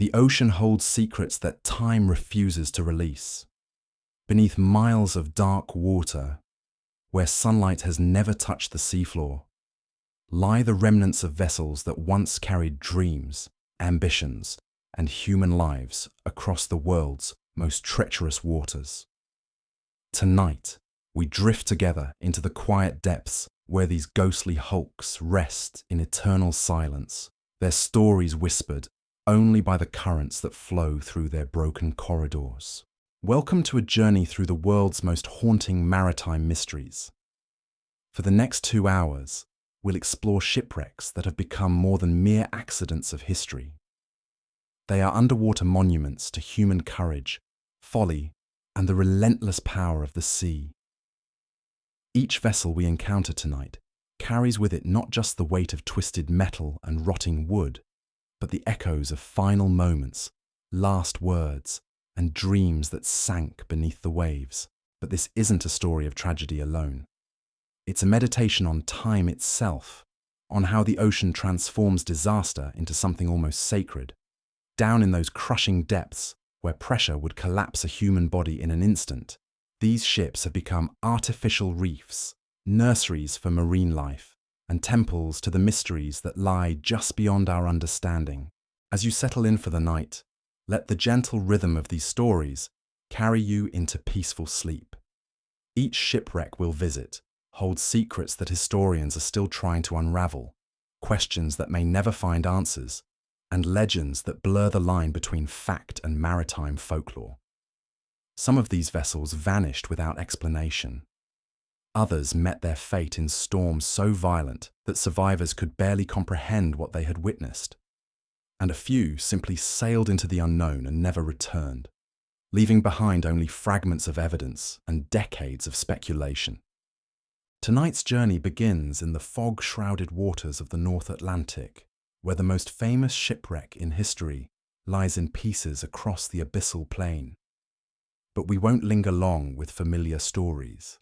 The ocean holds secrets that time refuses to release. Beneath miles of dark water, where sunlight has never touched the seafloor, lie the remnants of vessels that once carried dreams, ambitions, and human lives across the world's most treacherous waters. Tonight, we drift together into the quiet depths where these ghostly hulks rest in eternal silence, their stories whispered only by the currents that flow through their broken corridors. Welcome to a journey through the world's most haunting maritime mysteries. For the next 2 hours, we'll explore shipwrecks that have become more than mere accidents of history. They are underwater monuments to human courage, folly, and the relentless power of the sea. Each vessel we encounter tonight carries with it not just the weight of twisted metal and rotting wood, but the echoes of final moments, last words, and dreams that sank beneath the waves. But this isn't a story of tragedy alone. It's a meditation on time itself, on how the ocean transforms disaster into something almost sacred. Down in those crushing depths, where pressure would collapse a human body in an instant, these ships have become artificial reefs, nurseries for marine life, and temples to the mysteries that lie just beyond our understanding. As you settle in for the night, let the gentle rhythm of these stories carry you into peaceful sleep. Each shipwreck we'll visit holds secrets that historians are still trying to unravel, questions that may never find answers, and legends that blur the line between fact and maritime folklore. Some of these vessels vanished without explanation. Others met their fate in storms so violent that survivors could barely comprehend what they had witnessed. And a few simply sailed into the unknown and never returned, leaving behind only fragments of evidence and decades of speculation. Tonight's journey begins in the fog-shrouded waters of the North Atlantic, where the most famous shipwreck in history lies in pieces across the abyssal plain. But we won't linger long with familiar stories.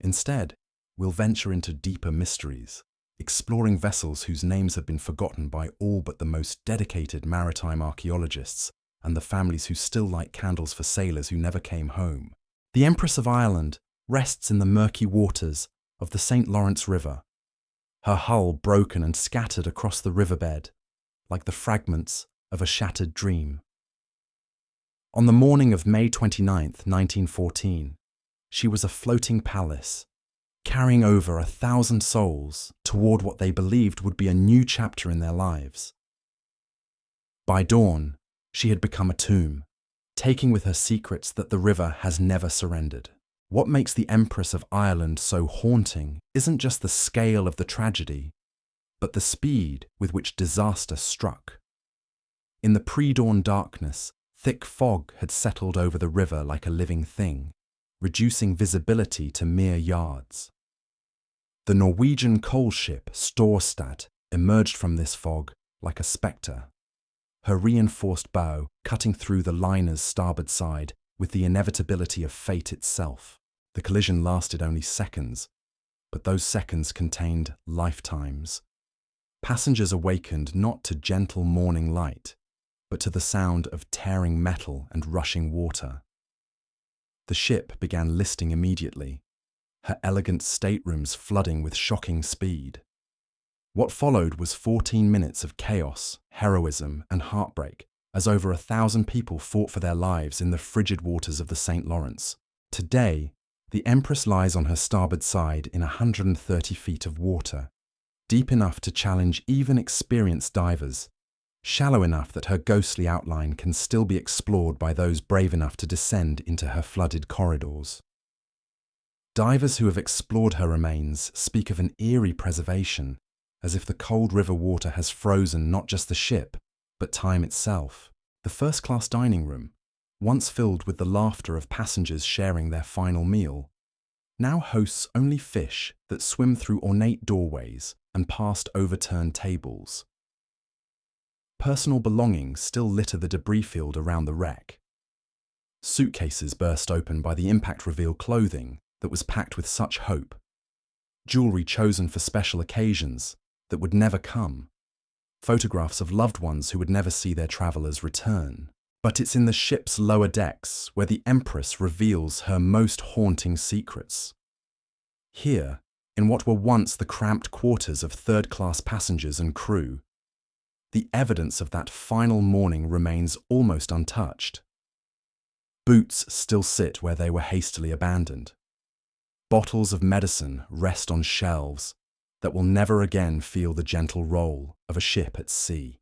Instead, we'll venture into deeper mysteries, exploring vessels whose names have been forgotten by all but the most dedicated maritime archaeologists and the families who still light candles for sailors who never came home. The Empress of Ireland rests in the murky waters of the St. Lawrence River, her hull broken and scattered across the riverbed, like the fragments of a shattered dream. On the morning of May 29th, 1914, she was a floating palace, carrying over 1,000 souls toward what they believed would be a new chapter in their lives. By dawn, she had become a tomb, taking with her secrets that the river has never surrendered. What makes the Empress of Ireland so haunting isn't just the scale of the tragedy, but the speed with which disaster struck. In the pre-dawn darkness, thick fog had settled over the river like a living thing, reducing visibility to mere yards. The Norwegian coal ship Storstad emerged from this fog like a spectre, her reinforced bow cutting through the liner's starboard side with the inevitability of fate itself. The collision lasted only seconds, but those seconds contained lifetimes. Passengers awakened not to gentle morning light, but to the sound of tearing metal and rushing water. The ship began listing immediately, her elegant staterooms flooding with shocking speed. What followed was 14 minutes of chaos, heroism, and heartbreak, as over 1,000 people fought for their lives in the frigid waters of the St. Lawrence. Today, the Empress lies on her starboard side in 130 feet of water, deep enough to challenge even experienced divers, shallow enough that her ghostly outline can still be explored by those brave enough to descend into her flooded corridors. Divers who have explored her remains speak of an eerie preservation, as if the cold river water has frozen not just the ship, but time itself. The first-class dining room, once filled with the laughter of passengers sharing their final meal, now hosts only fish that swim through ornate doorways and past overturned tables. Personal belongings still litter the debris field around the wreck. Suitcases burst open by the impact reveal clothing that was packed with such hope, jewelry chosen for special occasions that would never come, photographs of loved ones who would never see their travelers return. But it's in the ship's lower decks where the Empress reveals her most haunting secrets. Here, in what were once the cramped quarters of third-class passengers and crew, the evidence of that final morning remains almost untouched. Boots still sit where they were hastily abandoned. Bottles of medicine rest on shelves that will never again feel the gentle roll of a ship at sea.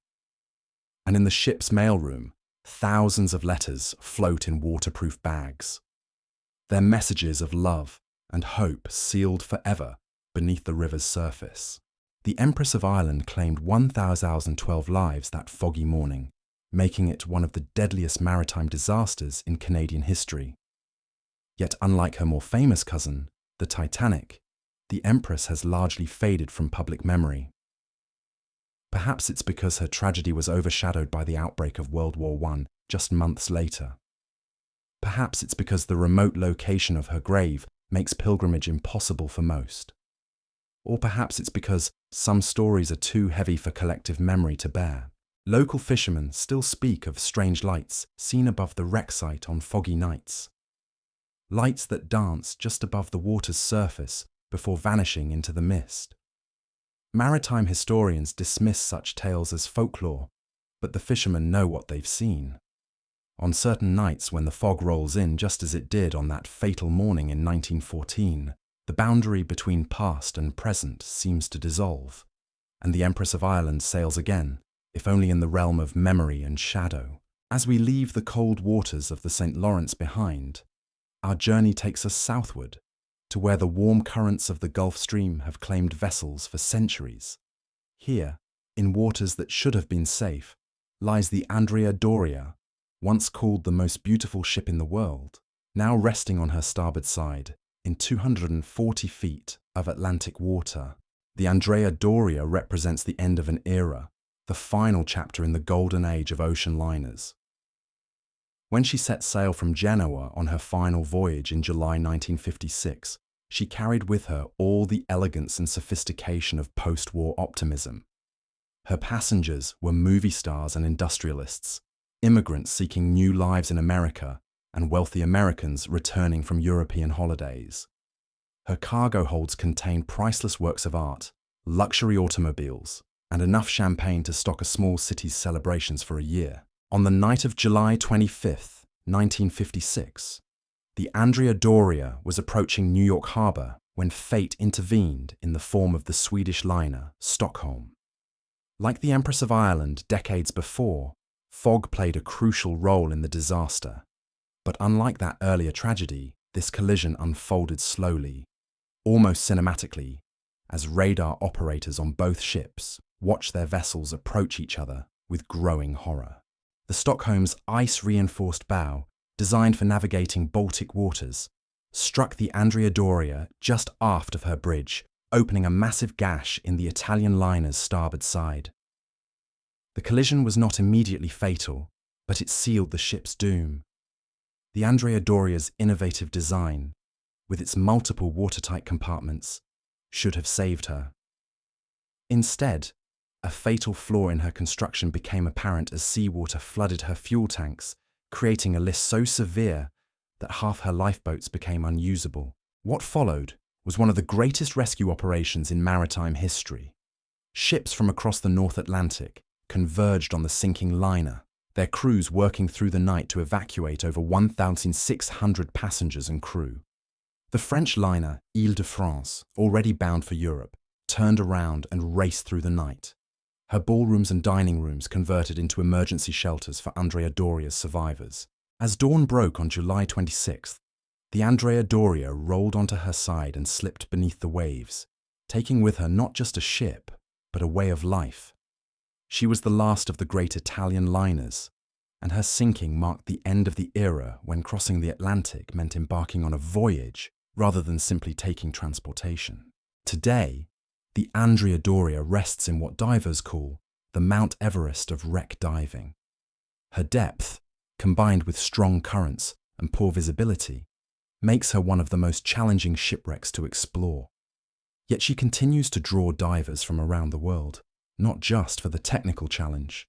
And in the ship's mailroom, thousands of letters float in waterproof bags. Their messages of love and hope sealed forever beneath the river's surface. The Empress of Ireland claimed 1,012 lives that foggy morning, making it one of the deadliest maritime disasters in Canadian history. Yet unlike her more famous cousin, the Titanic, the Empress has largely faded from public memory. Perhaps it's because her tragedy was overshadowed by the outbreak of World War I just months later. Perhaps it's because the remote location of her grave makes pilgrimage impossible for most. Or perhaps it's because some stories are too heavy for collective memory to bear. Local fishermen still speak of strange lights seen above the wreck site on foggy nights. Lights that dance just above the water's surface before vanishing into the mist. Maritime historians dismiss such tales as folklore, but the fishermen know what they've seen. On certain nights when the fog rolls in just as it did on that fatal morning in 1914, the boundary between past and present seems to dissolve, and the Empress of Ireland sails again, if only in the realm of memory and shadow. As we leave the cold waters of the St. Lawrence behind, our journey takes us southward, to where the warm currents of the Gulf Stream have claimed vessels for centuries. Here, in waters that should have been safe, lies the Andrea Doria, once called the most beautiful ship in the world, now resting on her starboard side, in 240 feet of Atlantic water. The Andrea Doria represents the end of an era, the final chapter in the golden age of ocean liners. When she set sail from Genoa on her final voyage in July 1956, she carried with her all the elegance and sophistication of post-war optimism. Her passengers were movie stars and industrialists, immigrants seeking new lives in America, and wealthy Americans returning from European holidays. Her cargo holds contained priceless works of art, luxury automobiles, and enough champagne to stock a small city's celebrations for a year. On the night of July 25, 1956, the Andrea Doria was approaching New York Harbor when fate intervened in the form of the Swedish liner Stockholm. Like the Empress of Ireland decades before, fog played a crucial role in the disaster. But unlike that earlier tragedy, this collision unfolded slowly, almost cinematically, as radar operators on both ships watched their vessels approach each other with growing horror. The Stockholm's ice-reinforced bow, designed for navigating Baltic waters, struck the Andrea Doria just aft of her bridge, opening a massive gash in the Italian liner's starboard side. The collision was not immediately fatal, but it sealed the ship's doom. The Andrea Doria's innovative design, with its multiple watertight compartments, should have saved her. Instead, a fatal flaw in her construction became apparent as seawater flooded her fuel tanks, creating a list so severe that half her lifeboats became unusable. What followed was one of the greatest rescue operations in maritime history. Ships from across the North Atlantic converged on the sinking liner, their crews working through the night to evacuate over 1,600 passengers and crew. The French liner Île-de-France, already bound for Europe, turned around and raced through the night. Her ballrooms and dining rooms converted into emergency shelters for Andrea Doria's survivors. As dawn broke on July 26th, the Andrea Doria rolled onto her side and slipped beneath the waves, taking with her not just a ship, but a way of life. She was the last of the great Italian liners, and her sinking marked the end of the era when crossing the Atlantic meant embarking on a voyage rather than simply taking transportation. Today, the Andrea Doria rests in what divers call the Mount Everest of wreck diving. Her depth, combined with strong currents and poor visibility, makes her one of the most challenging shipwrecks to explore. Yet she continues to draw divers from around the world. not just for the technical challenge,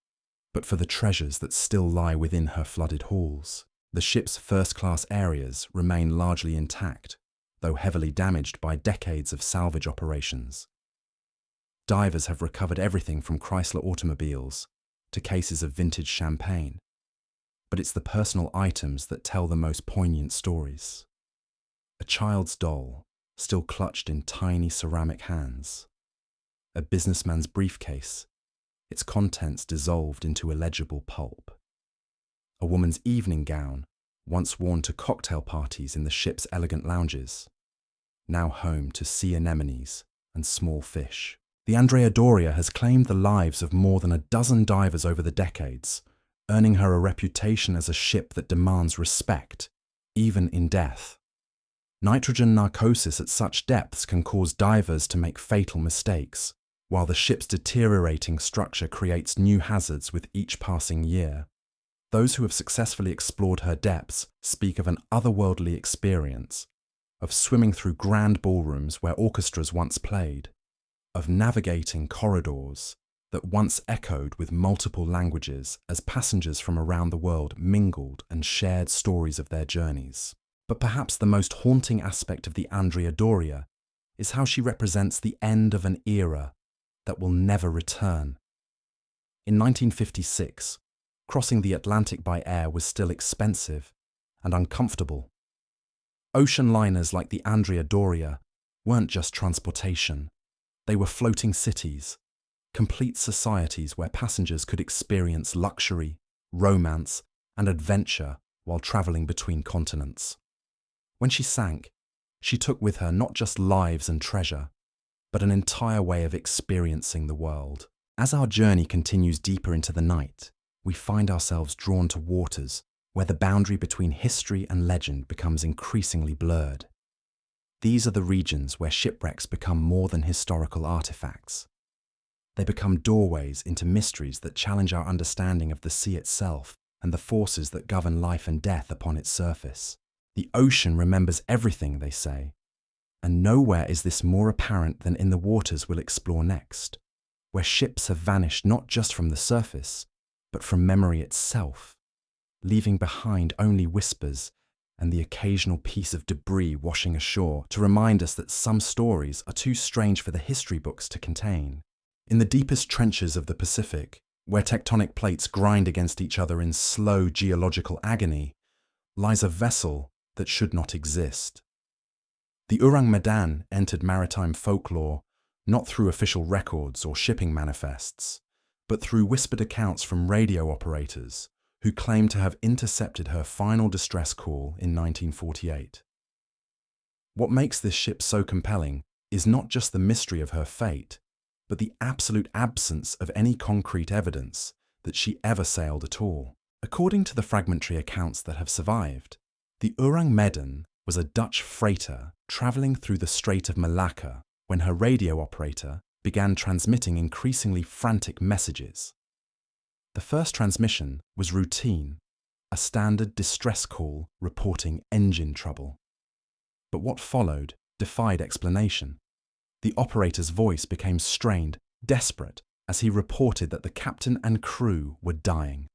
but for the treasures that still lie within her flooded halls. The ship's first-class areas remain largely intact, though heavily damaged by decades of salvage operations. Divers have recovered everything from Chrysler automobiles to cases of vintage champagne, but it's the personal items that tell the most poignant stories. A child's doll, still clutched in tiny ceramic hands. A businessman's briefcase, its contents dissolved into illegible pulp. A woman's evening gown, once worn to cocktail parties in the ship's elegant lounges, now home to sea anemones and small fish. The Andrea Doria has claimed the lives of more than a dozen divers over the decades, earning her a reputation as a ship that demands respect, even in death. Nitrogen narcosis at such depths can cause divers to make fatal mistakes, while the ship's deteriorating structure creates new hazards with each passing year. Those who have successfully explored her depths speak of an otherworldly experience, of swimming through grand ballrooms where orchestras once played, of navigating corridors that once echoed with multiple languages as passengers from around the world mingled and shared stories of their journeys. But perhaps the most haunting aspect of the Andrea Doria is how she represents the end of an era that will never return. In 1956, crossing the Atlantic by air was still expensive and uncomfortable. Ocean liners like the Andrea Doria weren't just transportation. They were floating cities, complete societies where passengers could experience luxury, romance, and adventure while traveling between continents. When she sank, she took with her not just lives and treasure, but an entire way of experiencing the world. As our journey continues deeper into the night, we find ourselves drawn to waters where the boundary between history and legend becomes increasingly blurred. These are the regions where shipwrecks become more than historical artifacts. They become doorways into mysteries that challenge our understanding of the sea itself and the forces that govern life and death upon its surface. The ocean remembers everything, they say, and nowhere is this more apparent than in the waters we'll explore next, where ships have vanished not just from the surface, but from memory itself, leaving behind only whispers and the occasional piece of debris washing ashore to remind us that some stories are too strange for the history books to contain. In the deepest trenches of the Pacific, where tectonic plates grind against each other in slow geological agony, lies a vessel that should not exist. The Orang Medan entered maritime folklore not through official records or shipping manifests, but through whispered accounts from radio operators who claim to have intercepted her final distress call in 1948. What makes this ship so compelling is not just the mystery of her fate, but the absolute absence of any concrete evidence that she ever sailed at all. According to the fragmentary accounts that have survived, the Orang Medan was a Dutch freighter travelling through the Strait of Malacca when her radio operator began transmitting increasingly frantic messages. The first transmission was routine, a standard distress call reporting engine trouble. But what followed defied explanation. The operator's voice became strained, desperate, as he reported that the captain and crew were dying.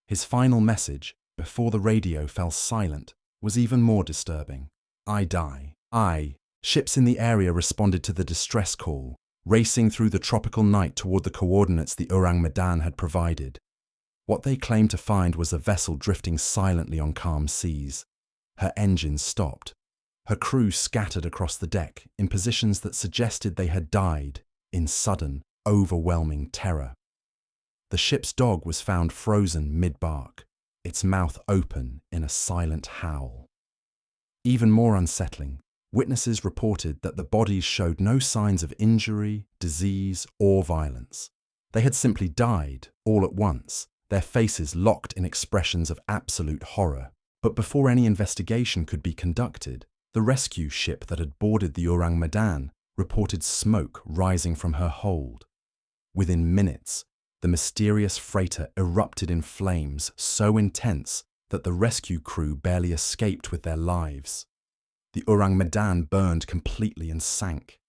His final message, before the radio fell silent, was even more disturbing. "I die. I." Ships in the area responded to the distress call, racing through the tropical night toward the coordinates the Orang Medan had provided. What they claimed to find was a vessel drifting silently on calm seas. Her engines stopped. Her crew scattered across the deck in positions that suggested they had died in sudden, overwhelming terror. The ship's dog was found frozen mid-bark, its mouth open in a silent howl. Even more unsettling, witnesses reported that the bodies showed no signs of injury, disease, or violence. They had simply died, all at once, their faces locked in expressions of absolute horror. But before any investigation could be conducted, the rescue ship that had boarded the Orang Medan reported smoke rising from her hold. Within minutes, the mysterious freighter erupted in flames so intense that the rescue crew barely escaped with their lives. The Orang Medan burned completely and sank,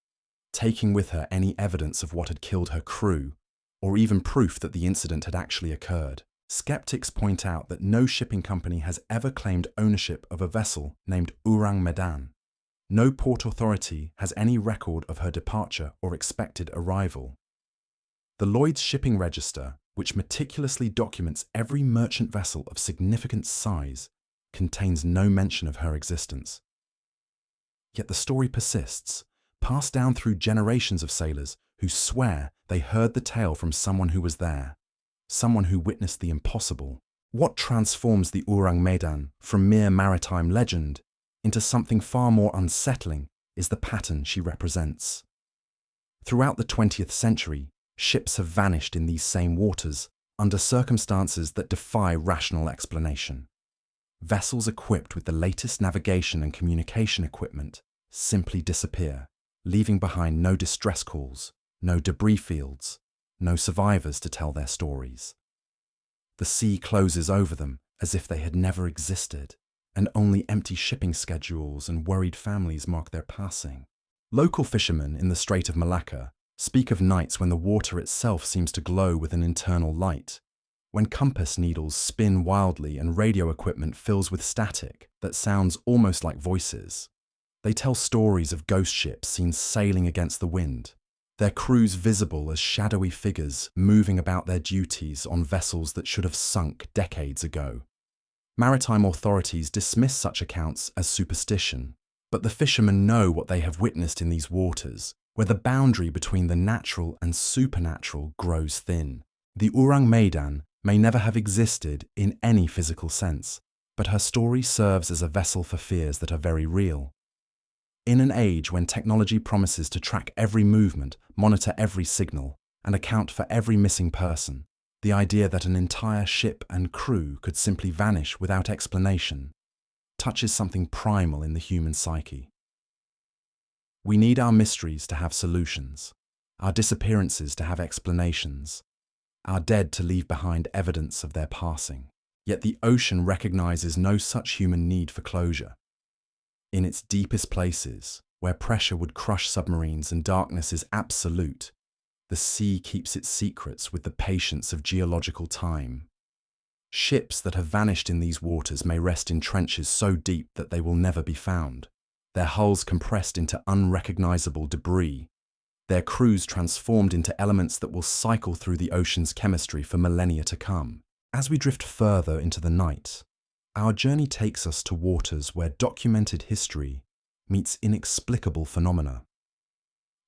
taking with her any evidence of what had killed her crew, or even proof that the incident had actually occurred. Skeptics point out that no shipping company has ever claimed ownership of a vessel named Orang Medan. No port authority has any record of her departure or expected arrival. The Lloyd's Shipping Register, which meticulously documents every merchant vessel of significant size, contains no mention of her existence. Yet the story persists, passed down through generations of sailors who swear they heard the tale from someone who was there, someone who witnessed the impossible. What transforms the Orang Medan from mere maritime legend into something far more unsettling is the pattern she represents. Throughout the 20th century, ships have vanished in these same waters under circumstances that defy rational explanation. Vessels equipped with the latest navigation and communication equipment simply disappear, leaving behind no distress calls, no debris fields, no survivors to tell their stories. The sea closes over them as if they had never existed, and only empty shipping schedules and worried families mark their passing. Local fishermen in the Strait of Malacca speak of nights when the water itself seems to glow with an internal light, when compass needles spin wildly and radio equipment fills with static that sounds almost like voices. They tell stories of ghost ships seen sailing against the wind, their crews visible as shadowy figures moving about their duties on vessels that should have sunk decades ago. Maritime authorities dismiss such accounts as superstition, but the fishermen know what they have witnessed in these waters, where the boundary between the natural and supernatural grows thin. The Orang Medan may never have existed in any physical sense, but her story serves as a vessel for fears that are very real. In an age when technology promises to track every movement, monitor every signal, and account for every missing person, the idea that an entire ship and crew could simply vanish without explanation touches something primal in the human psyche. We need our mysteries to have solutions, our disappearances to have explanations, our dead to leave behind evidence of their passing. Yet the ocean recognizes no such human need for closure. In its deepest places, where pressure would crush submarines and darkness is absolute, the sea keeps its secrets with the patience of geological time. Ships that have vanished in these waters may rest in trenches so deep that they will never be found, their hulls compressed into unrecognizable debris, their crews transformed into elements that will cycle through the ocean's chemistry for millennia to come. As we drift further into the night, our journey takes us to waters where documented history meets inexplicable phenomena.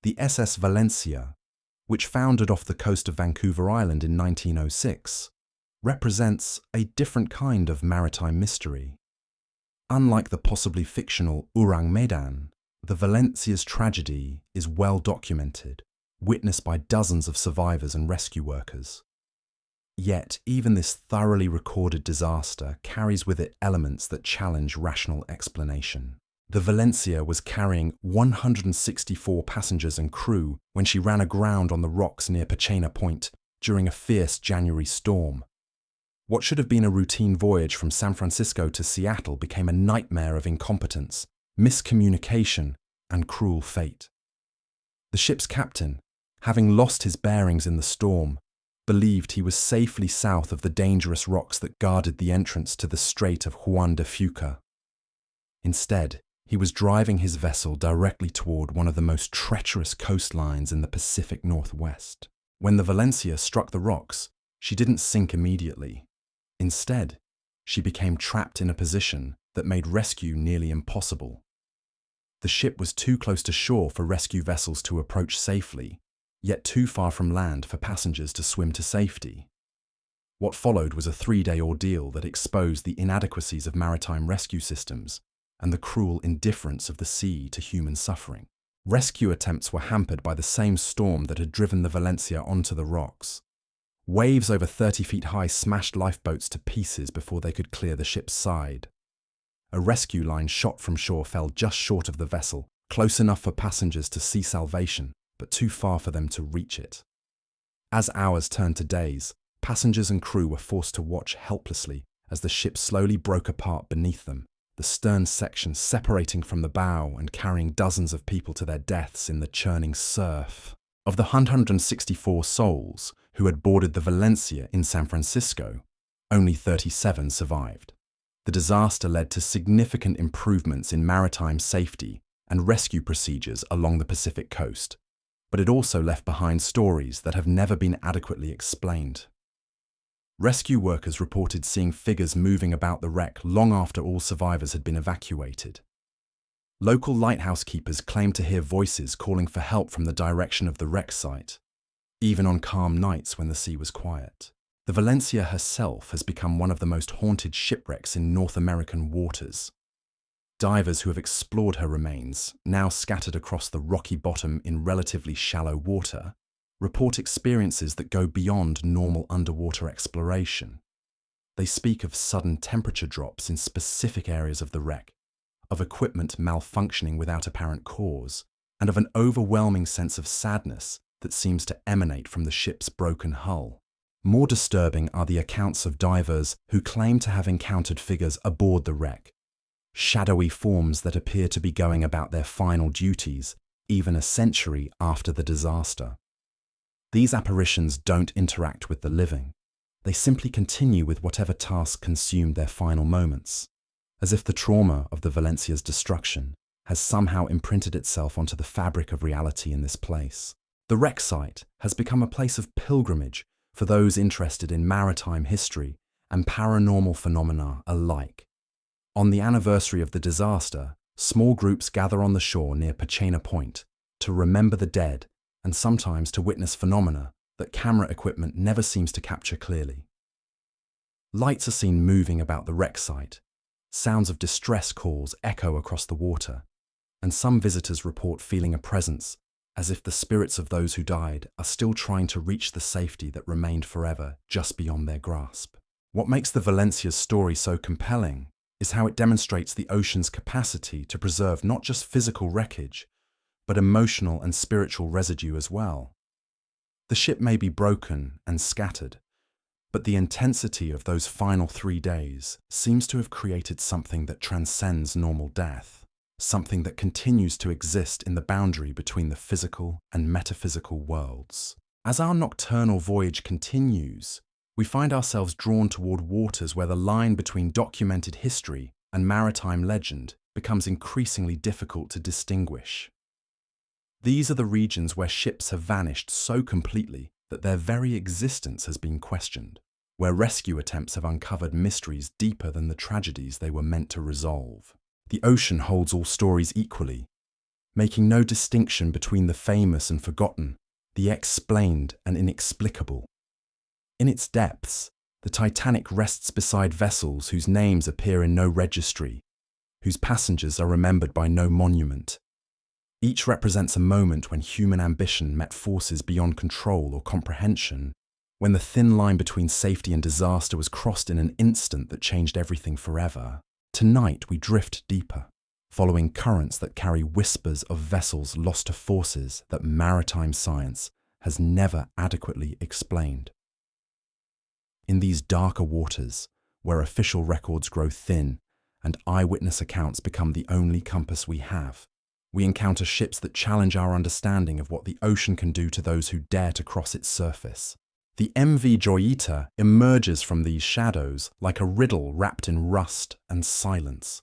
The SS Valencia, which foundered off the coast of Vancouver Island in 1906, represents a different kind of maritime mystery. Unlike the possibly fictional Orang Medan, the Valencia's tragedy is well documented, witnessed by dozens of survivors and rescue workers. Yet, even this thoroughly recorded disaster carries with it elements that challenge rational explanation. The Valencia was carrying 164 passengers and crew when she ran aground on the rocks near Pachena Point during a fierce January storm. What should have been a routine voyage from San Francisco to Seattle became a nightmare of incompetence, miscommunication, and cruel fate. The ship's captain, having lost his bearings in the storm, believed he was safely south of the dangerous rocks that guarded the entrance to the Strait of Juan de Fuca. Instead, he was driving his vessel directly toward one of the most treacherous coastlines in the Pacific Northwest. When the Valencia struck the rocks, she didn't sink immediately. Instead, she became trapped in a position that made rescue nearly impossible. The ship was too close to shore for rescue vessels to approach safely, yet too far from land for passengers to swim to safety. What followed was a 3-day ordeal that exposed the inadequacies of maritime rescue systems and the cruel indifference of the sea to human suffering. Rescue attempts were hampered by the same storm that had driven the Valencia onto the rocks. Waves over 30 feet high smashed lifeboats to pieces before they could clear the ship's side. A rescue line shot from shore fell just short of the vessel, close enough for passengers to see salvation, but too far for them to reach it. As hours turned to days, passengers and crew were forced to watch helplessly as the ship slowly broke apart beneath them, the stern section separating from the bow and carrying dozens of people to their deaths in the churning surf. Of the 164 souls who had boarded the Valencia in San Francisco, only 37 survived. The disaster led to significant improvements in maritime safety and rescue procedures along the Pacific coast, but it also left behind stories that have never been adequately explained. Rescue workers reported seeing figures moving about the wreck long after all survivors had been evacuated. Local lighthouse keepers claimed to hear voices calling for help from the direction of the wreck site, even on calm nights when the sea was quiet. The Valencia herself has become one of the most haunted shipwrecks in North American waters. Divers who have explored her remains, now scattered across the rocky bottom in relatively shallow water, report experiences that go beyond normal underwater exploration. They speak of sudden temperature drops in specific areas of the wreck, of equipment malfunctioning without apparent cause, and of an overwhelming sense of sadness that seems to emanate from the ship's broken hull. More disturbing are the accounts of divers who claim to have encountered figures aboard the wreck, shadowy forms that appear to be going about their final duties, even a century after the disaster. These apparitions don't interact with the living. They simply continue with whatever task consumed their final moments, as if the trauma of the Valencia's destruction has somehow imprinted itself onto the fabric of reality in this place. The wreck site has become a place of pilgrimage for those interested in maritime history and paranormal phenomena alike. On the anniversary of the disaster, small groups gather on the shore near Pachena Point to remember the dead and sometimes to witness phenomena that camera equipment never seems to capture clearly. Lights are seen moving about the wreck site, sounds of distress calls echo across the water, and some visitors report feeling a presence, as if the spirits of those who died are still trying to reach the safety that remained forever just beyond their grasp. What makes the Valencia's story so compelling is how it demonstrates the ocean's capacity to preserve not just physical wreckage, but emotional and spiritual residue as well. The ship may be broken and scattered, but the intensity of those final 3 days seems to have created something that transcends normal death, something that continues to exist in the boundary between the physical and metaphysical worlds. As our nocturnal voyage continues, we find ourselves drawn toward waters where the line between documented history and maritime legend becomes increasingly difficult to distinguish. These are the regions where ships have vanished so completely that their very existence has been questioned, where rescue attempts have uncovered mysteries deeper than the tragedies they were meant to resolve. The ocean holds all stories equally, making no distinction between the famous and forgotten, the explained and inexplicable. In its depths, the Titanic rests beside vessels whose names appear in no registry, whose passengers are remembered by no monument. Each represents a moment when human ambition met forces beyond control or comprehension, when the thin line between safety and disaster was crossed in an instant that changed everything forever. Tonight we drift deeper, following currents that carry whispers of vessels lost to forces that maritime science has never adequately explained. In these darker waters, where official records grow thin and eyewitness accounts become the only compass we have, we encounter ships that challenge our understanding of what the ocean can do to those who dare to cross its surface. The MV Joyita emerges from these shadows like a riddle wrapped in rust and silence.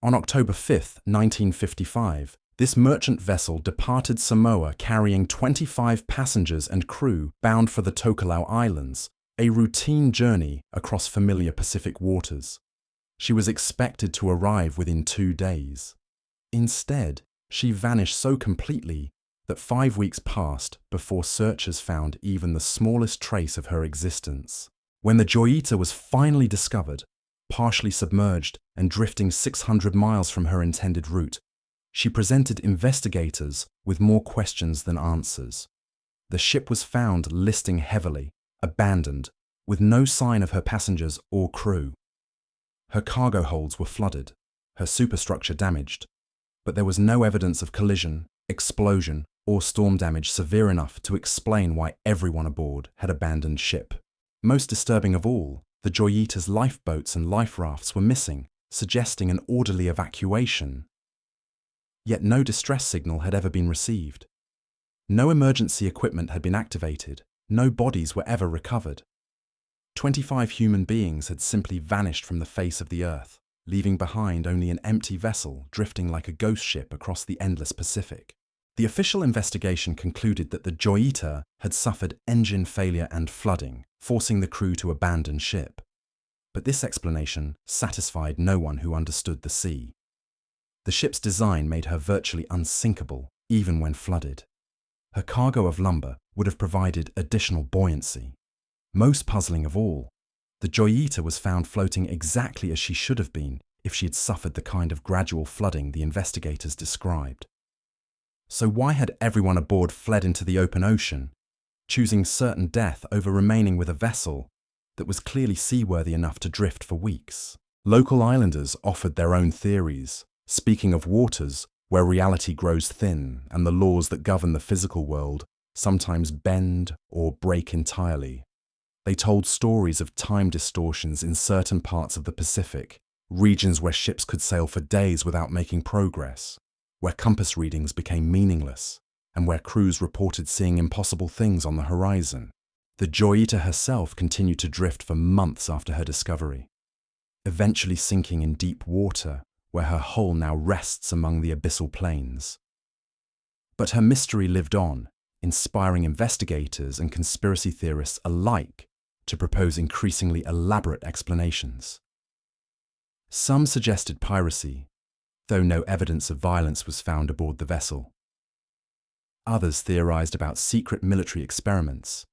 On October 5, 1955, this merchant vessel departed Samoa carrying 25 passengers and crew bound for the Tokelau Islands, a routine journey across familiar Pacific waters. She was expected to arrive within 2 days. Instead, she vanished so completely that 5 weeks passed before searchers found even the smallest trace of her existence. When the Joyita was finally discovered, partially submerged and drifting 600 miles from her intended route, she presented investigators with more questions than answers. The ship was found listing heavily, abandoned, with no sign of her passengers or crew. Her cargo holds were flooded, her superstructure damaged, but there was no evidence of collision, explosion, or storm damage severe enough to explain why everyone aboard had abandoned ship. Most disturbing of all, the Joyita's lifeboats and life rafts were missing, suggesting an orderly evacuation. Yet no distress signal had ever been received. No emergency equipment had been activated, No bodies were ever recovered. 25 human beings had simply vanished from the face of the earth, leaving behind only an empty vessel drifting like a ghost ship across the endless Pacific. The official investigation concluded that the Joyita had suffered engine failure and flooding, forcing the crew to abandon ship. But this explanation satisfied no one who understood the sea. The ship's design made her virtually unsinkable, even when flooded. Her cargo of lumber would have provided additional buoyancy. Most puzzling of all, the Joyita was found floating exactly as she should have been if she had suffered the kind of gradual flooding the investigators described. So why had everyone aboard fled into the open ocean, choosing certain death over remaining with a vessel that was clearly seaworthy enough to drift for weeks? Local islanders offered their own theories, speaking of waters where reality grows thin and the laws that govern the physical world sometimes bend or break entirely. They told stories of time distortions in certain parts of the Pacific, regions where ships could sail for days without making progress, where compass readings became meaningless, and where crews reported seeing impossible things on the horizon. The Joyita herself continued to drift for months after her discovery, eventually sinking in deep water, where her hull now rests among the abyssal plains. But her mystery lived on, inspiring investigators and conspiracy theorists alike to propose increasingly elaborate explanations. Some suggested piracy, though no evidence of violence was found aboard the vessel. Others theorized about secret military experiments,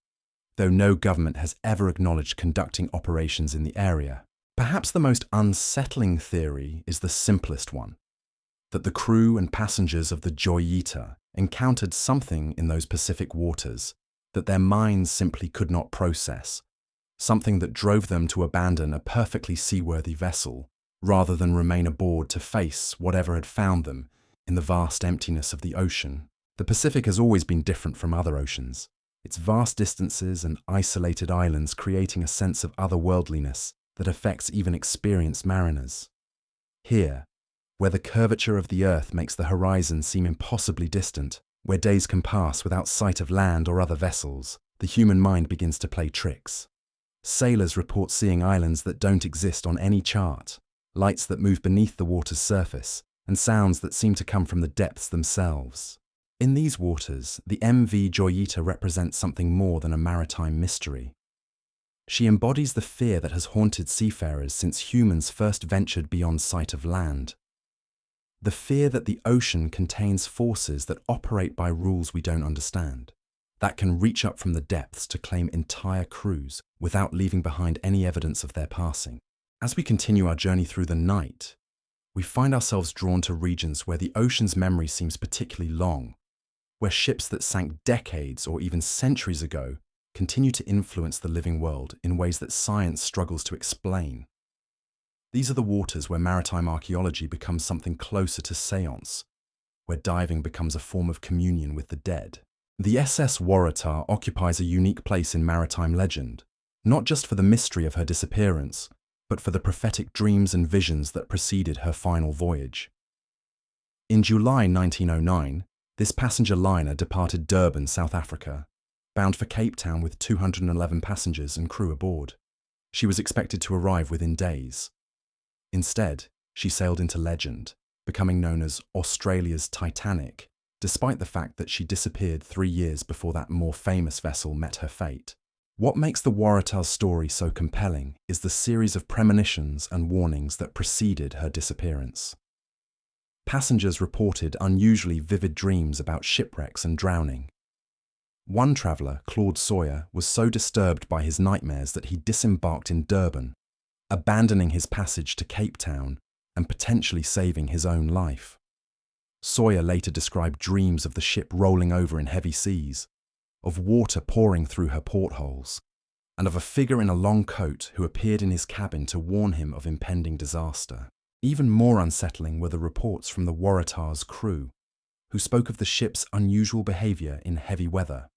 though no government has ever acknowledged conducting operations in the area. Perhaps the most unsettling theory is the simplest one, that the crew and passengers of the Joyita encountered something in those Pacific waters that their minds simply could not process, something that drove them to abandon a perfectly seaworthy vessel rather than remain aboard to face whatever had found them in the vast emptiness of the ocean. The Pacific has always been different from other oceans, its vast distances and isolated islands creating a sense of otherworldliness that affects even experienced mariners. Here, where the curvature of the earth makes the horizon seem impossibly distant, where days can pass without sight of land or other vessels, the human mind begins to play tricks. Sailors report seeing islands that don't exist on any chart, lights that move beneath the water's surface, and sounds that seem to come from the depths themselves. In these waters, the MV Joyita represents something more than a maritime mystery. She embodies the fear that has haunted seafarers since humans first ventured beyond sight of land. The fear that the ocean contains forces that operate by rules we don't understand, that can reach up from the depths to claim entire crews without leaving behind any evidence of their passing. As we continue our journey through the night, we find ourselves drawn to regions where the ocean's memory seems particularly long, where ships that sank decades or even centuries ago continue to influence the living world in ways that science struggles to explain. These are the waters where maritime archaeology becomes something closer to seance, where diving becomes a form of communion with the dead. The SS Waratah occupies a unique place in maritime legend, not just for the mystery of her disappearance, but for the prophetic dreams and visions that preceded her final voyage. In July 1909, this passenger liner departed Durban, South Africa, bound for Cape Town with 211 passengers and crew aboard. She was expected to arrive within days. Instead, she sailed into legend, becoming known as Australia's Titanic, despite the fact that she disappeared 3 years before that more famous vessel met her fate. What makes the Waratah's story so compelling is the series of premonitions and warnings that preceded her disappearance. Passengers reported unusually vivid dreams about shipwrecks and drowning. One traveller, Claude Sawyer, was so disturbed by his nightmares that he disembarked in Durban, abandoning his passage to Cape Town and potentially saving his own life. Sawyer later described dreams of the ship rolling over in heavy seas, of water pouring through her portholes, and of a figure in a long coat who appeared in his cabin to warn him of impending disaster. Even more unsettling were the reports from the Waratah's crew, who spoke of the ship's unusual behaviour in heavy weather.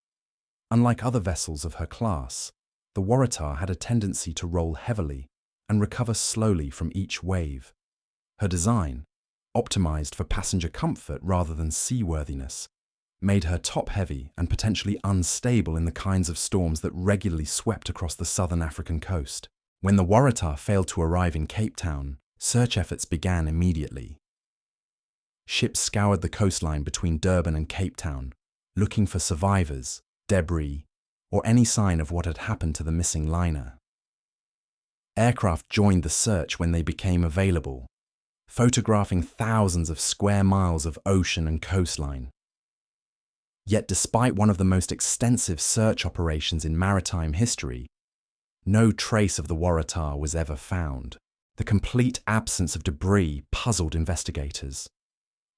Unlike other vessels of her class, the Waratah had a tendency to roll heavily and recover slowly from each wave. Her design, optimized for passenger comfort rather than seaworthiness, made her top-heavy and potentially unstable in the kinds of storms that regularly swept across the southern African coast. When the Waratah failed to arrive in Cape Town, search efforts began immediately. Ships scoured the coastline between Durban and Cape Town, looking for survivors, debris, or any sign of what had happened to the missing liner. Aircraft joined the search when they became available, photographing thousands of square miles of ocean and coastline. Yet despite one of the most extensive search operations in maritime history, no trace of the Waratah was ever found. The complete absence of debris puzzled investigators.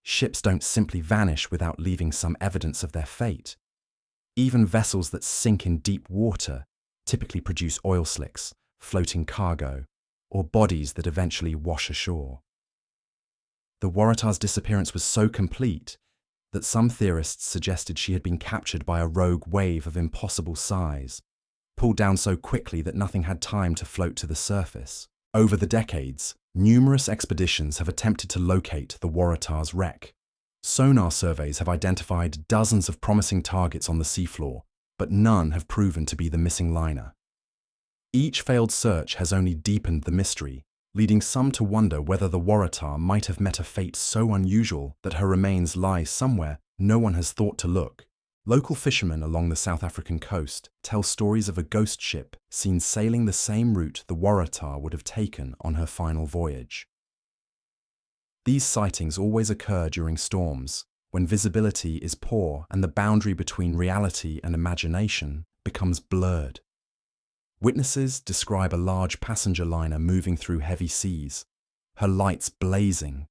Ships don't simply vanish without leaving some evidence of their fate. Even vessels that sink in deep water typically produce oil slicks, floating cargo, or bodies that eventually wash ashore. The Waratah's disappearance was so complete that some theorists suggested she had been captured by a rogue wave of impossible size, pulled down so quickly that nothing had time to float to the surface. Over the decades, numerous expeditions have attempted to locate the Waratah's wreck. Sonar surveys have identified dozens of promising targets on the seafloor, but none have proven to be the missing liner. Each failed search has only deepened the mystery, leading some to wonder whether the Waratah might have met a fate so unusual that her remains lie somewhere no one has thought to look. Local fishermen along the South African coast tell stories of a ghost ship seen sailing the same route the Waratah would have taken on her final voyage. These sightings always occur during storms, when visibility is poor and the boundary between reality and imagination becomes blurred. Witnesses describe a large passenger liner moving through heavy seas, her lights blazing,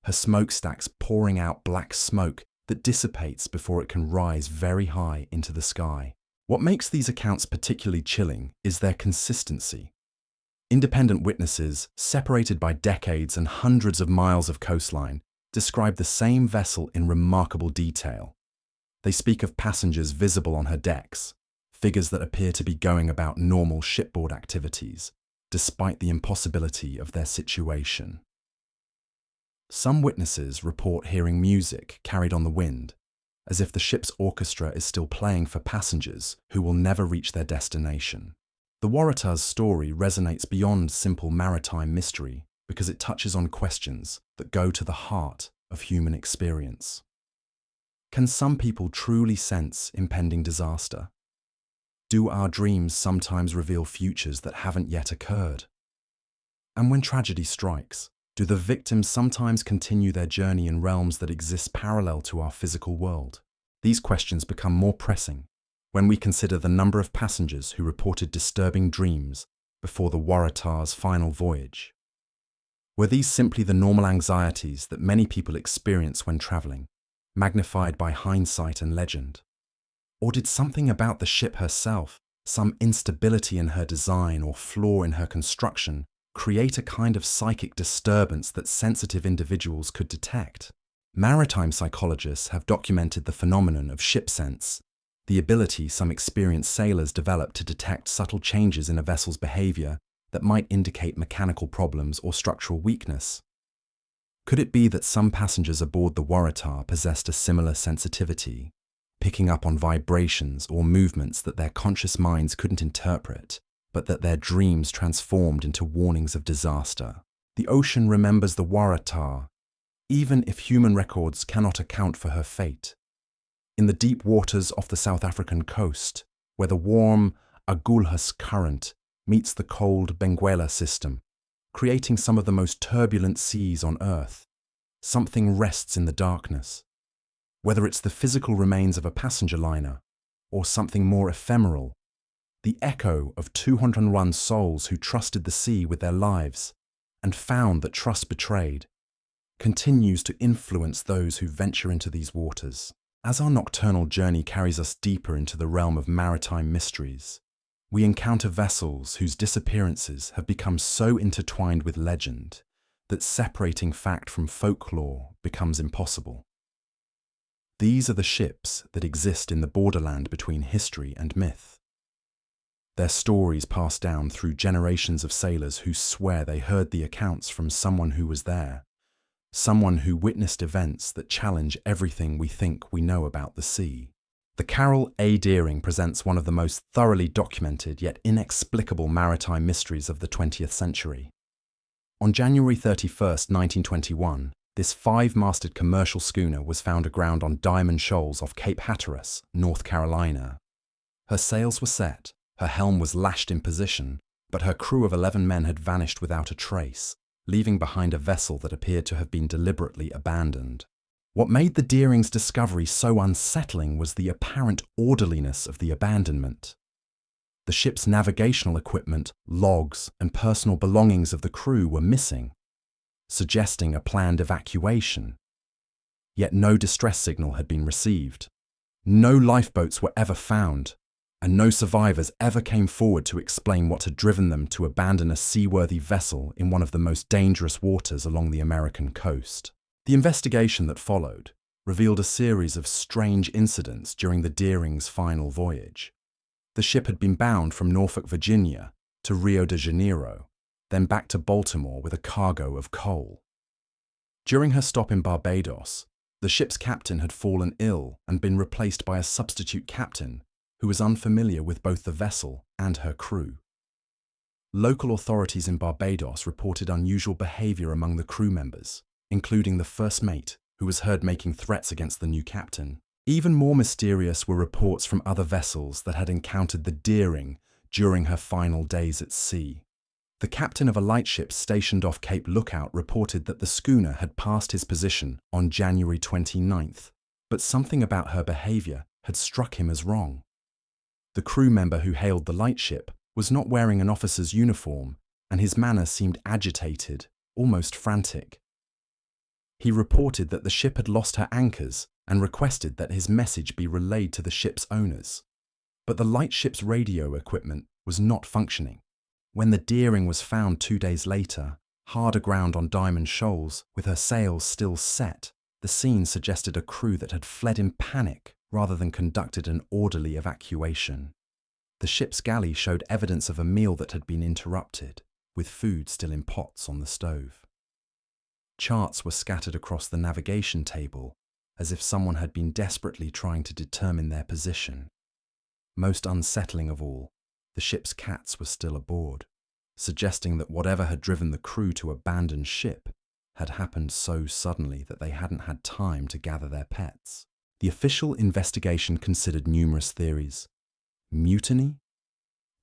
her smokestacks pouring out black smoke that dissipates before it can rise very high into the sky. What makes these accounts particularly chilling is their consistency. Independent witnesses, separated by decades and hundreds of miles of coastline, describe the same vessel in remarkable detail. They speak of passengers visible on her decks, figures that appear to be going about normal shipboard activities, despite the impossibility of their situation. Some witnesses report hearing music carried on the wind, as if the ship's orchestra is still playing for passengers who will never reach their destination. The Waratah's story resonates beyond simple maritime mystery because it touches on questions that go to the heart of human experience. Can some people truly sense impending disaster? Do our dreams sometimes reveal futures that haven't yet occurred? And when tragedy strikes, do the victims sometimes continue their journey in realms that exist parallel to our physical world? These questions become more pressing when we consider the number of passengers who reported disturbing dreams before the Waratah's final voyage. Were these simply the normal anxieties that many people experience when traveling, magnified by hindsight and legend? Or did something about the ship herself, some instability in her design or flaw in her construction, create a kind of psychic disturbance that sensitive individuals could detect? Maritime psychologists have documented the phenomenon of ship sense, the ability some experienced sailors develop to detect subtle changes in a vessel's behavior that might indicate mechanical problems or structural weakness. Could it be that some passengers aboard the Waratah possessed a similar sensitivity, picking up on vibrations or movements that their conscious minds couldn't interpret, but that their dreams transformed into warnings of disaster? The ocean remembers the Waratah, even if human records cannot account for her fate. In the deep waters off the South African coast, where the warm Agulhas current meets the cold Benguela system, creating some of the most turbulent seas on Earth, something rests in the darkness. Whether it's the physical remains of a passenger liner or something more ephemeral, the echo of 201 souls who trusted the sea with their lives and found that trust betrayed continues to influence those who venture into these waters. As our nocturnal journey carries us deeper into the realm of maritime mysteries, we encounter vessels whose disappearances have become so intertwined with legend that separating fact from folklore becomes impossible. These are the ships that exist in the borderland between history and myth. Their stories pass down through generations of sailors who swear they heard the accounts from someone who was there, someone who witnessed events that challenge everything we think we know about the sea. The Carol A. Deering presents one of the most thoroughly documented yet inexplicable maritime mysteries of the 20th century. On January 31st, 1921, this 5-masted commercial schooner was found aground on Diamond Shoals off Cape Hatteras, North Carolina. Her sails were set, her helm was lashed in position, but her crew of 11 men had vanished without a trace, leaving behind a vessel that appeared to have been deliberately abandoned. What made the Deering's discovery so unsettling was the apparent orderliness of the abandonment. The ship's navigational equipment, logs, and personal belongings of the crew were missing, suggesting a planned evacuation. Yet no distress signal had been received. No lifeboats were ever found, and no survivors ever came forward to explain what had driven them to abandon a seaworthy vessel in one of the most dangerous waters along the American coast. The investigation that followed revealed a series of strange incidents during the Deering's final voyage. The ship had been bound from Norfolk, Virginia, to Rio de Janeiro, then back to Baltimore with a cargo of coal. During her stop in Barbados, the ship's captain had fallen ill and been replaced by a substitute captain who was unfamiliar with both the vessel and her crew. Local authorities in Barbados reported unusual behavior among the crew members, including the first mate, who was heard making threats against the new captain. Even more mysterious were reports from other vessels that had encountered the Deering during her final days at sea. The captain of a lightship stationed off Cape Lookout reported that the schooner had passed his position on January 29th, but something about her behavior had struck him as wrong. The crew member who hailed the lightship was not wearing an officer's uniform, and his manner seemed agitated, almost frantic. He reported that the ship had lost her anchors and requested that his message be relayed to the ship's owners. But the lightship's radio equipment was not functioning. When the Deering was found 2 days later, hard aground on Diamond Shoals with her sails still set, the scene suggested a crew that had fled in panic rather than conducted an orderly evacuation. The ship's galley showed evidence of a meal that had been interrupted, with food still in pots on the stove. Charts were scattered across the navigation table, as if someone had been desperately trying to determine their position. Most unsettling of all, the ship's cats were still aboard, suggesting that whatever had driven the crew to abandon ship had happened so suddenly that they hadn't had time to gather their pets. The official investigation considered numerous theories: mutiny,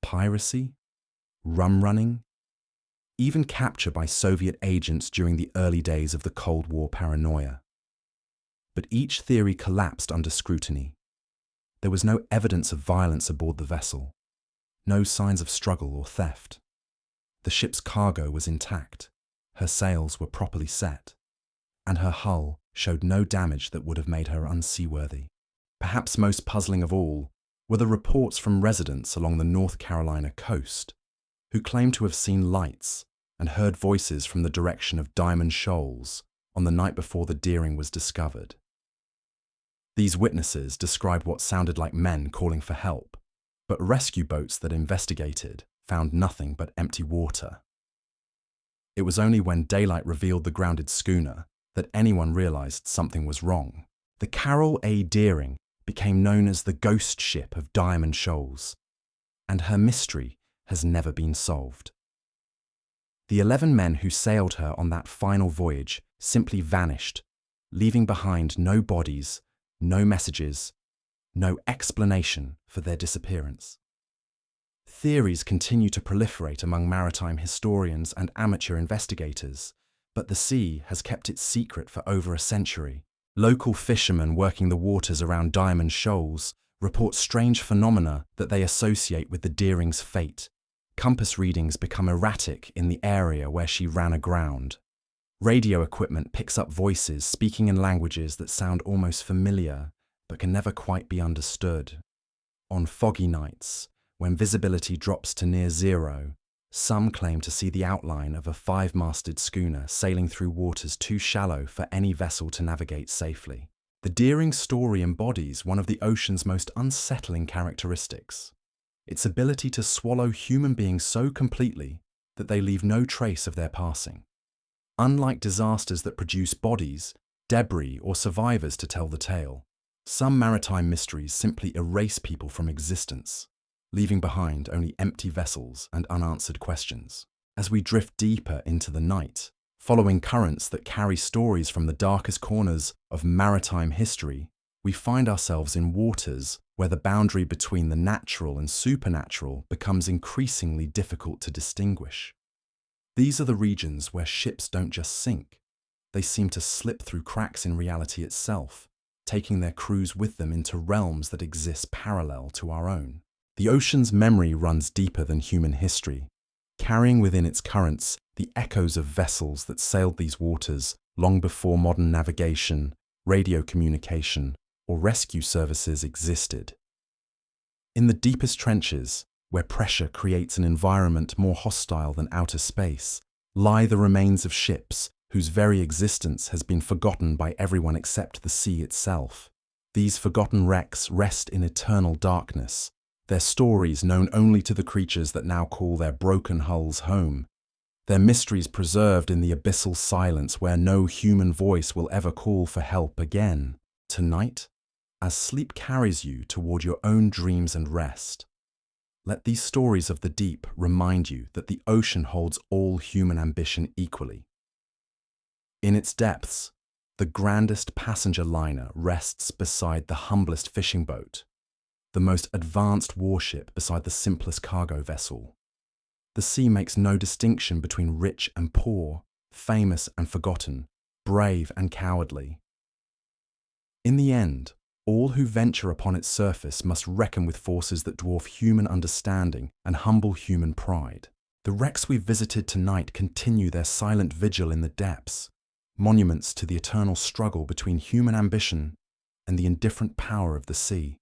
piracy, rum running, even capture by Soviet agents during the early days of the Cold War paranoia. But each theory collapsed under scrutiny. There was no evidence of violence aboard the vessel, no signs of struggle or theft. The ship's cargo was intact, her sails were properly set, and her hull showed no damage that would have made her unseaworthy. Perhaps most puzzling of all were the reports from residents along the North Carolina coast, who claimed to have seen lights and heard voices from the direction of Diamond Shoals on the night before the Deering was discovered. These witnesses described what sounded like men calling for help, but rescue boats that investigated found nothing but empty water. It was only when daylight revealed the grounded schooner that anyone realized something was wrong. The Carol A. Deering became known as the ghost ship of Diamond Shoals, and her mystery has never been solved. The 11 men who sailed her on that final voyage simply vanished, leaving behind no bodies, no messages, no explanation for their disappearance. Theories continue to proliferate among maritime historians and amateur investigators, but the sea has kept its secret for over a century. Local fishermen working the waters around Diamond Shoals report strange phenomena that they associate with the Deering's fate. Compass readings become erratic in the area where she ran aground. Radio equipment picks up voices speaking in languages that sound almost familiar but can never quite be understood. On foggy nights, when visibility drops to near zero, some claim to see the outline of a 5-masted schooner sailing through waters too shallow for any vessel to navigate safely. The Deering story embodies one of the ocean's most unsettling characteristics: its ability to swallow human beings so completely that they leave no trace of their passing. Unlike disasters that produce bodies, debris, or survivors to tell the tale, some maritime mysteries simply erase people from existence, leaving behind only empty vessels and unanswered questions. As we drift deeper into the night, following currents that carry stories from the darkest corners of maritime history, we find ourselves in waters where the boundary between the natural and supernatural becomes increasingly difficult to distinguish. These are the regions where ships don't just sink, they seem to slip through cracks in reality itself, taking their crews with them into realms that exist parallel to our own. The ocean's memory runs deeper than human history, carrying within its currents the echoes of vessels that sailed these waters long before modern navigation, radio communication, or rescue services existed. In the deepest trenches, where pressure creates an environment more hostile than outer space, lie the remains of ships whose very existence has been forgotten by everyone except the sea itself. These forgotten wrecks rest in eternal darkness, their stories known only to the creatures that now call their broken hulls home, their mysteries preserved in the abyssal silence where no human voice will ever call for help again. Tonight, as sleep carries you toward your own dreams and rest, let these stories of the deep remind you that the ocean holds all human ambition equally. In its depths, the grandest passenger liner rests beside the humblest fishing boat, the most advanced warship beside the simplest cargo vessel. The sea makes no distinction between rich and poor, famous and forgotten, brave and cowardly. In the end, all who venture upon its surface must reckon with forces that dwarf human understanding and humble human pride. The wrecks we've visited tonight continue their silent vigil in the depths, monuments to the eternal struggle between human ambition and the indifferent power of the sea.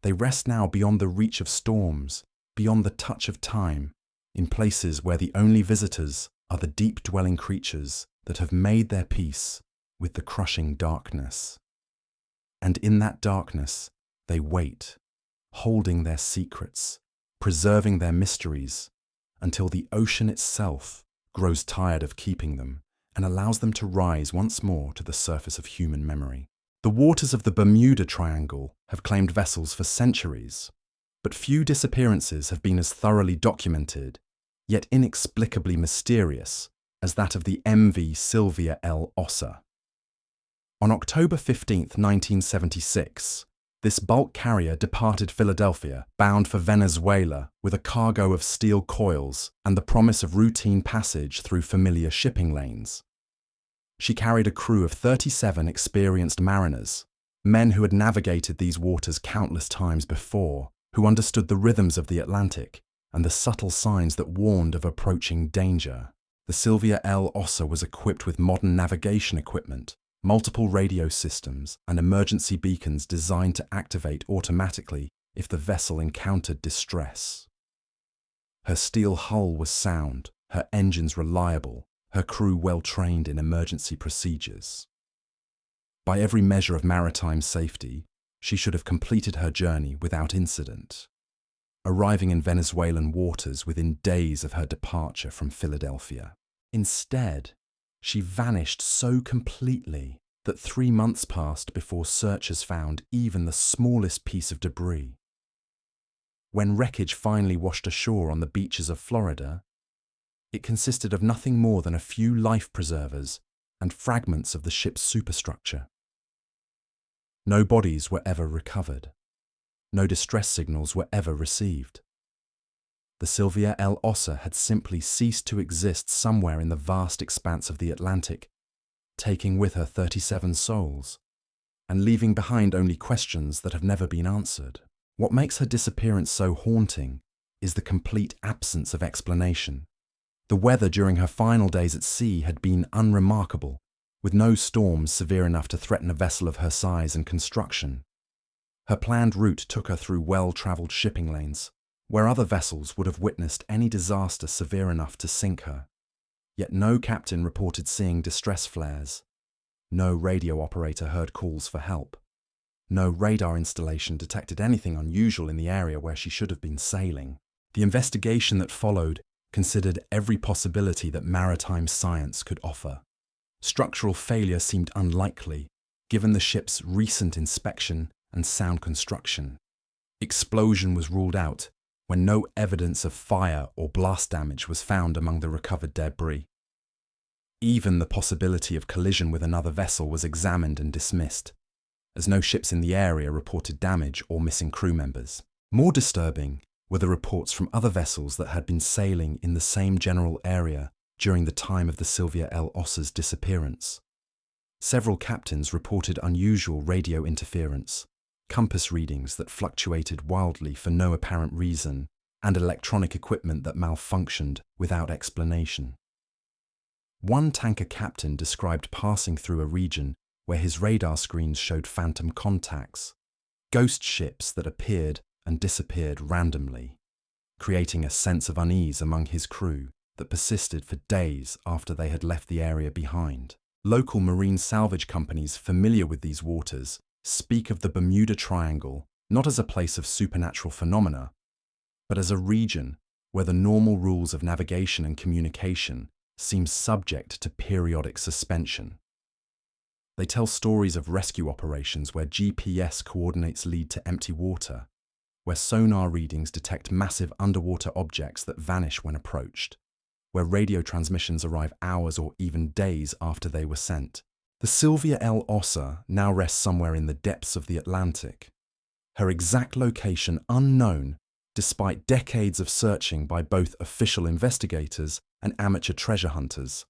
They rest now beyond the reach of storms, beyond the touch of time, in places where the only visitors are the deep-dwelling creatures that have made their peace with the crushing darkness. And in that darkness, they wait, holding their secrets, preserving their mysteries, until the ocean itself grows tired of keeping them and allows them to rise once more to the surface of human memory. The waters of the Bermuda Triangle have claimed vessels for centuries, but few disappearances have been as thoroughly documented, yet inexplicably mysterious, as that of the MV Sylvia L. Ossa. On October 15, 1976, this bulk carrier departed Philadelphia, bound for Venezuela, with a cargo of steel coils and the promise of routine passage through familiar shipping lanes. She carried a crew of 37 experienced mariners, men who had navigated these waters countless times before, who understood the rhythms of the Atlantic and the subtle signs that warned of approaching danger. The Sylvia L. Ossa was equipped with modern navigation equipment, multiple radio systems, and emergency beacons designed to activate automatically if the vessel encountered distress. Her steel hull was sound, her engines reliable, her crew well-trained in emergency procedures. By every measure of maritime safety, she should have completed her journey without incident, arriving in Venezuelan waters within days of her departure from Philadelphia. Instead, she vanished so completely that 3 months passed before searchers found even the smallest piece of debris. When wreckage finally washed ashore on the beaches of Florida, it consisted of nothing more than a few life preservers and fragments of the ship's superstructure. No bodies were ever recovered. No distress signals were ever received. The Sylvia L. Ossa had simply ceased to exist somewhere in the vast expanse of the Atlantic, taking with her 37 souls, and leaving behind only questions that have never been answered. What makes her disappearance so haunting is the complete absence of explanation. The weather during her final days at sea had been unremarkable, with no storms severe enough to threaten a vessel of her size and construction. Her planned route took her through well-travelled shipping lanes, where other vessels would have witnessed any disaster severe enough to sink her. Yet no captain reported seeing distress flares. No radio operator heard calls for help. No radar installation detected anything unusual in the area where she should have been sailing. The investigation that followed considered every possibility that maritime science could offer. Structural failure seemed unlikely, given the ship's recent inspection and sound construction. Explosion was ruled out when no evidence of fire or blast damage was found among the recovered debris. Even the possibility of collision with another vessel was examined and dismissed, as no ships in the area reported damage or missing crew members. More disturbing were the reports from other vessels that had been sailing in the same general area during the time of the Sylvia L. Ossa's disappearance. Several captains reported unusual radio interference, compass readings that fluctuated wildly for no apparent reason, and electronic equipment that malfunctioned without explanation. One tanker captain described passing through a region where his radar screens showed phantom contacts, ghost ships that appeared and disappeared randomly, creating a sense of unease among his crew that persisted for days after they had left the area behind. Local marine salvage companies familiar with these waters speak of the Bermuda Triangle not as a place of supernatural phenomena, but as a region where the normal rules of navigation and communication seem subject to periodic suspension. They tell stories of rescue operations where GPS coordinates lead to empty water, where sonar readings detect massive underwater objects that vanish when approached, where radio transmissions arrive hours or even days after they were sent. The Sylvia L. Ossa now rests somewhere in the depths of the Atlantic, her exact location unknown despite decades of searching by both official investigators and amateur treasure hunters.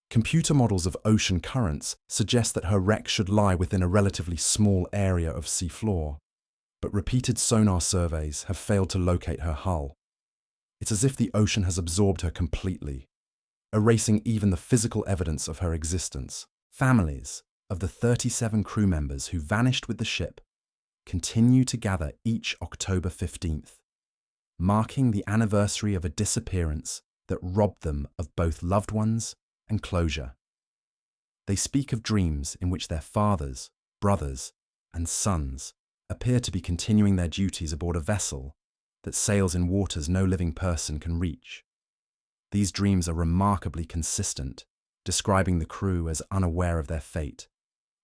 Computer models of ocean currents suggest that her wreck should lie within a relatively small area of seafloor, but repeated sonar surveys have failed to locate her hull. It's as if the ocean has absorbed her completely, erasing even the physical evidence of her existence. Families of the 37 crew members who vanished with the ship continue to gather each October 15th, marking the anniversary of a disappearance that robbed them of both loved ones and closure. They speak of dreams in which their fathers, brothers, and sons appear to be continuing their duties aboard a vessel that sails in waters no living person can reach. These dreams are remarkably consistent, describing the crew as unaware of their fate,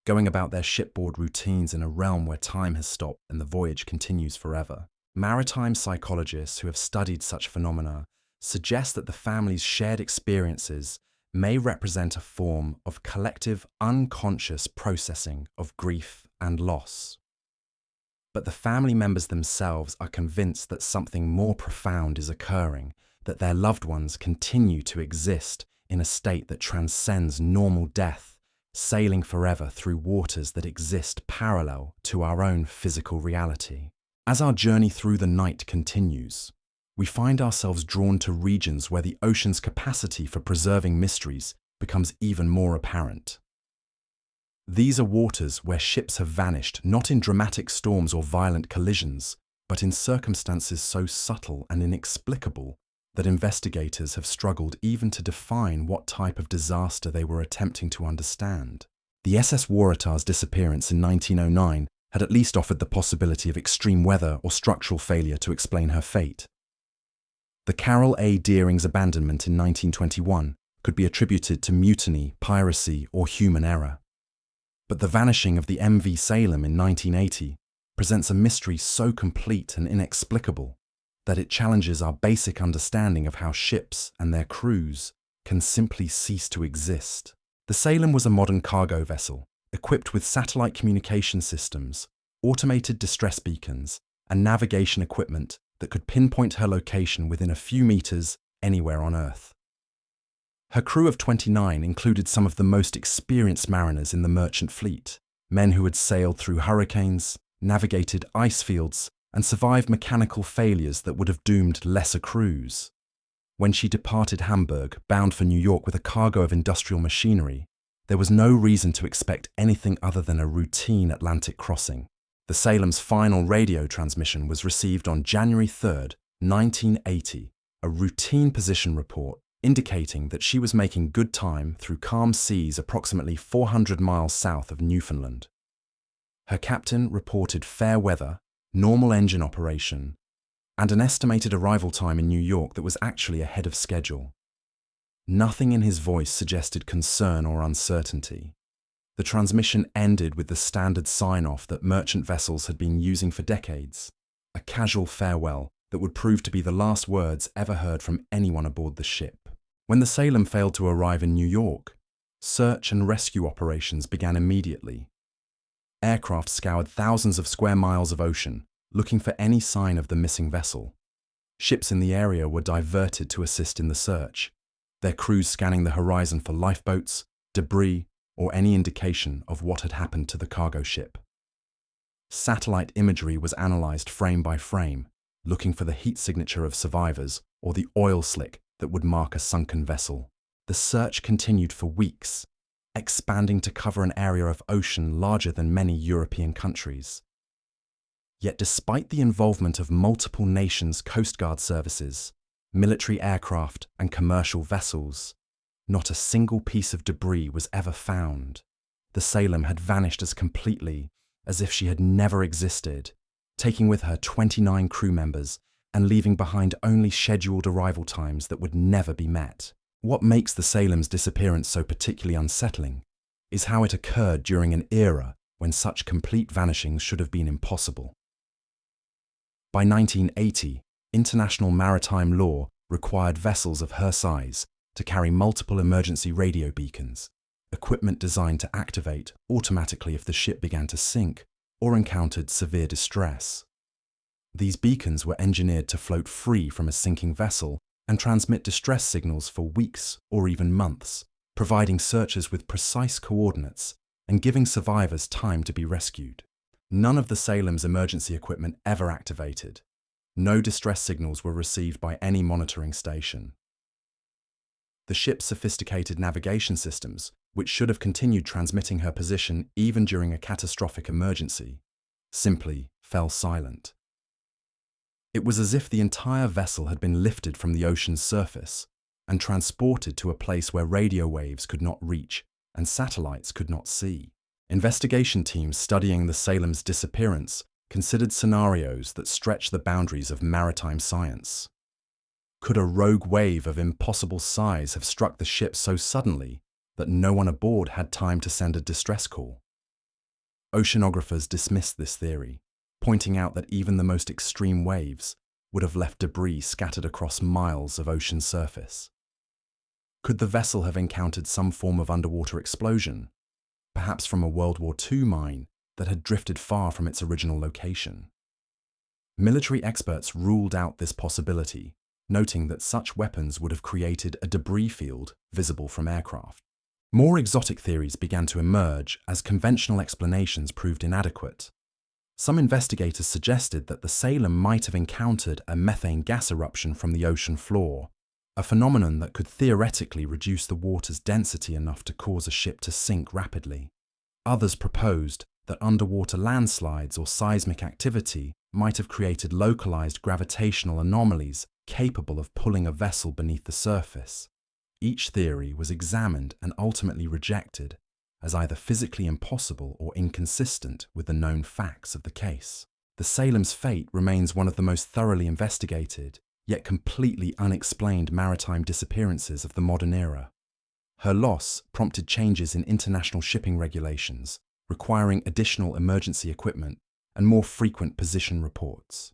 going about their shipboard routines in a realm where time has stopped and the voyage continues forever. Maritime psychologists who have studied such phenomena suggest that the family's shared experiences may represent a form of collective unconscious processing of grief and loss. But the family members themselves are convinced that something more profound is occurring, that their loved ones continue to exist in a state that transcends normal death, sailing forever through waters that exist parallel to our own physical reality. As our journey through the night continues, we find ourselves drawn to regions where the ocean's capacity for preserving mysteries becomes even more apparent. These are waters where ships have vanished not in dramatic storms or violent collisions, but in circumstances so subtle and inexplicable that investigators have struggled even to define what type of disaster they were attempting to understand. The SS Waratah's disappearance in 1909 had at least offered the possibility of extreme weather or structural failure to explain her fate. The Carroll A. Deering's abandonment in 1921 could be attributed to mutiny, piracy, or human error. But the vanishing of the MV Salem in 1980 presents a mystery so complete and inexplicable that it challenges our basic understanding of how ships and their crews can simply cease to exist. The Salem was a modern cargo vessel, equipped with satellite communication systems, automated distress beacons, and navigation equipment that could pinpoint her location within a few meters anywhere on Earth. Her crew of 29 included some of the most experienced mariners in the merchant fleet, men who had sailed through hurricanes, navigated ice fields, and survived mechanical failures that would have doomed lesser crews. When she departed Hamburg, bound for New York with a cargo of industrial machinery, there was no reason to expect anything other than a routine Atlantic crossing. The Salem's final radio transmission was received on January 3, 1980, a routine position report indicating that she was making good time through calm seas approximately 400 miles south of Newfoundland. Her captain reported fair weather, normal engine operation, and an estimated arrival time in New York that was actually ahead of schedule. Nothing in his voice suggested concern or uncertainty. The transmission ended with the standard sign-off that merchant vessels had been using for decades, a casual farewell that would prove to be the last words ever heard from anyone aboard the ship. When the Salem failed to arrive in New York, search and rescue operations began immediately. Aircraft scoured thousands of square miles of ocean, looking for any sign of the missing vessel. Ships in the area were diverted to assist in the search, their crews scanning the horizon for lifeboats, debris, or any indication of what had happened to the cargo ship. Satellite imagery was analyzed frame by frame, looking for the heat signature of survivors or the oil slick that would mark a sunken vessel. The search continued for weeks, expanding to cover an area of ocean larger than many European countries. Yet despite the involvement of multiple nations' Coast Guard services, military aircraft and commercial vessels, not a single piece of debris was ever found. The Salem had vanished as completely as if she had never existed, taking with her 29 crew members and leaving behind only scheduled arrival times that would never be met. What makes the Salem's disappearance so particularly unsettling is how it occurred during an era when such complete vanishings should have been impossible. By 1980, international maritime law required vessels of her size to carry multiple emergency radio beacons, equipment designed to activate automatically if the ship began to sink or encountered severe distress. These beacons were engineered to float free from a sinking vessel and transmit distress signals for weeks or even months, providing searchers with precise coordinates and giving survivors time to be rescued. None of the Salem's emergency equipment ever activated. No distress signals were received by any monitoring station. The ship's sophisticated navigation systems, which should have continued transmitting her position even during a catastrophic emergency, simply fell silent. It was as if the entire vessel had been lifted from the ocean's surface and transported to a place where radio waves could not reach and satellites could not see. Investigation teams studying the Salem's disappearance considered scenarios that stretch the boundaries of maritime science. Could a rogue wave of impossible size have struck the ship so suddenly that no one aboard had time to send a distress call? Oceanographers dismissed this theory, pointing out that even the most extreme waves would have left debris scattered across miles of ocean surface. Could the vessel have encountered some form of underwater explosion, perhaps from a World War II mine that had drifted far from its original location? Military experts ruled out this possibility, noting that such weapons would have created a debris field visible from aircraft. More exotic theories began to emerge as conventional explanations proved inadequate. Some investigators suggested that the Salem might have encountered a methane gas eruption from the ocean floor, a phenomenon that could theoretically reduce the water's density enough to cause a ship to sink rapidly. Others proposed that underwater landslides or seismic activity might have created localized gravitational anomalies capable of pulling a vessel beneath the surface. Each theory was examined and ultimately rejected as either physically impossible or inconsistent with the known facts of the case. The Salem's fate remains one of the most thoroughly investigated, yet completely unexplained maritime disappearances of the modern era. Her loss prompted changes in international shipping regulations, requiring additional emergency equipment and more frequent position reports.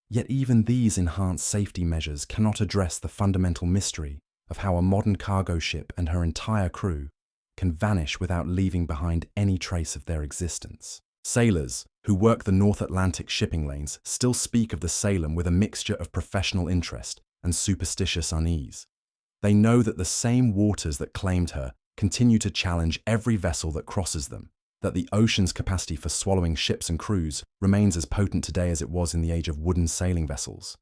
Yet even these enhanced safety measures cannot address the fundamental mystery of how a modern cargo ship and her entire crew can vanish without leaving behind any trace of their existence. Sailors who work the North Atlantic shipping lanes still speak of the Salem with a mixture of professional interest and superstitious unease. They know that the same waters that claimed her continue to challenge every vessel that crosses them, that the ocean's capacity for swallowing ships and crews remains as potent today as it was in the age of wooden sailing vessels.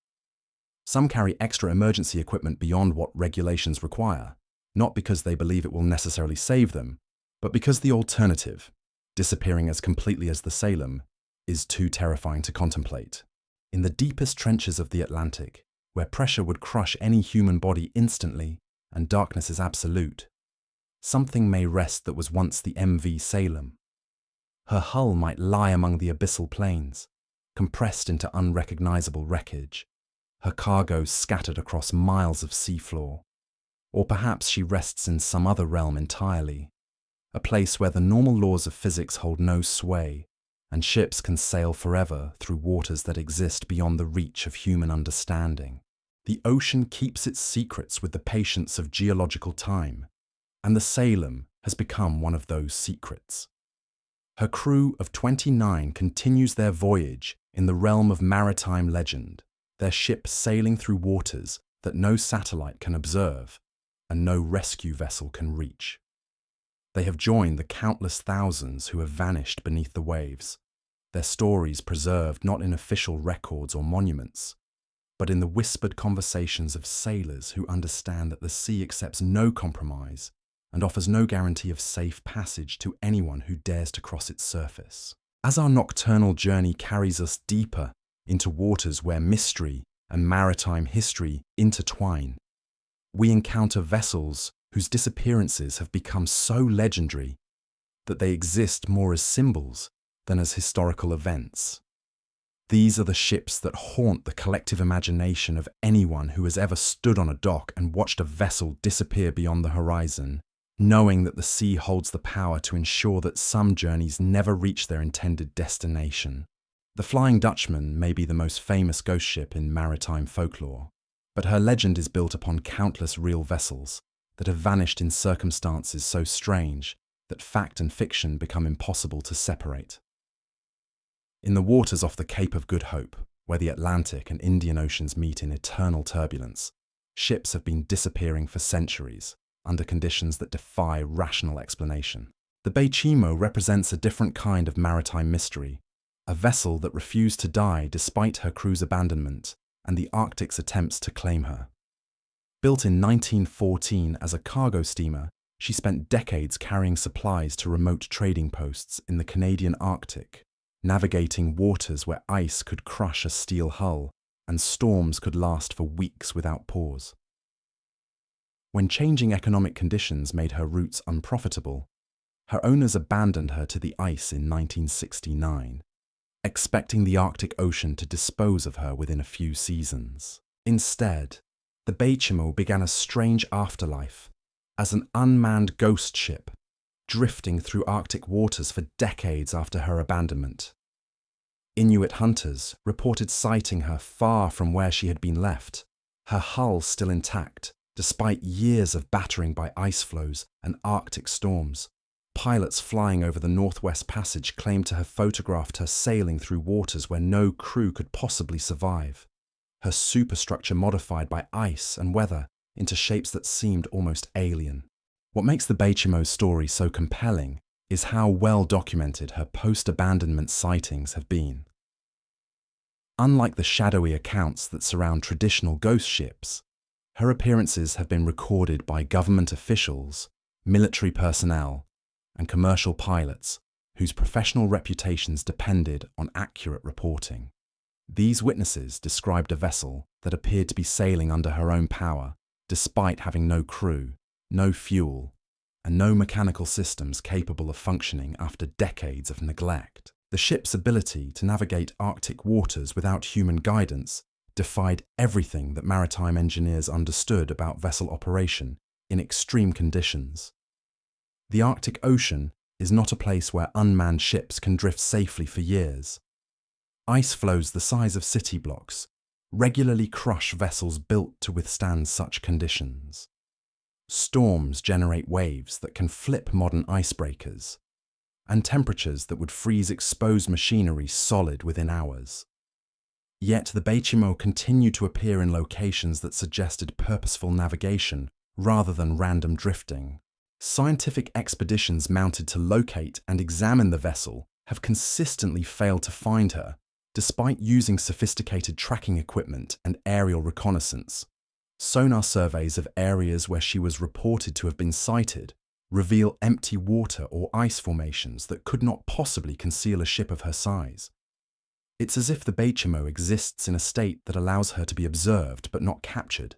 Some carry extra emergency equipment beyond what regulations require, not because they believe it will necessarily save them, but because the alternative, disappearing as completely as the Salem, is too terrifying to contemplate. In the deepest trenches of the Atlantic, where pressure would crush any human body instantly and darkness is absolute, something may rest that was once the MV Salem. Her hull might lie among the abyssal plains, compressed into unrecognizable wreckage, her cargo scattered across miles of seafloor. Or perhaps she rests in some other realm entirely, a place where the normal laws of physics hold no sway, and ships can sail forever through waters that exist beyond the reach of human understanding. The ocean keeps its secrets with the patience of geological time, and the Salem has become one of those secrets. Her crew of 29 continues their voyage in the realm of maritime legend, their ship sailing through waters that no satellite can observe and no rescue vessel can reach. They have joined the countless thousands who have vanished beneath the waves, their stories preserved not in official records or monuments, but in the whispered conversations of sailors who understand that the sea accepts no compromise and offers no guarantee of safe passage to anyone who dares to cross its surface. As our nocturnal journey carries us deeper into waters where mystery and maritime history intertwine, we encounter vessels whose disappearances have become so legendary that they exist more as symbols than as historical events. These are the ships that haunt the collective imagination of anyone who has ever stood on a dock and watched a vessel disappear beyond the horizon, knowing that the sea holds the power to ensure that some journeys never reach their intended destination. The Flying Dutchman may be the most famous ghost ship in maritime folklore, but her legend is built upon countless real vessels that have vanished in circumstances so strange that fact and fiction become impossible to separate. In the waters off the Cape of Good Hope, where the Atlantic and Indian Oceans meet in eternal turbulence, ships have been disappearing for centuries, under conditions that defy rational explanation. The Bechimo represents a different kind of maritime mystery, a vessel that refused to die despite her crew's abandonment and the Arctic's attempts to claim her. Built in 1914 as a cargo steamer, she spent decades carrying supplies to remote trading posts in the Canadian Arctic, navigating waters where ice could crush a steel hull and storms could last for weeks without pause. When changing economic conditions made her routes unprofitable, her owners abandoned her to the ice in 1969, expecting the Arctic Ocean to dispose of her within a few seasons. Instead, the Bechimo began a strange afterlife as an unmanned ghost ship, drifting through Arctic waters for decades after her abandonment. Inuit hunters reported sighting her far from where she had been left, her hull still intact, despite years of battering by ice floes and Arctic storms. Pilots flying over the Northwest Passage claimed to have photographed her sailing through waters where no crew could possibly survive, her superstructure modified by ice and weather into shapes that seemed almost alien. What makes the Bechimo's story so compelling is how well documented her post-abandonment sightings have been. Unlike the shadowy accounts that surround traditional ghost ships, her appearances have been recorded by government officials, military personnel, and commercial pilots whose professional reputations depended on accurate reporting. These witnesses described a vessel that appeared to be sailing under her own power, despite having no crew, no fuel, and no mechanical systems capable of functioning after decades of neglect. The ship's ability to navigate Arctic waters without human guidance defied everything that maritime engineers understood about vessel operation in extreme conditions. The Arctic Ocean is not a place where unmanned ships can drift safely for years. Ice floes the size of city blocks regularly crush vessels built to withstand such conditions. Storms generate waves that can flip modern icebreakers, and temperatures that would freeze exposed machinery solid within hours. Yet the Bechimo continued to appear in locations that suggested purposeful navigation rather than random drifting. Scientific expeditions mounted to locate and examine the vessel have consistently failed to find her, despite using sophisticated tracking equipment and aerial reconnaissance. Sonar surveys of areas where she was reported to have been sighted reveal empty water or ice formations that could not possibly conceal a ship of her size. It's as if the Bechimo exists in a state that allows her to be observed but not captured,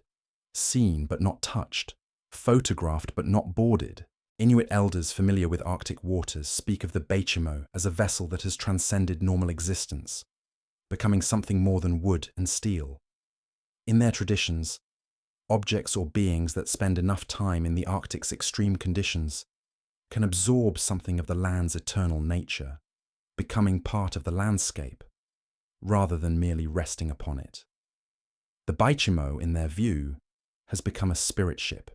seen but not touched, photographed but not boarded. Inuit elders familiar with Arctic waters speak of the Bechimo as a vessel that has transcended normal existence, becoming something more than wood and steel. In their traditions, objects or beings that spend enough time in the Arctic's extreme conditions can absorb something of the land's eternal nature, becoming part of the landscape, rather than merely resting upon it. The Baichimo, in their view, has become a spirit ship,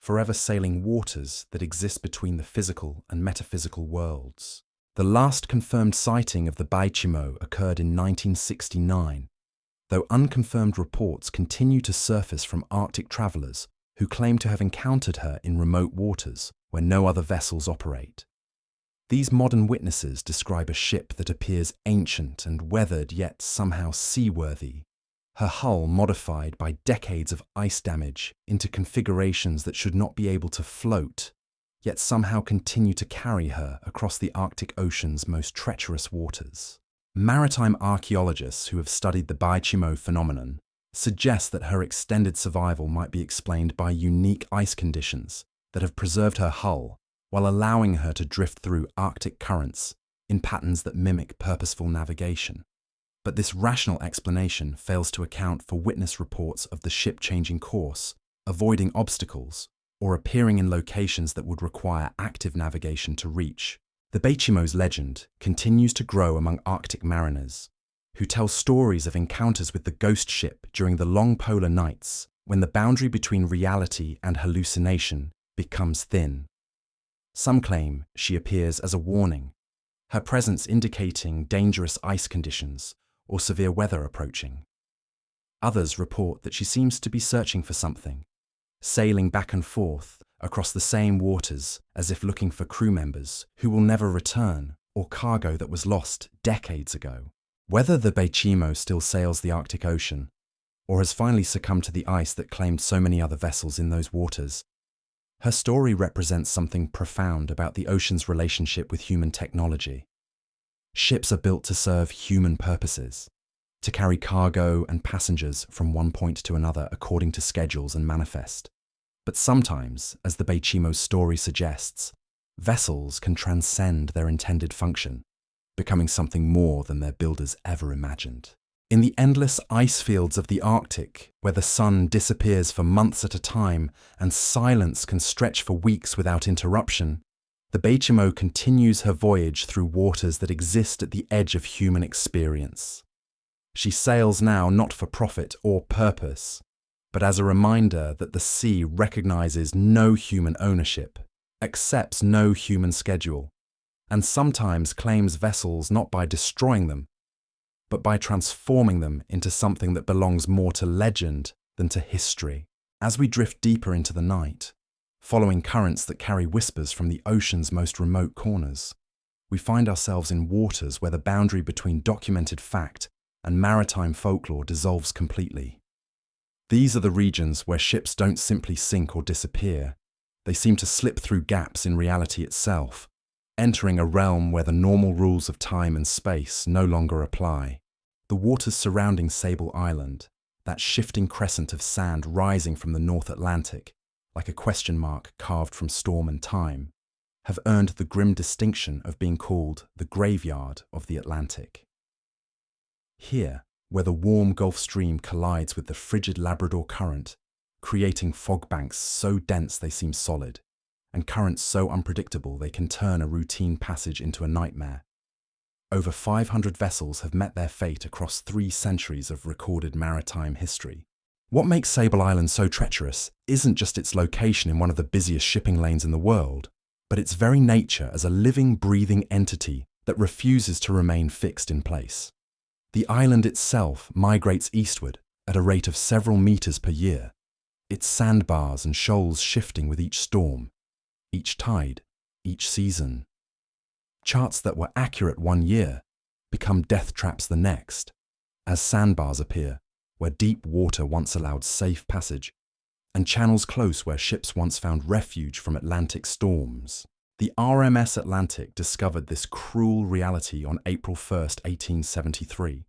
forever sailing waters that exist between the physical and metaphysical worlds. The last confirmed sighting of the Baichimo occurred in 1969, though unconfirmed reports continue to surface from Arctic travelers who claim to have encountered her in remote waters where no other vessels operate. These modern witnesses describe a ship that appears ancient and weathered yet somehow seaworthy, her hull modified by decades of ice damage into configurations that should not be able to float, yet somehow continue to carry her across the Arctic Ocean's most treacherous waters. Maritime archaeologists who have studied the Baichimo phenomenon suggest that her extended survival might be explained by unique ice conditions that have preserved her hull while allowing her to drift through Arctic currents in patterns that mimic purposeful navigation. But this rational explanation fails to account for witness reports of the ship changing course, avoiding obstacles, or appearing in locations that would require active navigation to reach. The Baichimo's legend continues to grow among Arctic mariners, who tell stories of encounters with the ghost ship during the long polar nights when the boundary between reality and hallucination becomes thin. Some claim she appears as a warning, her presence indicating dangerous ice conditions or severe weather approaching. Others report that she seems to be searching for something, sailing back and forth across the same waters as if looking for crew members who will never return or cargo that was lost decades ago. Whether the Baichimo still sails the Arctic Ocean or has finally succumbed to the ice that claimed so many other vessels in those waters, her story represents something profound about the ocean's relationship with human technology. Ships are built to serve human purposes, to carry cargo and passengers from one point to another according to schedules and manifest. But sometimes, as the Baichimo's story suggests, vessels can transcend their intended function, becoming something more than their builders ever imagined. In the endless ice fields of the Arctic, where the sun disappears for months at a time and silence can stretch for weeks without interruption, the Baichimo continues her voyage through waters that exist at the edge of human experience. She sails now not for profit or purpose, but as a reminder that the sea recognizes no human ownership, accepts no human schedule, and sometimes claims vessels not by destroying them, but by transforming them into something that belongs more to legend than to history. As we drift deeper into the night, following currents that carry whispers from the ocean's most remote corners, we find ourselves in waters where the boundary between documented fact and maritime folklore dissolves completely. These are the regions where ships don't simply sink or disappear. They seem to slip through gaps in reality itself, entering a realm where the normal rules of time and space no longer apply. The waters surrounding Sable Island, that shifting crescent of sand rising from the North Atlantic, like a question mark carved from storm and time, have earned the grim distinction of being called the graveyard of the Atlantic. Here, where the warm Gulf Stream collides with the frigid Labrador Current, creating fog banks so dense they seem solid, and currents so unpredictable they can turn a routine passage into a nightmare. Over 500 vessels have met their fate across 3 centuries of recorded maritime history. What makes Sable Island so treacherous isn't just its location in one of the busiest shipping lanes in the world, but its very nature as a living, breathing entity that refuses to remain fixed in place. The island itself migrates eastward at a rate of several meters per year, its sandbars and shoals shifting with each storm, each tide, each season. Charts that were accurate one year become death traps the next, as sandbars appear where deep water once allowed safe passage, and channels close where ships once found refuge from Atlantic storms. The RMS Atlantic discovered this cruel reality on April 1, 1873,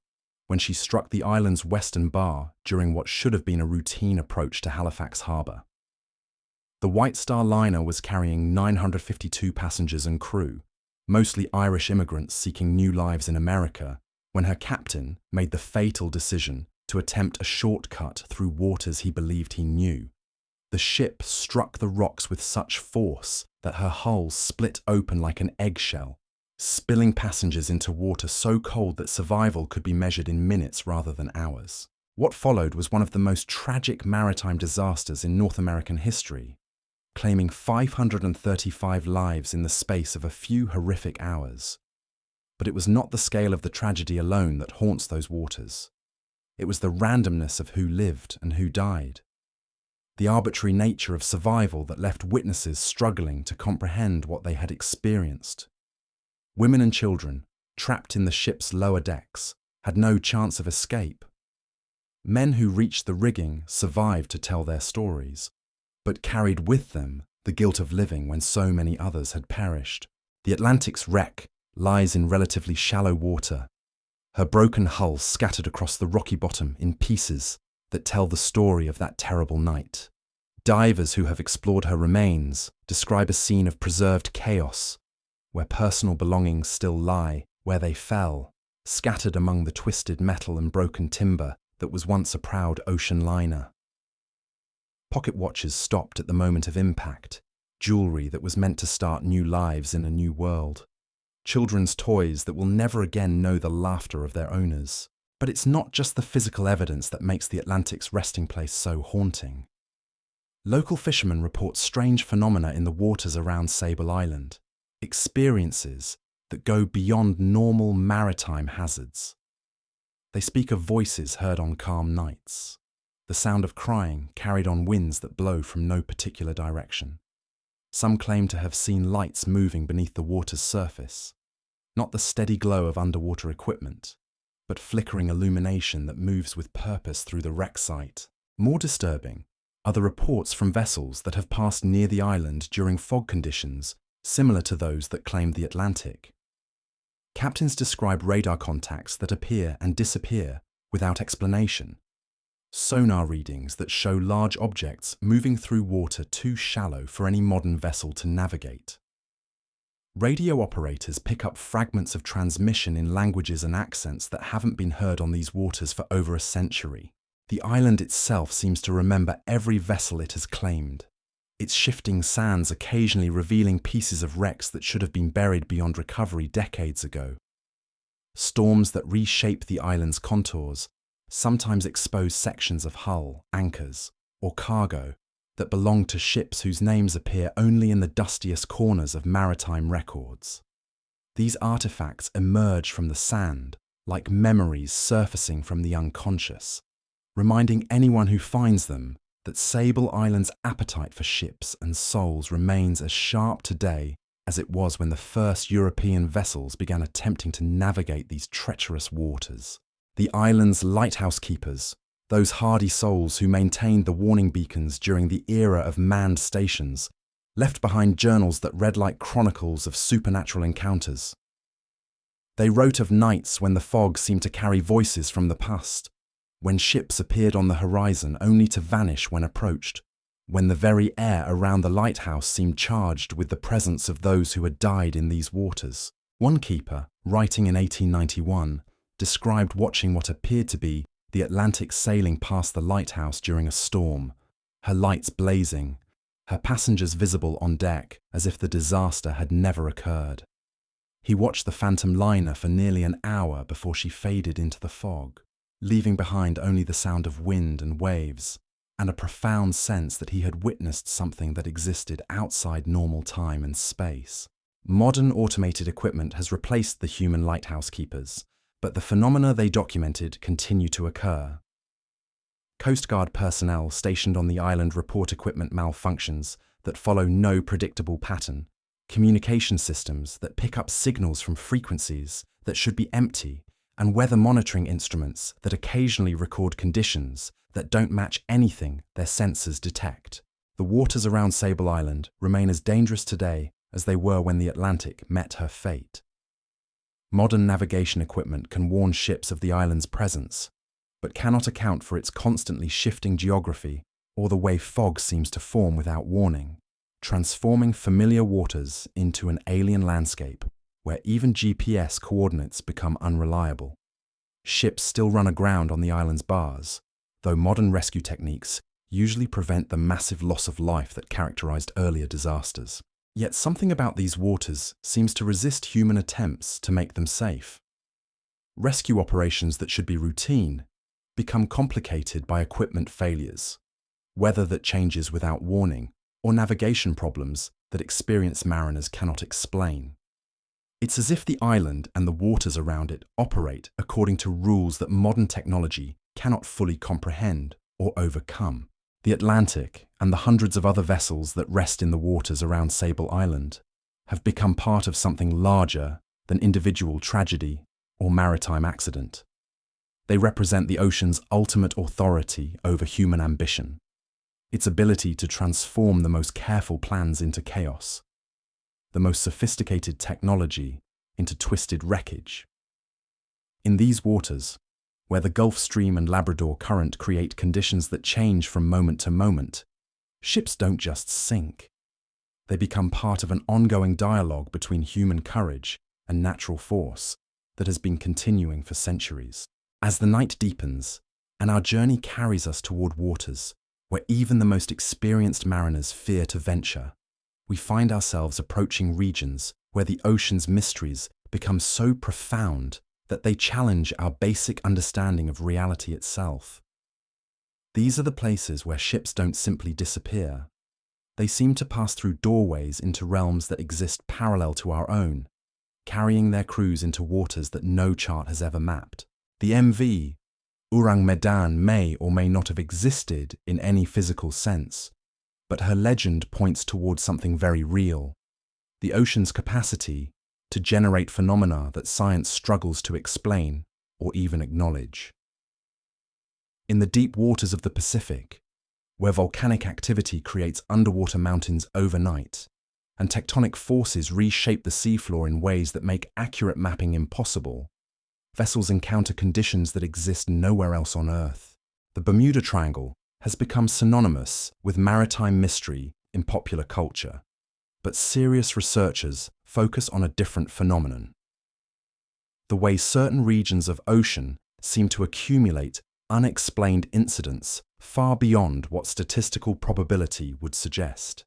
when she struck the island's western bar during what should have been a routine approach to Halifax harbour. The White Star liner was carrying 952 passengers and crew, mostly Irish immigrants seeking new lives in America, when her captain made the fatal decision to attempt a shortcut through waters he believed he knew. The ship struck the rocks with such force that her hull split open like an eggshell, spilling passengers into water so cold that survival could be measured in minutes rather than hours. What followed was one of the most tragic maritime disasters in North American history, claiming 535 lives in the space of a few horrific hours. But it was not the scale of the tragedy alone that haunts those waters. It was the randomness of who lived and who died. The arbitrary nature of survival that left witnesses struggling to comprehend what they had experienced. Women and children, trapped in the ship's lower decks, had no chance of escape. Men who reached the rigging survived to tell their stories, but carried with them the guilt of living when so many others had perished. The Atlantic's wreck lies in relatively shallow water, her broken hull scattered across the rocky bottom in pieces that tell the story of that terrible night. Divers who have explored her remains describe a scene of preserved chaos, where personal belongings still lie where they fell, scattered among the twisted metal and broken timber that was once a proud ocean liner. Pocket watches stopped at the moment of impact, jewelry that was meant to start new lives in a new world. Children's toys that will never again know the laughter of their owners. But it's not just the physical evidence that makes the Atlantic's resting place so haunting. Local fishermen report strange phenomena in the waters around Sable Island, experiences that go beyond normal maritime hazards. They speak of voices heard on calm nights, the sound of crying carried on winds that blow from no particular direction. Some claim to have seen lights moving beneath the water's surface, not the steady glow of underwater equipment, but flickering illumination that moves with purpose through the wreck site. More disturbing are the reports from vessels that have passed near the island during fog conditions similar to those that claimed the Atlantic. Captains describe radar contacts that appear and disappear without explanation, sonar readings that show large objects moving through water too shallow for any modern vessel to navigate. Radio operators pick up fragments of transmission in languages and accents that haven't been heard on these waters for over a century. The island itself seems to remember every vessel it has claimed, its shifting sands occasionally revealing pieces of wrecks that should have been buried beyond recovery decades ago. Storms that reshape the island's contours sometimes expose sections of hull, anchors, or cargo that belong to ships whose names appear only in the dustiest corners of maritime records. These artifacts emerge from the sand like memories surfacing from the unconscious, reminding anyone who finds them that Sable Island's appetite for ships and souls remains as sharp today as it was when the first European vessels began attempting to navigate these treacherous waters. The island's lighthouse keepers, those hardy souls who maintained the warning beacons during the era of manned stations, left behind journals that read like chronicles of supernatural encounters. They wrote of nights when the fog seemed to carry voices from the past, when ships appeared on the horizon only to vanish when approached, when the very air around the lighthouse seemed charged with the presence of those who had died in these waters. One keeper, writing in 1891, described watching what appeared to be the Atlantic sailing past the lighthouse during a storm, her lights blazing, her passengers visible on deck as if the disaster had never occurred. He watched the phantom liner for nearly an hour before she faded into the fog, leaving behind only the sound of wind and waves, and a profound sense that he had witnessed something that existed outside normal time and space. Modern automated equipment has replaced the human lighthouse keepers, but the phenomena they documented continue to occur. Coast Guard personnel stationed on the island report equipment malfunctions that follow no predictable pattern, communication systems that pick up signals from frequencies that should be empty, and weather monitoring instruments that occasionally record conditions that don't match anything their sensors detect. The waters around Sable Island remain as dangerous today as they were when the Atlantic met her fate. Modern navigation equipment can warn ships of the island's presence, but cannot account for its constantly shifting geography or the way fog seems to form without warning, transforming familiar waters into an alien landscape where even GPS coordinates become unreliable. Ships still run aground on the island's bars, though modern rescue techniques usually prevent the massive loss of life that characterized earlier disasters. Yet something about these waters seems to resist human attempts to make them safe. Rescue operations that should be routine become complicated by equipment failures, weather that changes without warning, or navigation problems that experienced mariners cannot explain. It's as if the island and the waters around it operate according to rules that modern technology cannot fully comprehend or overcome. The Atlantic and the hundreds of other vessels that rest in the waters around Sable Island have become part of something larger than individual tragedy or maritime accident. They represent the ocean's ultimate authority over human ambition, its ability to transform the most careful plans into chaos, the most sophisticated technology into twisted wreckage. In these waters, where the Gulf Stream and Labrador Current create conditions that change from moment to moment, ships don't just sink. They become part of an ongoing dialogue between human courage and natural force that has been continuing for centuries. As the night deepens and our journey carries us toward waters where even the most experienced mariners fear to venture, we find ourselves approaching regions where the ocean's mysteries become so profound that they challenge our basic understanding of reality itself. These are the places where ships don't simply disappear. They seem to pass through doorways into realms that exist parallel to our own, carrying their crews into waters that no chart has ever mapped. The MV Orang Medan may or may not have existed in any physical sense, but her legend points towards something very real: the ocean's capacity to generate phenomena that science struggles to explain or even acknowledge. In the deep waters of the Pacific, where volcanic activity creates underwater mountains overnight, and tectonic forces reshape the seafloor in ways that make accurate mapping impossible, vessels encounter conditions that exist nowhere else on Earth. The Bermuda Triangle has become synonymous with maritime mystery in popular culture, but serious researchers focus on a different phenomenon: the way certain regions of ocean seem to accumulate unexplained incidents far beyond what statistical probability would suggest.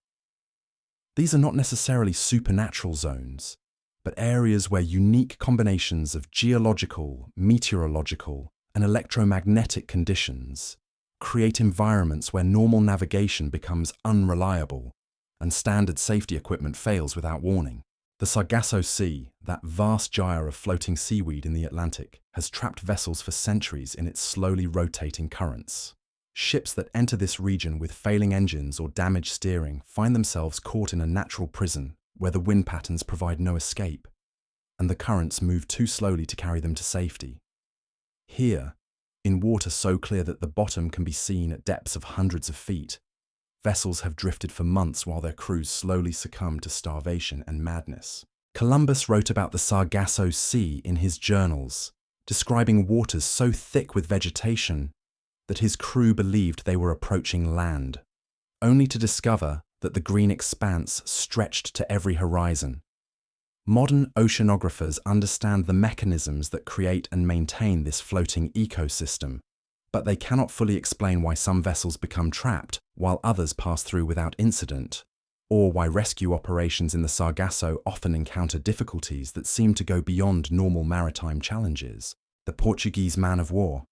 These are not necessarily supernatural zones, but areas where unique combinations of geological, meteorological, and electromagnetic conditions create environments where normal navigation becomes unreliable and standard safety equipment fails without warning. The Sargasso Sea, that vast gyre of floating seaweed in the Atlantic, has trapped vessels for centuries in its slowly rotating currents. Ships that enter this region with failing engines or damaged steering find themselves caught in a natural prison where the wind patterns provide no escape, and the currents move too slowly to carry them to safety. Here, in water so clear that the bottom can be seen at depths of hundreds of feet, vessels have drifted for months while their crews slowly succumb to starvation and madness. Columbus wrote about the Sargasso Sea in his journals, describing waters so thick with vegetation that his crew believed they were approaching land, only to discover that the green expanse stretched to every horizon. Modern oceanographers understand the mechanisms that create and maintain this floating ecosystem, but they cannot fully explain why some vessels become trapped while others pass through without incident, or why rescue operations in the Sargasso often encounter difficulties that seem to go beyond normal maritime challenges. The Portuguese man-of-war,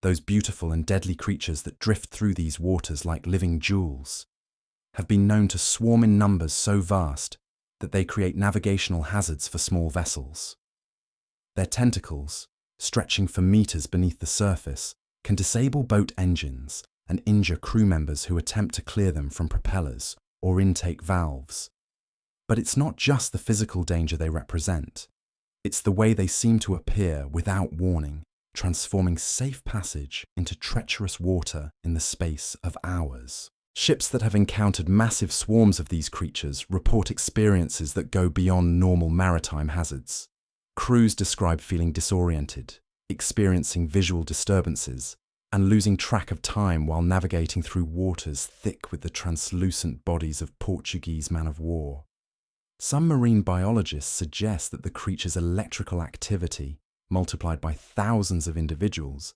those beautiful and deadly creatures that drift through these waters like living jewels, have been known to swarm in numbers so vast that they create navigational hazards for small vessels. Their tentacles, stretching for meters beneath the surface, can disable boat engines and injure crew members who attempt to clear them from propellers or intake valves. But it's not just the physical danger they represent. It's the way they seem to appear without warning, transforming safe passage into treacherous water in the space of hours. Ships that have encountered massive swarms of these creatures report experiences that go beyond normal maritime hazards. Crews describe feeling disoriented, experiencing visual disturbances, and losing track of time while navigating through waters thick with the translucent bodies of Portuguese man-of-war. Some marine biologists suggest that the creature's electrical activity multiplied by thousands of individuals,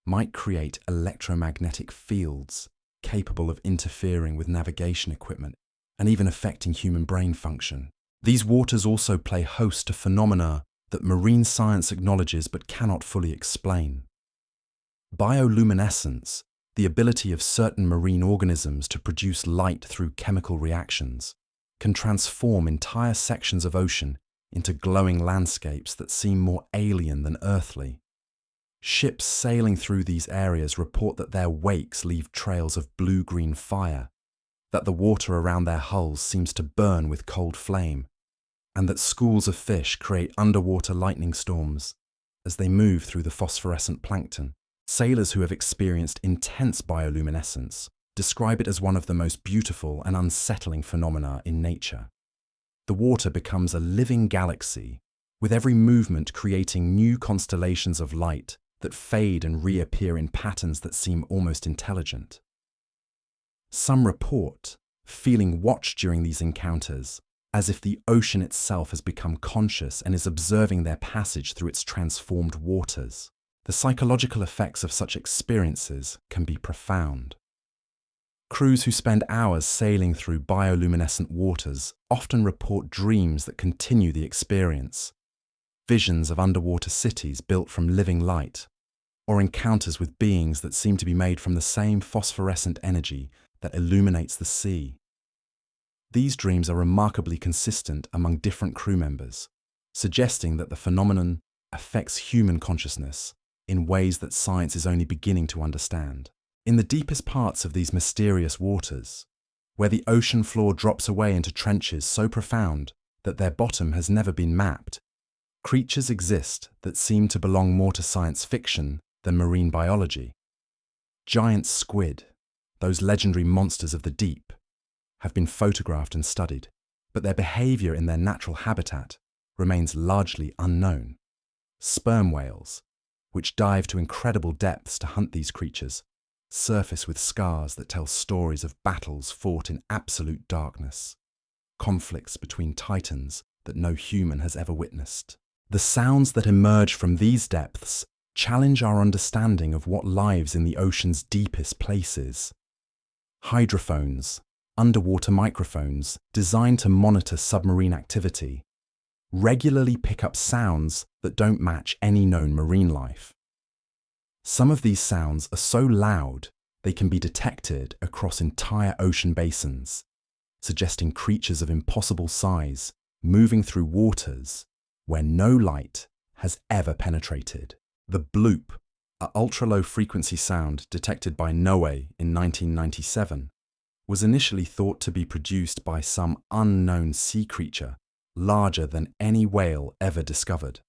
might create electromagnetic fields capable of interfering with navigation equipment and even affecting human brain function. These waters also play host to phenomena that marine science acknowledges but cannot fully explain. Bioluminescence, the ability of certain marine organisms to produce light through chemical reactions, can transform entire sections of ocean into glowing landscapes that seem more alien than earthly. Ships sailing through these areas report that their wakes leave trails of blue-green fire, that the water around their hulls seems to burn with cold flame, and that schools of fish create underwater lightning storms as they move through the phosphorescent plankton. Sailors who have experienced intense bioluminescence describe it as one of the most beautiful and unsettling phenomena in nature. The water becomes a living galaxy, with every movement creating new constellations of light that fade and reappear in patterns that seem almost intelligent. Some report feeling watched during these encounters, as if the ocean itself has become conscious and is observing their passage through its transformed waters. The psychological effects of such experiences can be profound. Crews who spend hours sailing through bioluminescent waters often report dreams that continue the experience, visions of underwater cities built from living light, or encounters with beings that seem to be made from the same phosphorescent energy that illuminates the sea. These dreams are remarkably consistent among different crew members, suggesting that the phenomenon affects human consciousness in ways that science is only beginning to understand. In the deepest parts of these mysterious waters, where the ocean floor drops away into trenches so profound that their bottom has never been mapped, creatures exist that seem to belong more to science fiction than marine biology. Giant squid, those legendary monsters of the deep, have been photographed and studied, but their behavior in their natural habitat remains largely unknown. Sperm whales, which dive to incredible depths to hunt these creatures, surface with scars that tell stories of battles fought in absolute darkness, conflicts between titans that no human has ever witnessed. The sounds that emerge from these depths challenge our understanding of what lives in the ocean's deepest places. Hydrophones, underwater microphones designed to monitor submarine activity, regularly pick up sounds that don't match any known marine life. Some of these sounds are so loud they can be detected across entire ocean basins, suggesting creatures of impossible size moving through waters where no light has ever penetrated. The bloop, an ultra-low frequency sound detected by NOAA in 1997, was initially thought to be produced by some unknown sea creature larger than any whale ever discovered.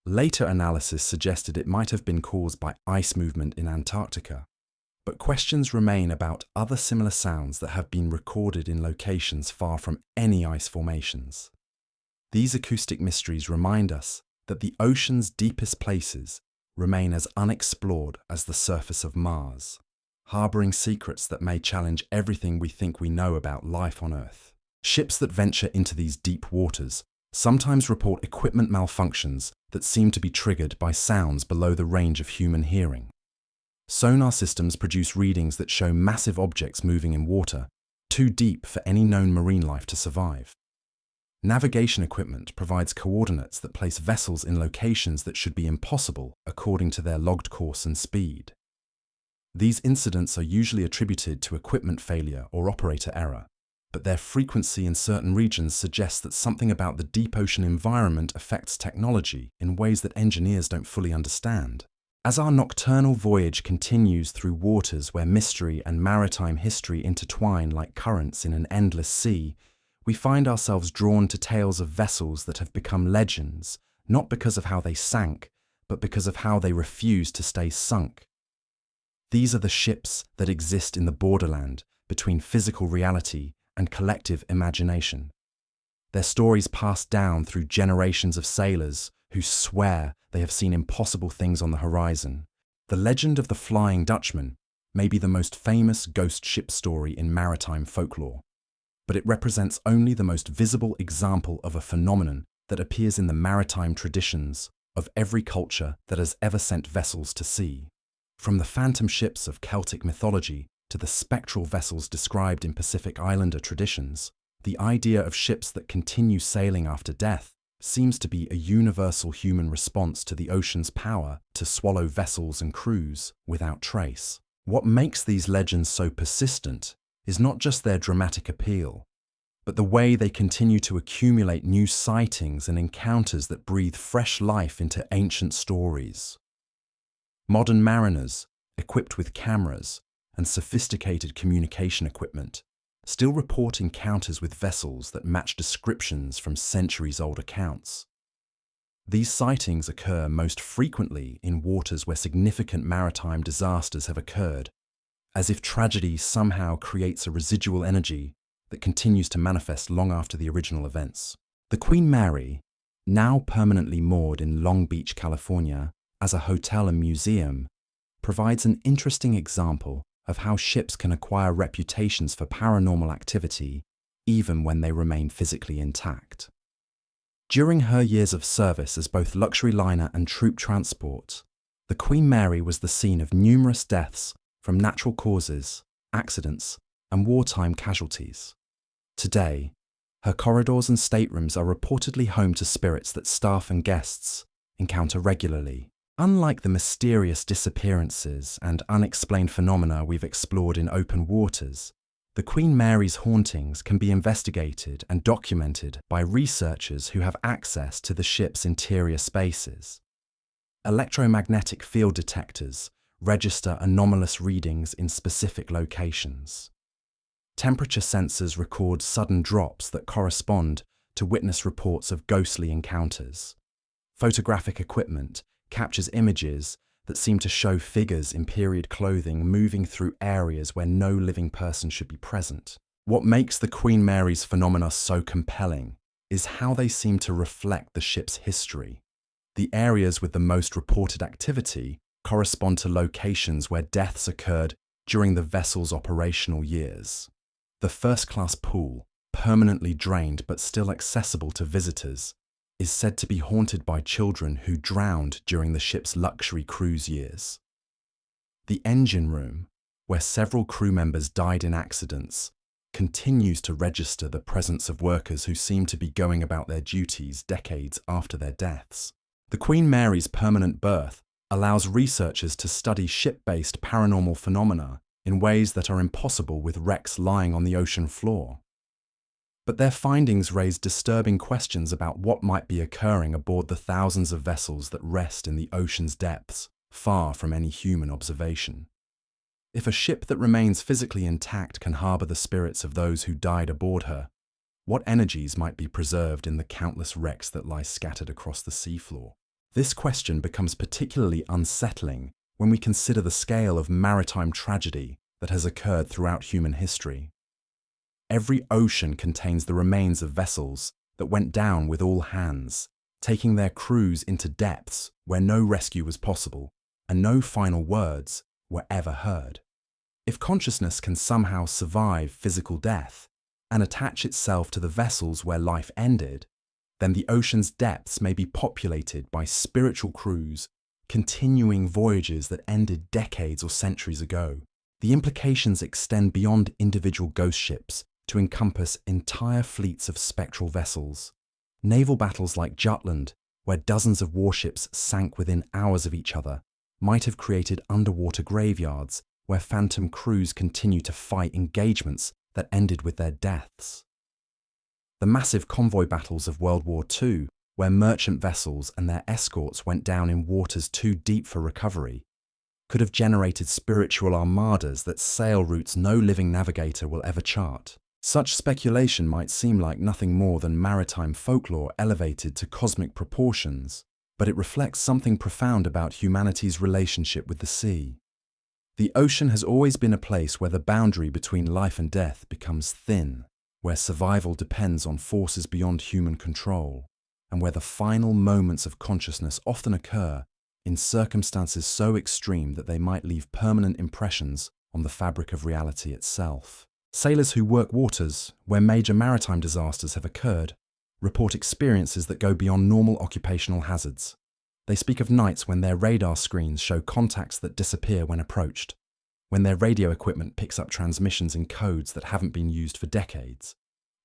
Later analysis suggested it might have been caused by ice movement in Antarctica, but questions remain about other similar sounds that have been recorded in locations far from any ice formations. These acoustic mysteries remind us that the ocean's deepest places remain as unexplored as the surface of Mars, harboring secrets that may challenge everything we think we know about life on Earth. Ships that venture into these deep waters sometimes report equipment malfunctions that seem to be triggered by sounds below the range of human hearing. Sonar systems produce readings that show massive objects moving in water, too deep for any known marine life to survive. Navigation equipment provides coordinates that place vessels in locations that should be impossible according to their logged course and speed. These incidents are usually attributed to equipment failure or operator error, but their frequency in certain regions suggests that something about the deep ocean environment affects technology in ways that engineers don't fully understand. As our nocturnal voyage continues through waters where mystery and maritime history intertwine like currents in an endless sea, we find ourselves drawn to tales of vessels that have become legends, not because of how they sank, but because of how they refused to stay sunk. These are the ships that exist in the borderland between physical reality and collective imagination. Their stories passed down through generations of sailors who swear they have seen impossible things on the horizon. The legend of the Flying Dutchman may be the most famous ghost ship story in maritime folklore, but it represents only the most visible example of a phenomenon that appears in the maritime traditions of every culture that has ever sent vessels to sea. From the phantom ships of Celtic mythology to the spectral vessels described in Pacific Islander traditions, the idea of ships that continue sailing after death seems to be a universal human response to the ocean's power to swallow vessels and crews without trace. What makes these legends so persistent is not just their dramatic appeal, but the way they continue to accumulate new sightings and encounters that breathe fresh life into ancient stories. Modern mariners, equipped with cameras and sophisticated communication equipment, still report encounters with vessels that match descriptions from centuries-old accounts. These sightings occur most frequently in waters where significant maritime disasters have occurred, as if tragedy somehow creates a residual energy that continues to manifest long after the original events. The Queen Mary, now permanently moored in Long Beach, California, as a hotel and museum, provides an interesting example of how ships can acquire reputations for paranormal activity even when they remain physically intact. During her years of service as both luxury liner and troop transport, the Queen Mary was the scene of numerous deaths from natural causes, accidents, and wartime casualties. Today, her corridors and staterooms are reportedly home to spirits that staff and guests encounter regularly. Unlike the mysterious disappearances and unexplained phenomena we've explored in open waters, the Queen Mary's hauntings can be investigated and documented by researchers who have access to the ship's interior spaces. Electromagnetic field detectors register anomalous readings in specific locations. Temperature sensors record sudden drops that correspond to witness reports of ghostly encounters. Photographic equipment captures images that seem to show figures in period clothing moving through areas where no living person should be present. What makes the Queen Mary's phenomena so compelling is how they seem to reflect the ship's history. The areas with the most reported activity correspond to locations where deaths occurred during the vessel's operational years. The first-class pool, permanently drained but still accessible to visitors, is said to be haunted by children who drowned during the ship's luxury cruise years. The engine room, where several crew members died in accidents, continues to register the presence of workers who seem to be going about their duties decades after their deaths. The Queen Mary's permanent berth allows researchers to study ship-based paranormal phenomena in ways that are impossible with wrecks lying on the ocean floor. But their findings raise disturbing questions about what might be occurring aboard the thousands of vessels that rest in the ocean's depths, far from any human observation. If a ship that remains physically intact can harbour the spirits of those who died aboard her, what energies might be preserved in the countless wrecks that lie scattered across the seafloor? This question becomes particularly unsettling when we consider the scale of maritime tragedy that has occurred throughout human history. Every ocean contains the remains of vessels that went down with all hands, taking their crews into depths where no rescue was possible and no final words were ever heard. If consciousness can somehow survive physical death and attach itself to the vessels where life ended, then the ocean's depths may be populated by spiritual crews continuing voyages that ended decades or centuries ago. The implications extend beyond individual ghost ships to encompass entire fleets of spectral vessels. Naval battles like Jutland, where dozens of warships sank within hours of each other, might have created underwater graveyards where phantom crews continue to fight engagements that ended with their deaths. The massive convoy battles of World War II, where merchant vessels and their escorts went down in waters too deep for recovery, could have generated spiritual armadas that sail routes no living navigator will ever chart. Such speculation might seem like nothing more than maritime folklore elevated to cosmic proportions, but it reflects something profound about humanity's relationship with the sea. The ocean has always been a place where the boundary between life and death becomes thin, where survival depends on forces beyond human control, and where the final moments of consciousness often occur in circumstances so extreme that they might leave permanent impressions on the fabric of reality itself. Sailors who work waters where major maritime disasters have occurred report experiences that go beyond normal occupational hazards. They speak of nights when their radar screens show contacts that disappear when approached, when their radio equipment picks up transmissions in codes that haven't been used for decades,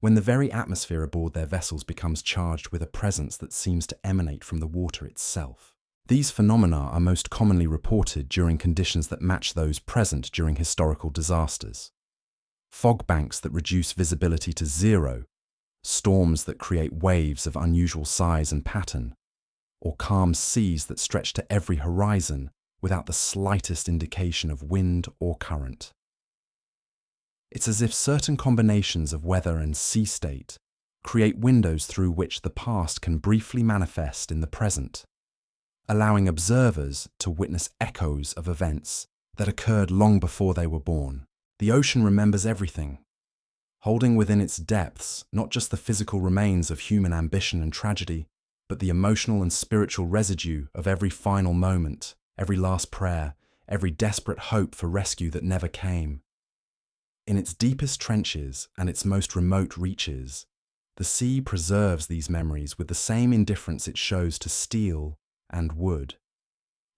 when the very atmosphere aboard their vessels becomes charged with a presence that seems to emanate from the water itself. These phenomena are most commonly reported during conditions that match those present during historical disasters. Fog banks that reduce visibility to zero, storms that create waves of unusual size and pattern, or calm seas that stretch to every horizon without the slightest indication of wind or current. It's as if certain combinations of weather and sea state create windows through which the past can briefly manifest in the present, allowing observers to witness echoes of events that occurred long before they were born. The ocean remembers everything, holding within its depths not just the physical remains of human ambition and tragedy, but the emotional and spiritual residue of every final moment, every last prayer, every desperate hope for rescue that never came. In its deepest trenches and its most remote reaches, the sea preserves these memories with the same indifference it shows to steel and wood,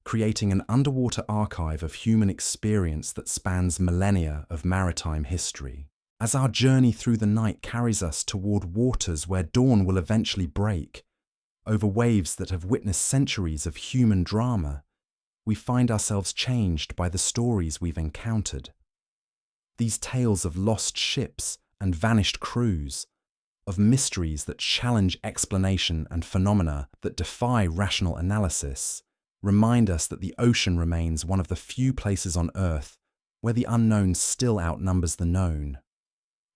creating an underwater archive of human experience that spans millennia of maritime history. As our journey through the night carries us toward waters where dawn will eventually break, over waves that have witnessed centuries of human drama, we find ourselves changed by the stories we've encountered. These tales of lost ships and vanished crews, of mysteries that challenge explanation and phenomena that defy rational analysis, remind us that the ocean remains one of the few places on Earth where the unknown still outnumbers the known,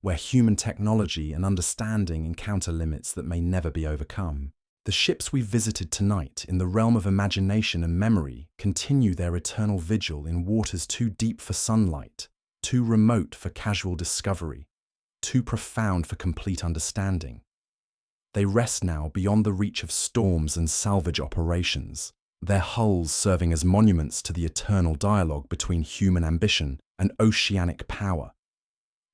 where human technology and understanding encounter limits that may never be overcome. The ships we've visited tonight in the realm of imagination and memory continue their eternal vigil in waters too deep for sunlight, too remote for casual discovery, too profound for complete understanding. They rest now beyond the reach of storms and salvage operations, their hulls serving as monuments to the eternal dialogue between human ambition and oceanic power.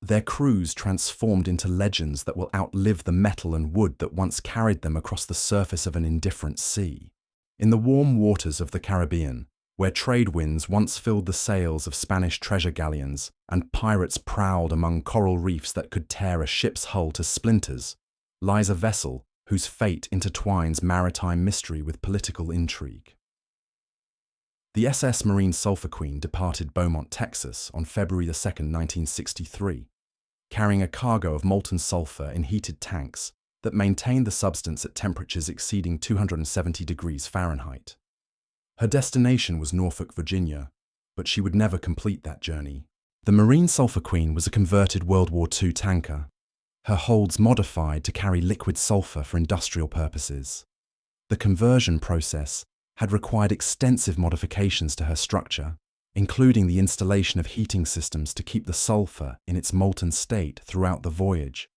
Their crews transformed into legends that will outlive the metal and wood that once carried them across the surface of an indifferent sea. In the warm waters of the Caribbean, where trade winds once filled the sails of Spanish treasure galleons and pirates prowled among coral reefs that could tear a ship's hull to splinters, lies a vessel whose fate intertwines maritime mystery with political intrigue. The SS Marine Sulphur Queen departed Beaumont, Texas on February 2, 1963, carrying a cargo of molten sulphur in heated tanks that maintained the substance at temperatures exceeding 270 degrees Fahrenheit. Her destination was Norfolk, Virginia, but she would never complete that journey. The Marine Sulphur Queen was a converted World War II tanker, her holds modified to carry liquid sulphur for industrial purposes. The conversion process had required extensive modifications to her structure, including the installation of heating systems to keep the sulphur in its molten state throughout the voyage.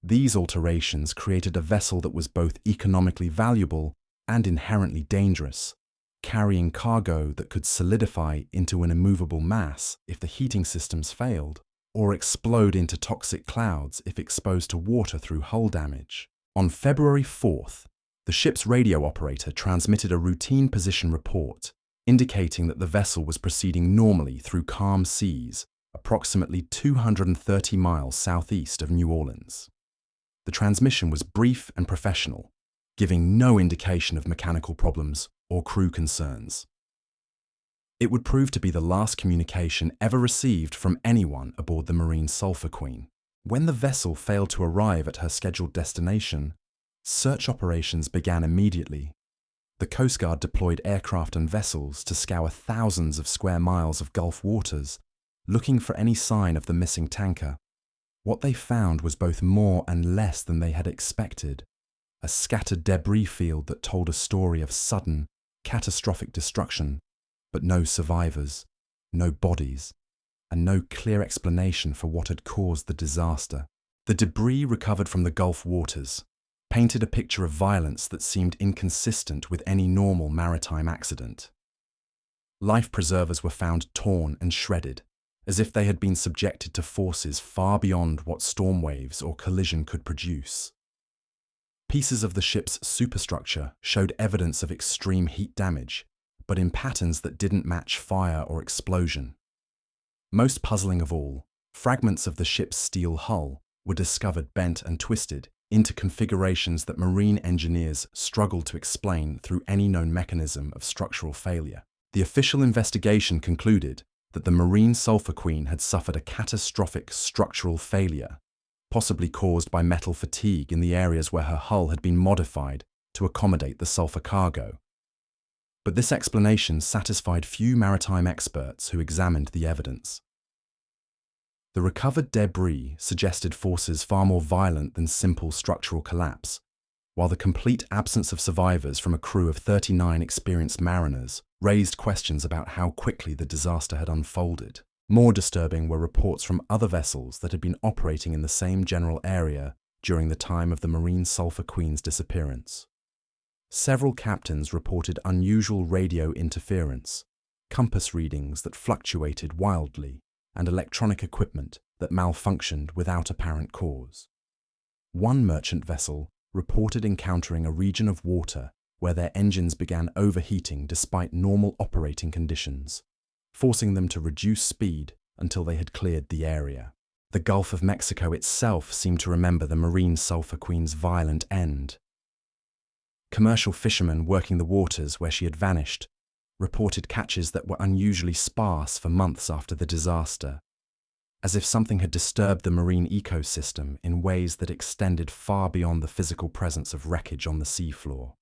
These alterations created a vessel that was both economically valuable and inherently dangerous, carrying cargo that could solidify into an immovable mass if the heating systems failed, or explode into toxic clouds if exposed to water through hull damage. On February 4th, the ship's radio operator transmitted a routine position report indicating that the vessel was proceeding normally through calm seas, approximately 230 miles southeast of New Orleans. The transmission was brief and professional, giving no indication of mechanical problems or crew concerns. It would prove to be the last communication ever received from anyone aboard the Marine Sulphur Queen. When the vessel failed to arrive at her scheduled destination, search operations began immediately. The Coast Guard deployed aircraft and vessels to scour thousands of square miles of Gulf waters, looking for any sign of the missing tanker. What they found was both more and less than they had expected, a scattered debris field that told a story of sudden, catastrophic destruction, but no survivors, no bodies, and no clear explanation for what had caused the disaster. The debris recovered from the Gulf waters painted a picture of violence that seemed inconsistent with any normal maritime accident. Life preservers were found torn and shredded, as if they had been subjected to forces far beyond what storm waves or collision could produce. Pieces of the ship's superstructure showed evidence of extreme heat damage, but in patterns that didn't match fire or explosion. Most puzzling of all, fragments of the ship's steel hull were discovered bent and twisted into configurations that marine engineers struggled to explain through any known mechanism of structural failure. The official investigation concluded that the Marine Sulphur Queen had suffered a catastrophic structural failure, possibly caused by metal fatigue in the areas where her hull had been modified to accommodate the sulfur cargo. But this explanation satisfied few maritime experts who examined the evidence. The recovered debris suggested forces far more violent than simple structural collapse, while the complete absence of survivors from a crew of 39 experienced mariners raised questions about how quickly the disaster had unfolded. More disturbing were reports from other vessels that had been operating in the same general area during the time of the Marine Sulphur Queen's disappearance. Several captains reported unusual radio interference, compass readings that fluctuated wildly, and electronic equipment that malfunctioned without apparent cause. One merchant vessel reported encountering a region of water where their engines began overheating despite normal operating conditions, forcing them to reduce speed until they had cleared the area. The Gulf of Mexico itself seemed to remember the Marine Sulphur Queen's violent end. Commercial fishermen working the waters where she had vanished reported catches that were unusually sparse for months after the disaster, as if something had disturbed the marine ecosystem in ways that extended far beyond the physical presence of wreckage on the seafloor.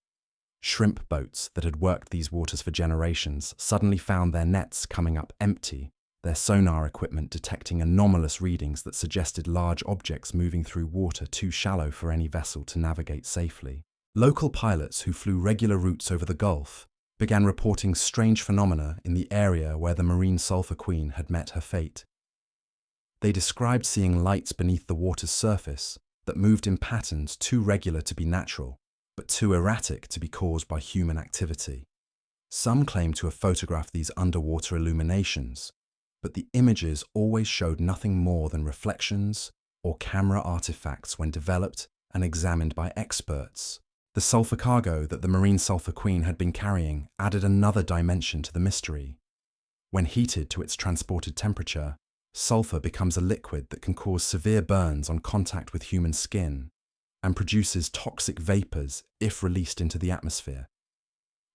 Shrimp boats that had worked these waters for generations suddenly found their nets coming up empty, their sonar equipment detecting anomalous readings that suggested large objects moving through water too shallow for any vessel to navigate safely. Local pilots who flew regular routes over the Gulf began reporting strange phenomena in the area where the Marine Sulphur Queen had met her fate. They described seeing lights beneath the water's surface that moved in patterns too regular to be natural, but too erratic to be caused by human activity. Some claimed to have photographed these underwater illuminations, but the images always showed nothing more than reflections or camera artifacts when developed and examined by experts. The sulfur cargo that the Marine Sulphur Queen had been carrying added another dimension to the mystery. When heated to its transported temperature, sulfur becomes a liquid that can cause severe burns on contact with human skin and produces toxic vapors if released into the atmosphere.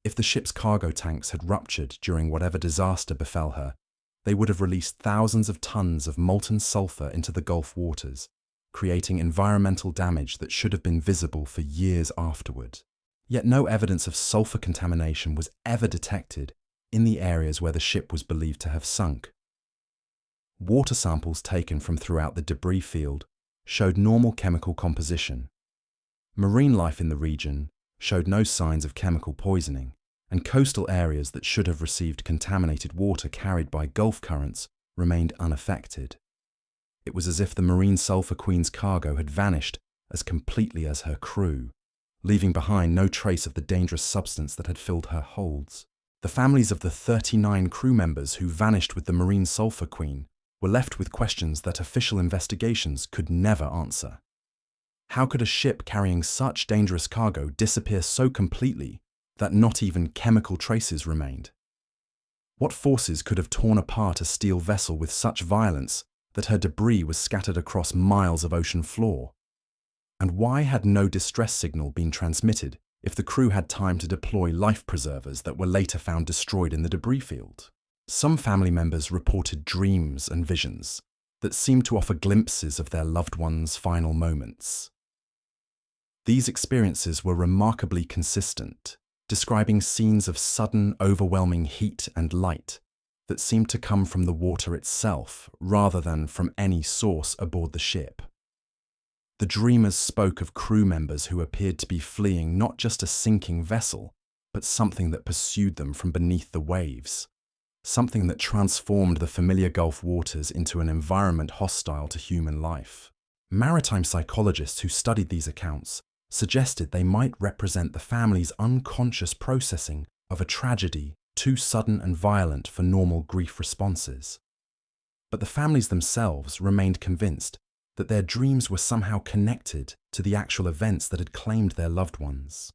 If the ship's cargo tanks had ruptured during whatever disaster befell her, they would have released thousands of tons of molten sulfur into the Gulf waters, creating environmental damage that should have been visible for years afterward. Yet no evidence of sulfur contamination was ever detected in the areas where the ship was believed to have sunk. Water samples taken from throughout the debris field showed normal chemical composition. Marine life in the region showed no signs of chemical poisoning, and coastal areas that should have received contaminated water carried by Gulf currents remained unaffected. It was as if the Marine Sulphur Queen's cargo had vanished as completely as her crew, leaving behind no trace of the dangerous substance that had filled her holds. The families of the 39 crew members who vanished with the Marine Sulphur Queen were left with questions that official investigations could never answer. How could a ship carrying such dangerous cargo disappear so completely that not even chemical traces remained? What forces could have torn apart a steel vessel with such violence that her debris was scattered across miles of ocean floor? And why had no distress signal been transmitted if the crew had time to deploy life preservers that were later found destroyed in the debris field? Some family members reported dreams and visions that seemed to offer glimpses of their loved ones' final moments. These experiences were remarkably consistent, describing scenes of sudden, overwhelming heat and light that seemed to come from the water itself rather than from any source aboard the ship. The dreamers spoke of crew members who appeared to be fleeing not just a sinking vessel, but something that pursued them from beneath the waves, something that transformed the familiar Gulf waters into an environment hostile to human life. Maritime psychologists who studied these accounts suggested they might represent the family's unconscious processing of a tragedy too sudden and violent for normal grief responses. But the families themselves remained convinced that their dreams were somehow connected to the actual events that had claimed their loved ones.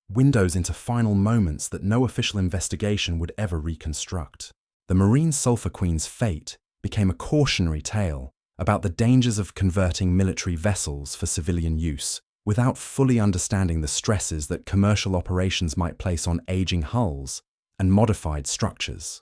Windows into final moments that no official investigation would ever reconstruct. The Marine Sulphur Queen's fate became a cautionary tale about the dangers of converting military vessels for civilian use without fully understanding the stresses that commercial operations might place on aging hulls and modified structures.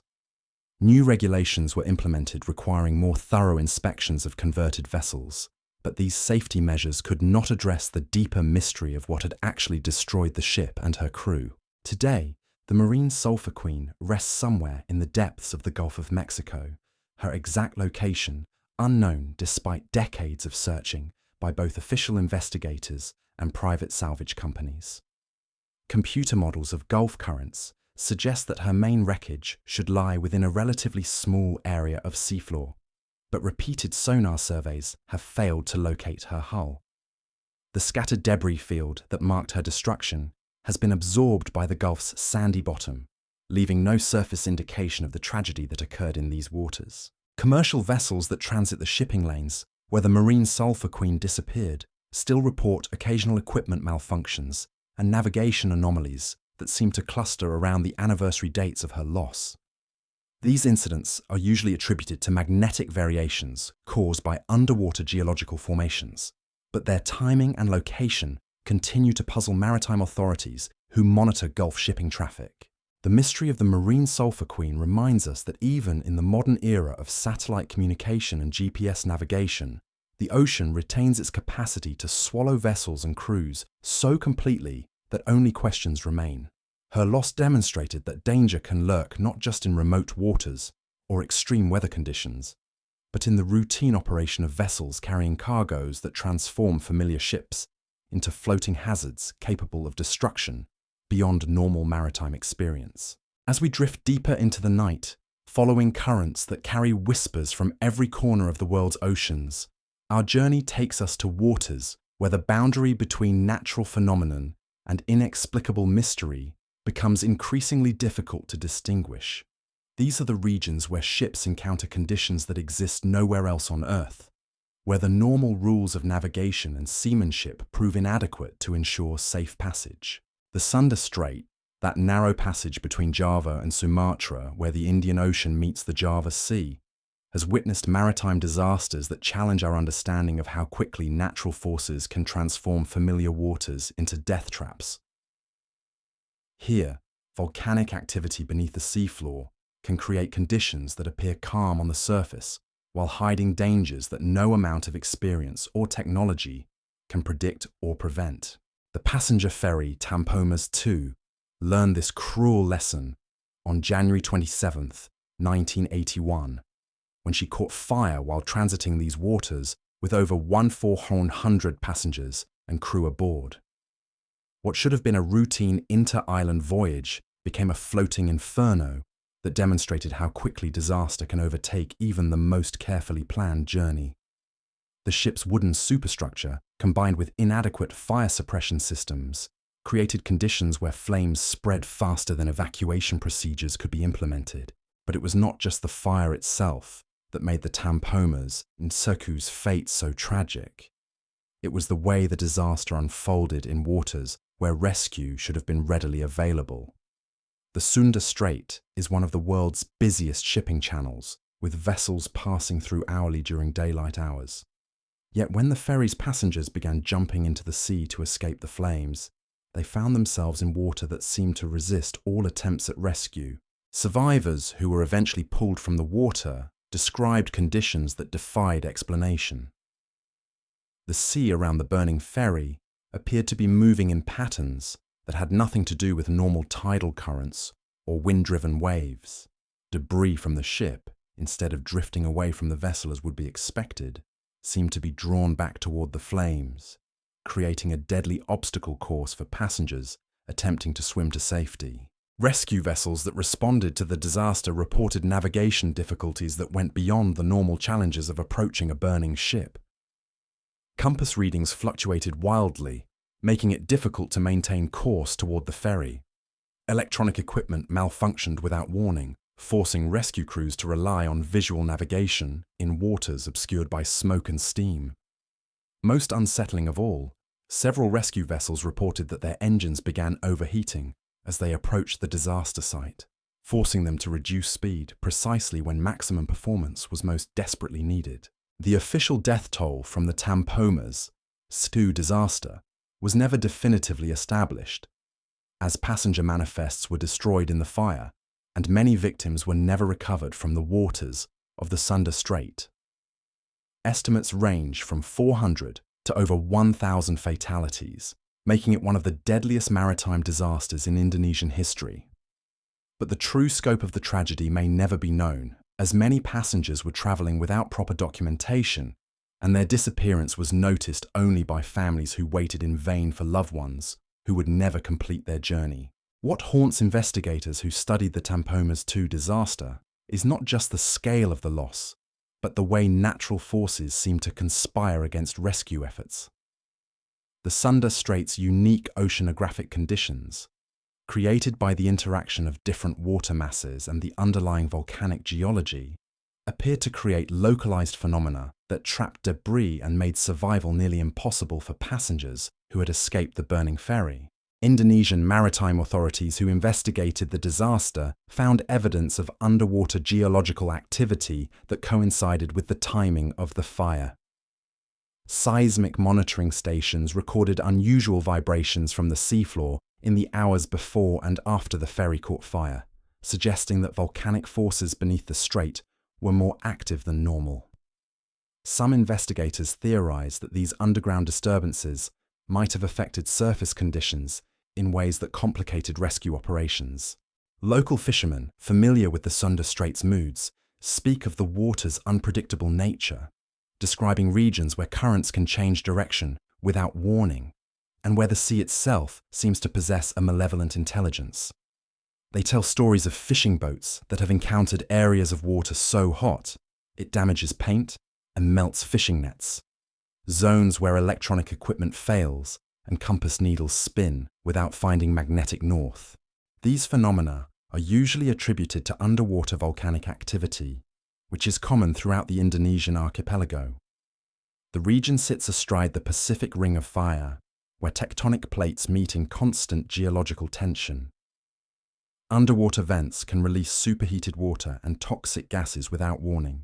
New regulations were implemented requiring more thorough inspections of converted vessels, but these safety measures could not address the deeper mystery of what had actually destroyed the ship and her crew. Today, the Marine Sulphur Queen rests somewhere in the depths of the Gulf of Mexico, her exact location unknown despite decades of searching by both official investigators and private salvage companies. Computer models of Gulf currents suggest that her main wreckage should lie within a relatively small area of seafloor, but repeated sonar surveys have failed to locate her hull. The scattered debris field that marked her destruction has been absorbed by the Gulf's sandy bottom, leaving no surface indication of the tragedy that occurred in these waters. Commercial vessels that transit the shipping lanes where the Marine Sulphur Queen disappeared still report occasional equipment malfunctions and navigation anomalies that seem to cluster around the anniversary dates of her loss. These incidents are usually attributed to magnetic variations caused by underwater geological formations, but their timing and location continue to puzzle maritime authorities who monitor Gulf shipping traffic. The mystery of the Marine Sulphur Queen reminds us that even in the modern era of satellite communication and GPS navigation, the ocean retains its capacity to swallow vessels and crews so completely that only questions remain. Her loss demonstrated that danger can lurk not just in remote waters or extreme weather conditions, but in the routine operation of vessels carrying cargoes that transform familiar ships into floating hazards capable of destruction beyond normal maritime experience. As we drift deeper into the night, following currents that carry whispers from every corner of the world's oceans, our journey takes us to waters where the boundary between natural phenomenon and inexplicable mystery becomes increasingly difficult to distinguish. These are the regions where ships encounter conditions that exist nowhere else on Earth, where the normal rules of navigation and seamanship prove inadequate to ensure safe passage. The Sunda Strait, that narrow passage between Java and Sumatra where the Indian Ocean meets the Java Sea, has witnessed maritime disasters that challenge our understanding of how quickly natural forces can transform familiar waters into death traps. Here, volcanic activity beneath the seafloor can create conditions that appear calm on the surface while hiding dangers that no amount of experience or technology can predict or prevent. The passenger ferry Tampomas II learned this cruel lesson on January 27, 1981, when she caught fire while transiting these waters with over 1,400 passengers and crew aboard. What should have been a routine inter-island voyage became a floating inferno that demonstrated how quickly disaster can overtake even the most carefully planned journey. The ship's wooden superstructure, combined with inadequate fire suppression systems, created conditions where flames spread faster than evacuation procedures could be implemented. But it was not just the fire itself that made the Tampomas and Seku's fate so tragic. It was the way the disaster unfolded in waters where rescue should have been readily available. The Sunda Strait is one of the world's busiest shipping channels, with vessels passing through hourly during daylight hours. Yet when the ferry's passengers began jumping into the sea to escape the flames, they found themselves in water that seemed to resist all attempts at rescue. Survivors who were eventually pulled from the water described conditions that defied explanation. The sea around the burning ferry appeared to be moving in patterns that had nothing to do with normal tidal currents or wind-driven waves. Debris from the ship, instead of drifting away from the vessel as would be expected, seemed to be drawn back toward the flames, creating a deadly obstacle course for passengers attempting to swim to safety. Rescue vessels that responded to the disaster reported navigation difficulties that went beyond the normal challenges of approaching a burning ship. Compass readings fluctuated wildly, making it difficult to maintain course toward the ferry. Electronic equipment malfunctioned without warning, forcing rescue crews to rely on visual navigation in waters obscured by smoke and steam. Most unsettling of all, several rescue vessels reported that their engines began overheating as they approached the disaster site, forcing them to reduce speed precisely when maximum performance was most desperately needed. The official death toll from the Tampoma's STU disaster was never definitively established, as passenger manifests were destroyed in the fire and many victims were never recovered from the waters of the Sunda Strait. Estimates range from 400 to over 1,000 fatalities, making it one of the deadliest maritime disasters in Indonesian history. But the true scope of the tragedy may never be known, as many passengers were travelling without proper documentation, and their disappearance was noticed only by families who waited in vain for loved ones who would never complete their journey. What haunts investigators who studied the Tampoma's II disaster is not just the scale of the loss, but the way natural forces seem to conspire against rescue efforts. The Sunda Strait's unique oceanographic conditions, created by the interaction of different water masses and the underlying volcanic geology, appear to create localized phenomena that trapped debris and made survival nearly impossible for passengers who had escaped the burning ferry. Indonesian maritime authorities who investigated the disaster found evidence of underwater geological activity that coincided with the timing of the fire. Seismic monitoring stations recorded unusual vibrations from the seafloor in the hours before and after the ferry caught fire, suggesting that volcanic forces beneath the strait were more active than normal. Some investigators theorize that these underground disturbances might have affected surface conditions in ways that complicated rescue operations. Local fishermen, familiar with the Sunda Strait's moods, speak of the water's unpredictable nature, describing regions where currents can change direction without warning, and where the sea itself seems to possess a malevolent intelligence. They tell stories of fishing boats that have encountered areas of water so hot it damages paint and melts fishing nets, zones where electronic equipment fails and compass needles spin without finding magnetic north. These phenomena are usually attributed to underwater volcanic activity, which is common throughout the Indonesian archipelago. The region sits astride the Pacific Ring of Fire, where tectonic plates meet in constant geological tension. Underwater vents can release superheated water and toxic gases without warning,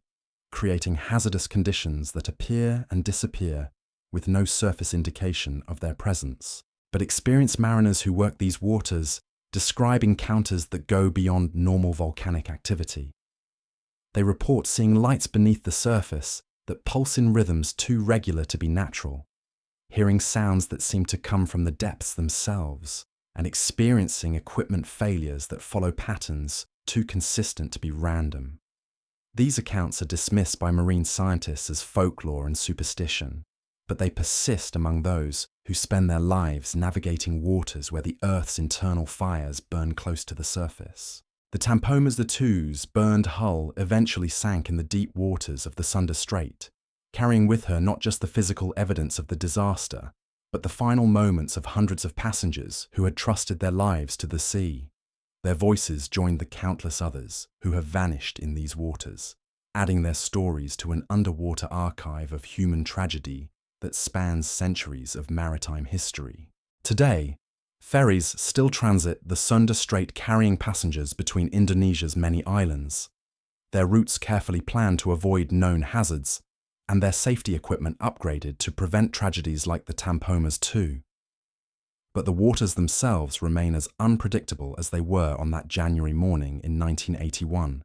creating hazardous conditions that appear and disappear with no surface indication of their presence. But experienced mariners who work these waters describe encounters that go beyond normal volcanic activity. They report seeing lights beneath the surface that pulse in rhythms too regular to be natural, hearing sounds that seem to come from the depths themselves, and experiencing equipment failures that follow patterns too consistent to be random. These accounts are dismissed by marine scientists as folklore and superstition, but they persist among those who spend their lives navigating waters where the Earth's internal fires burn close to the surface. The Tampoma's II's burned hull eventually sank in the deep waters of the Sunda Strait, carrying with her not just the physical evidence of the disaster, but the final moments of hundreds of passengers who had trusted their lives to the sea. Their voices joined the countless others who have vanished in these waters, adding their stories to an underwater archive of human tragedy that spans centuries of maritime history. Today, ferries still transit the Sunda Strait carrying passengers between Indonesia's many islands, their routes carefully planned to avoid known hazards, and their safety equipment upgraded to prevent tragedies like the Tampoma's II. But the waters themselves remain as unpredictable as they were on that January morning in 1981,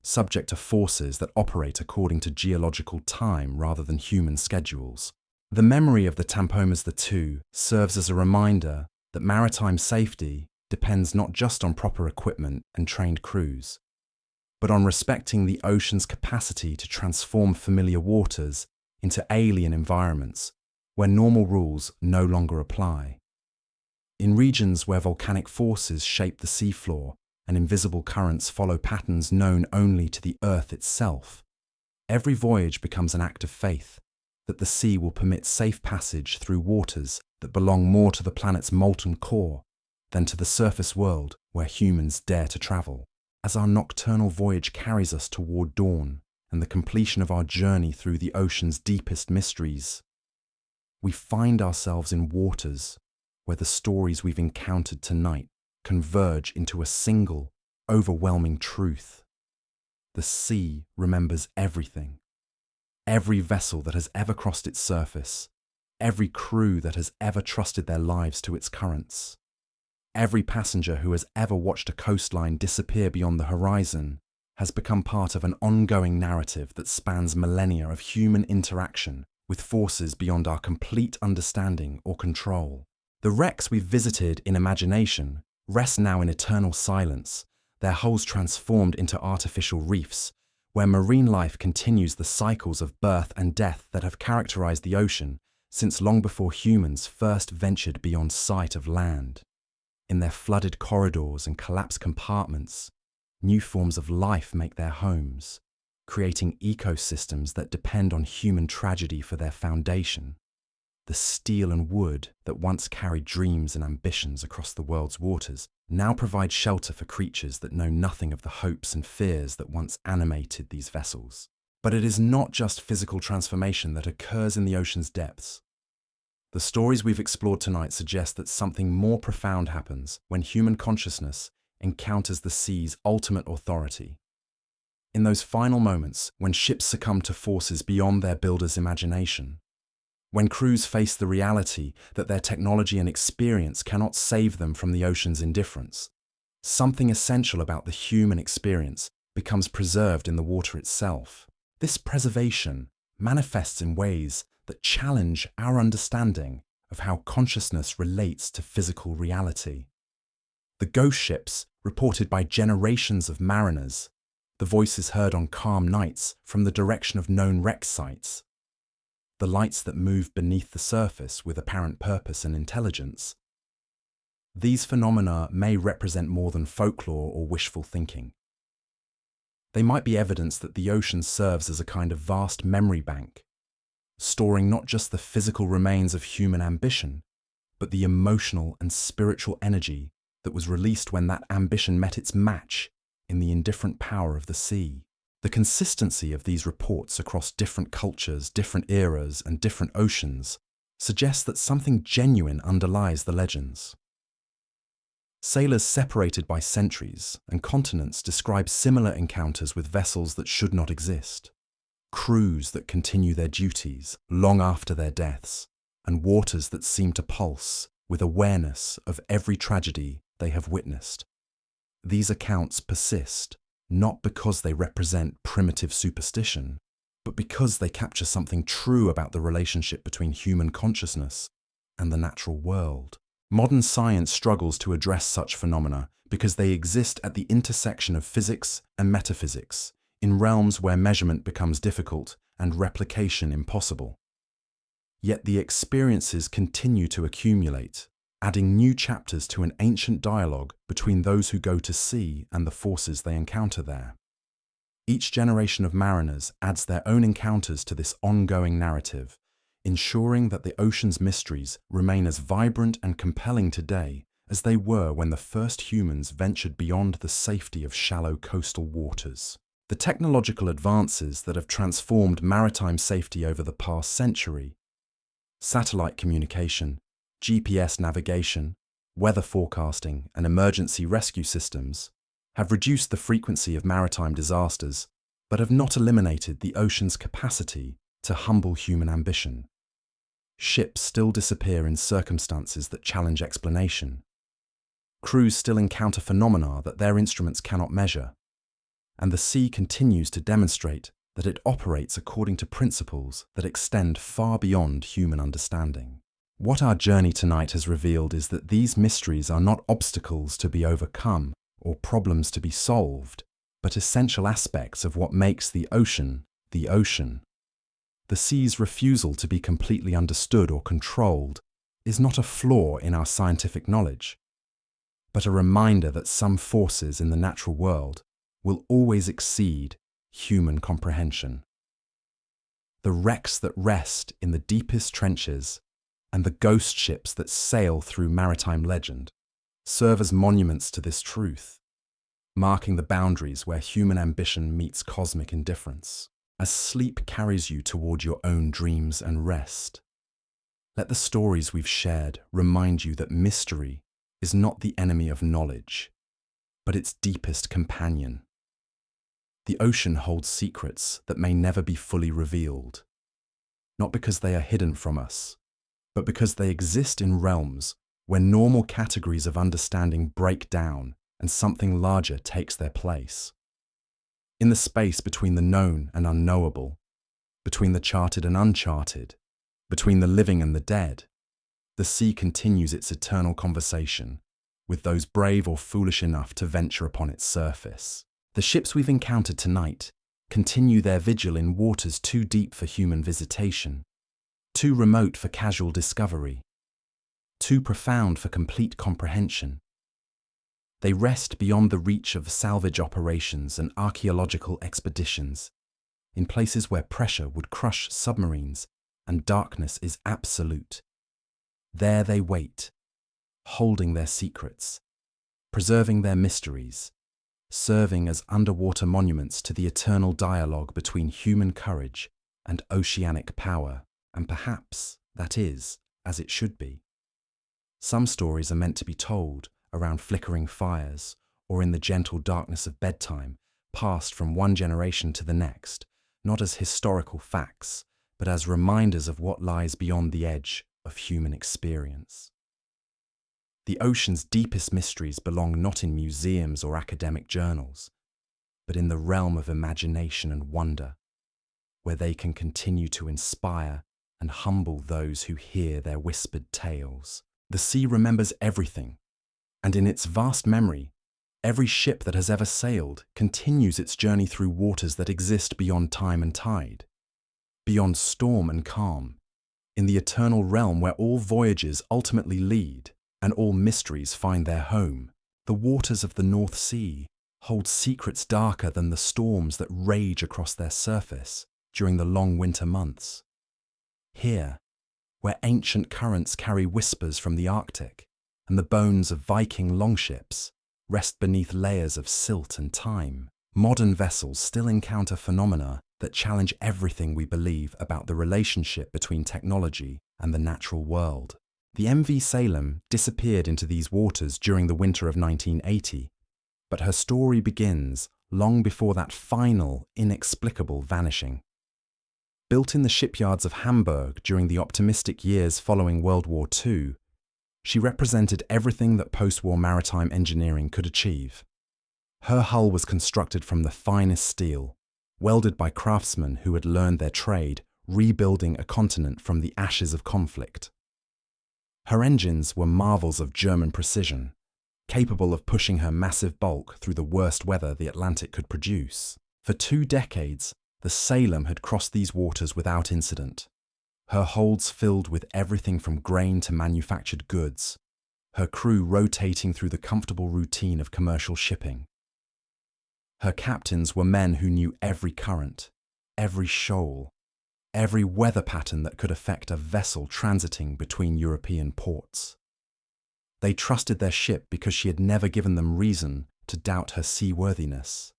subject to forces that operate according to geological time rather than human schedules. The memory of the Tampoma's II serves as a reminder that maritime safety depends not just on proper equipment and trained crews, but on respecting the ocean's capacity to transform familiar waters into alien environments where normal rules no longer apply. In regions where volcanic forces shape the seafloor and invisible currents follow patterns known only to the Earth itself, every voyage becomes an act of faith that the sea will permit safe passage through waters that belong more to the planet's molten core than to the surface world where humans dare to travel. As our nocturnal voyage carries us toward dawn and the completion of our journey through the ocean's deepest mysteries, we find ourselves in waters where the stories we've encountered tonight converge into a single, overwhelming truth. The sea remembers everything. Every vessel that has ever crossed its surface, every crew that has ever trusted their lives to its currents, every passenger who has ever watched a coastline disappear beyond the horizon has become part of an ongoing narrative that spans millennia of human interaction with forces beyond our complete understanding or control. The wrecks we've visited in imagination rest now in eternal silence, their hulls transformed into artificial reefs, where marine life continues the cycles of birth and death that have characterized the ocean since long before humans first ventured beyond sight of land. In their flooded corridors and collapsed compartments, new forms of life make their homes, creating ecosystems that depend on human tragedy for their foundation. The steel and wood that once carried dreams and ambitions across the world's waters now provide shelter for creatures that know nothing of the hopes and fears that once animated these vessels. But it is not just physical transformation that occurs in the ocean's depths. The stories we've explored tonight suggest that something more profound happens when human consciousness encounters the sea's ultimate authority. In those final moments when ships succumb to forces beyond their builder's imagination, when crews face the reality that their technology and experience cannot save them from the ocean's indifference, something essential about the human experience becomes preserved in the water itself. This preservation manifests in ways that challenge our understanding of how consciousness relates to physical reality. The ghost ships reported by generations of mariners, the voices heard on calm nights from the direction of known wreck sites, the lights that move beneath the surface with apparent purpose and intelligence. These phenomena may represent more than folklore or wishful thinking. They might be evidence that the ocean serves as a kind of vast memory bank, storing not just the physical remains of human ambition, but the emotional and spiritual energy that was released when that ambition met its match in the indifferent power of the sea. The consistency of these reports across different cultures, different eras, and different oceans suggests that something genuine underlies the legends. Sailors separated by centuries and continents describe similar encounters with vessels that should not exist, crews that continue their duties long after their deaths, and waters that seem to pulse with awareness of every tragedy they have witnessed. These accounts persist not because they represent primitive superstition, but because they capture something true about the relationship between human consciousness and the natural world. Modern science struggles to address such phenomena because they exist at the intersection of physics and metaphysics, in realms where measurement becomes difficult and replication impossible. Yet the experiences continue to accumulate, adding new chapters to an ancient dialogue between those who go to sea and the forces they encounter there. Each generation of mariners adds their own encounters to this ongoing narrative, ensuring that the ocean's mysteries remain as vibrant and compelling today as they were when the first humans ventured beyond the safety of shallow coastal waters. The technological advances that have transformed maritime safety over the past century, satellite communication, GPS navigation, weather forecasting, and emergency rescue systems, have reduced the frequency of maritime disasters, but have not eliminated the ocean's capacity to humble human ambition. Ships still disappear in circumstances that challenge explanation. Crews still encounter phenomena that their instruments cannot measure, and the sea continues to demonstrate that it operates according to principles that extend far beyond human understanding. What our journey tonight has revealed is that these mysteries are not obstacles to be overcome or problems to be solved, but essential aspects of what makes the ocean the ocean. The sea's refusal to be completely understood or controlled is not a flaw in our scientific knowledge, but a reminder that some forces in the natural world will always exceed human comprehension. The wrecks that rest in the deepest trenches and the ghost ships that sail through maritime legend serve as monuments to this truth, marking the boundaries where human ambition meets cosmic indifference. As sleep carries you toward your own dreams and rest, Let the stories we've shared remind you that mystery is not the enemy of knowledge, but its deepest companion. The ocean holds secrets that may never be fully revealed, not because they are hidden from us, but because they exist in realms where normal categories of understanding break down and something larger takes their place. In the space between the known and unknowable, between the charted and uncharted, between the living and the dead, the sea continues its eternal conversation with those brave or foolish enough to venture upon its surface. The ships we've encountered tonight continue their vigil in waters too deep for human visitation, too remote for casual discovery, too profound for complete comprehension. They rest beyond the reach of salvage operations and archaeological expeditions, in places where pressure would crush submarines and darkness is absolute. There they wait, holding their secrets, preserving their mysteries, serving as underwater monuments to the eternal dialogue between human courage and oceanic power, and perhaps that is as it should be. Some stories are meant to be told around flickering fires or in the gentle darkness of bedtime, passed from one generation to the next, not as historical facts, but as reminders of what lies beyond the edge of human experience. The ocean's deepest mysteries belong not in museums or academic journals, but in the realm of imagination and wonder, where they can continue to inspire and humble those who hear their whispered tales. The sea remembers everything, and in its vast memory, every ship that has ever sailed continues its journey through waters that exist beyond time and tide, beyond storm and calm, in the eternal realm where all voyages ultimately lead and all mysteries find their home. The waters of the North Sea hold secrets darker than the storms that rage across their surface during the long winter months. Here, where ancient currents carry whispers from the Arctic and the bones of Viking longships rest beneath layers of silt and time, modern vessels still encounter phenomena that challenge everything we believe about the relationship between technology and the natural world. The MV Salem disappeared into these waters during the winter of 1980, but her story begins long before that final, inexplicable vanishing. Built in the shipyards of Hamburg during the optimistic years following World War II, she represented everything that post-war maritime engineering could achieve. Her hull was constructed from the finest steel, welded by craftsmen who had learned their trade, rebuilding a continent from the ashes of conflict. Her engines were marvels of German precision, capable of pushing her massive bulk through the worst weather the Atlantic could produce. For 2 decades, the Salem had crossed these waters without incident, her holds filled with everything from grain to manufactured goods, her crew rotating through the comfortable routine of commercial shipping. Her captains were men who knew every current, every shoal, every weather pattern that could affect a vessel transiting between European ports. They trusted their ship because she had never given them reason to doubt her seaworthiness.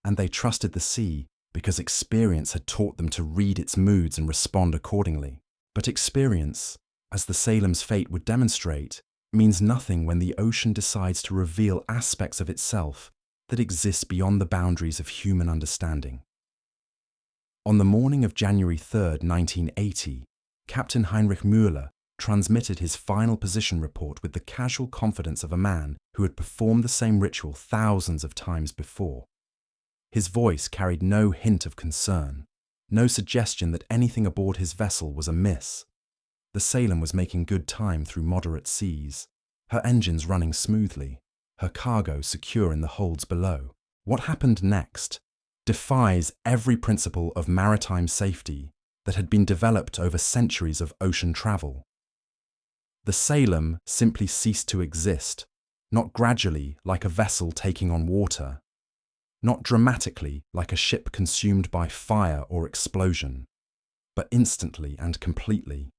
And they trusted the sea because experience had taught them to read its moods and respond accordingly. But experience, as the Salem's fate would demonstrate, means nothing when the ocean decides to reveal aspects of itself that exist beyond the boundaries of human understanding. On the morning of January 3, 1980, Captain Heinrich Müller transmitted his final position report with the casual confidence of a man who had performed the same ritual thousands of times before. His voice carried no hint of concern, no suggestion that anything aboard his vessel was amiss. The Salem was making good time through moderate seas, her engines running smoothly, her cargo secure in the holds below. What happened next defies every principle of maritime safety that had been developed over centuries of ocean travel. The Salem simply ceased to exist, not gradually like a vessel taking on water, not dramatically like a ship consumed by fire or explosion, but instantly and completely,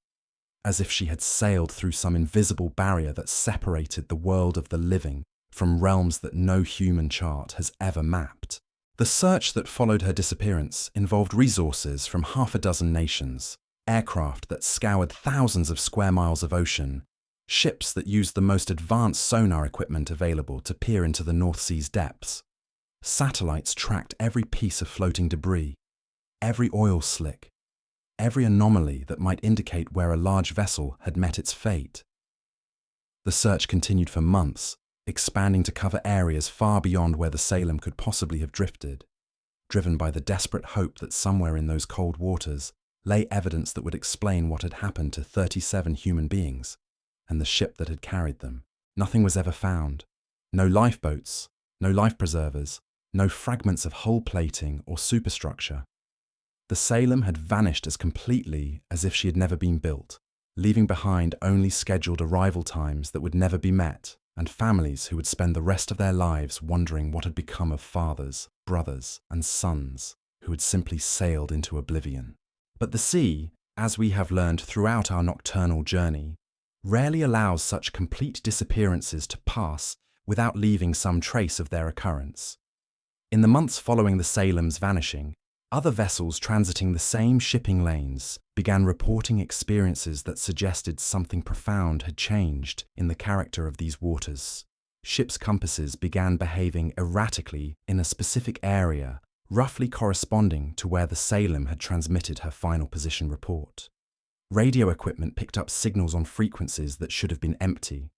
as if she had sailed through some invisible barrier that separated the world of the living from realms that no human chart has ever mapped. The search that followed her disappearance involved resources from half a dozen nations, aircraft that scoured thousands of square miles of ocean, ships that used the most advanced sonar equipment available to peer into the North Sea's depths. Satellites tracked every piece of floating debris, every oil slick, every anomaly that might indicate where a large vessel had met its fate. The search continued for months, expanding to cover areas far beyond where the Salem could possibly have drifted, driven by the desperate hope that somewhere in those cold waters lay evidence that would explain what had happened to 37 human beings and the ship that had carried them. Nothing was ever found. No lifeboats, no life preservers, no fragments of hull plating or superstructure. The Salem had vanished as completely as if she had never been built, leaving behind only scheduled arrival times that would never be met, and families who would spend the rest of their lives wondering what had become of fathers, brothers, and sons who had simply sailed into oblivion. But the sea, as we have learned throughout our nocturnal journey, rarely allows such complete disappearances to pass without leaving some trace of their occurrence. In the months following the Salem's vanishing, other vessels transiting the same shipping lanes began reporting experiences that suggested something profound had changed in the character of these waters. Ships' compasses began behaving erratically in a specific area, roughly corresponding to where the Salem had transmitted her final position report. Radio equipment picked up signals on frequencies that should have been empty,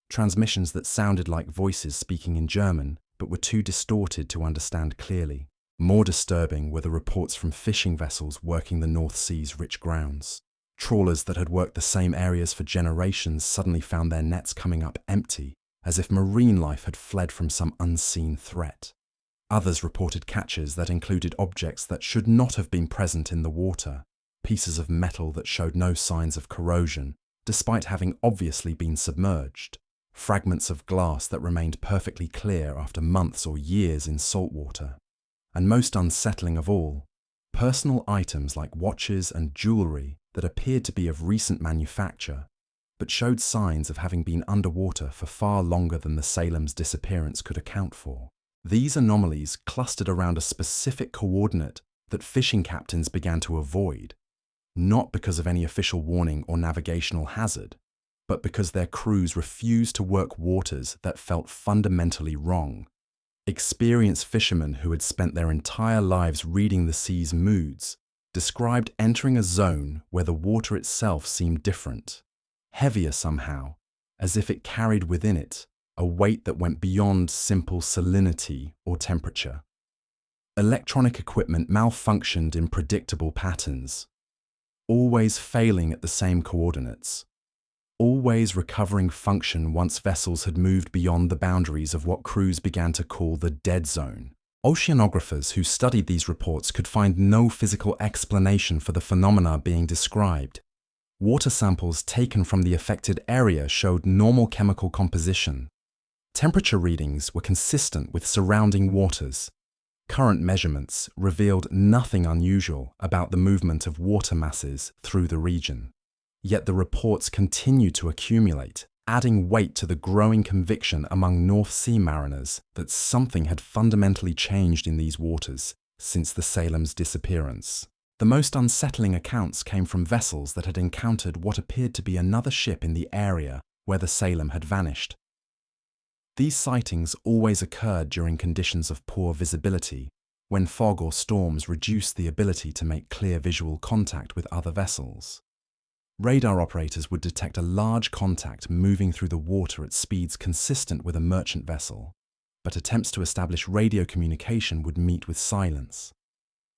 transmissions that sounded like voices speaking in German but were too distorted to understand clearly. More disturbing were the reports from fishing vessels working the North Sea's rich grounds. Trawlers that had worked the same areas for generations suddenly found their nets coming up empty, as if marine life had fled from some unseen threat. Others reported catches that included objects that should not have been present in the water, pieces of metal that showed no signs of corrosion, despite having obviously been submerged, fragments of glass that remained perfectly clear after months or years in salt water. And most unsettling of all, personal items like watches and jewellery that appeared to be of recent manufacture, but showed signs of having been underwater for far longer than the Salem's disappearance could account for. These anomalies clustered around a specific coordinate that fishing captains began to avoid, not because of any official warning or navigational hazard, but because their crews refused to work waters that felt fundamentally wrong. Experienced fishermen who had spent their entire lives reading the sea's moods described entering a zone where the water itself seemed different, heavier somehow, as if it carried within it a weight that went beyond simple salinity or temperature. Electronic equipment malfunctioned in predictable patterns, always failing at the same coordinates, always recovering function once vessels had moved beyond the boundaries of what crews began to call the dead zone. Oceanographers who studied these reports could find no physical explanation for the phenomena being described. Water samples taken from the affected area showed normal chemical composition. Temperature readings were consistent with surrounding waters. Current measurements revealed nothing unusual about the movement of water masses through the region. Yet the reports continued to accumulate, adding weight to the growing conviction among North Sea mariners that something had fundamentally changed in these waters since the Salem's disappearance. The most unsettling accounts came from vessels that had encountered what appeared to be another ship in the area where the Salem had vanished. These sightings always occurred during conditions of poor visibility, when fog or storms reduced the ability to make clear visual contact with other vessels. Radar operators would detect a large contact moving through the water at speeds consistent with a merchant vessel, but attempts to establish radio communication would meet with silence.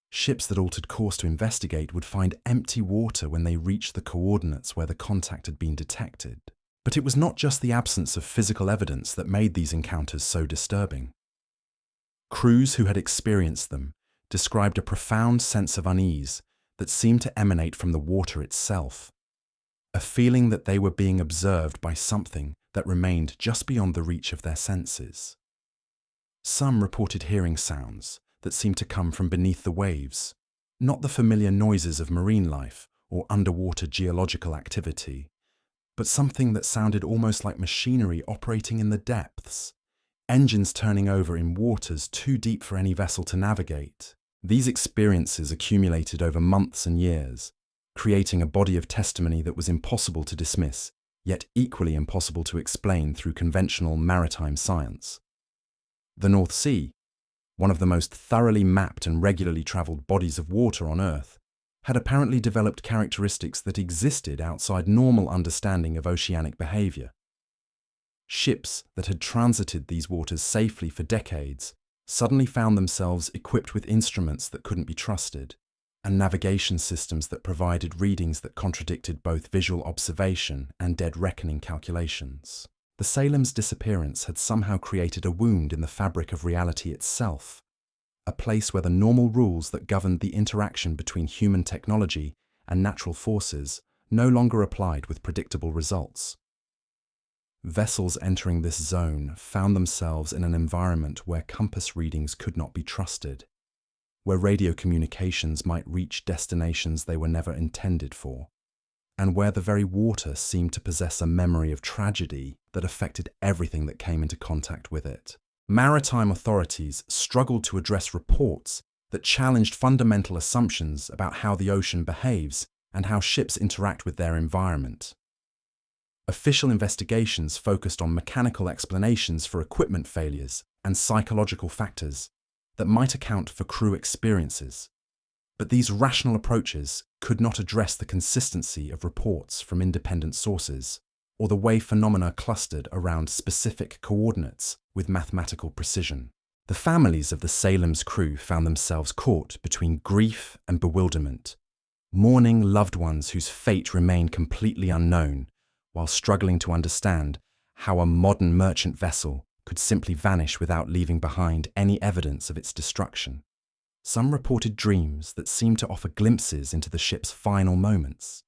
Ships that altered course to investigate would find empty water when they reached the coordinates where the contact had been detected. But it was not just the absence of physical evidence that made these encounters so disturbing. Crews who had experienced them described a profound sense of unease that seemed to emanate from the water itself, a feeling that they were being observed by something that remained just beyond the reach of their senses. Some reported hearing sounds that seemed to come from beneath the waves, not the familiar noises of marine life or underwater geological activity, but something that sounded almost like machinery operating in the depths, engines turning over in waters too deep for any vessel to navigate. These experiences accumulated over months and years, creating a body of testimony that was impossible to dismiss, yet equally impossible to explain through conventional maritime science. The North Sea, one of the most thoroughly mapped and regularly travelled bodies of water on Earth, had apparently developed characteristics that existed outside normal understanding of oceanic behaviour. Ships that had transited these waters safely for decades suddenly found themselves equipped with instruments that couldn't be trusted, and navigation systems that provided readings that contradicted both visual observation and dead reckoning calculations. The Salem's disappearance had somehow created a wound in the fabric of reality itself, a place where the normal rules that governed the interaction between human technology and natural forces no longer applied with predictable results. Vessels entering this zone found themselves in an environment where compass readings could not be trusted, where radio communications might reach destinations they were never intended for, and where the very water seemed to possess a memory of tragedy that affected everything that came into contact with it. Maritime authorities struggled to address reports that challenged fundamental assumptions about how the ocean behaves and how ships interact with their environment. Official investigations focused on mechanical explanations for equipment failures and psychological factors that might account for crew experiences. But these rational approaches could not address the consistency of reports from independent sources or the way phenomena clustered around specific coordinates with mathematical precision. The families of the Salem's crew found themselves caught between grief and bewilderment, mourning loved ones whose fate remained completely unknown, while struggling to understand how a modern merchant vessel could simply vanish without leaving behind any evidence of its destruction. Some reported dreams that seemed to offer glimpses into the ship's final moments,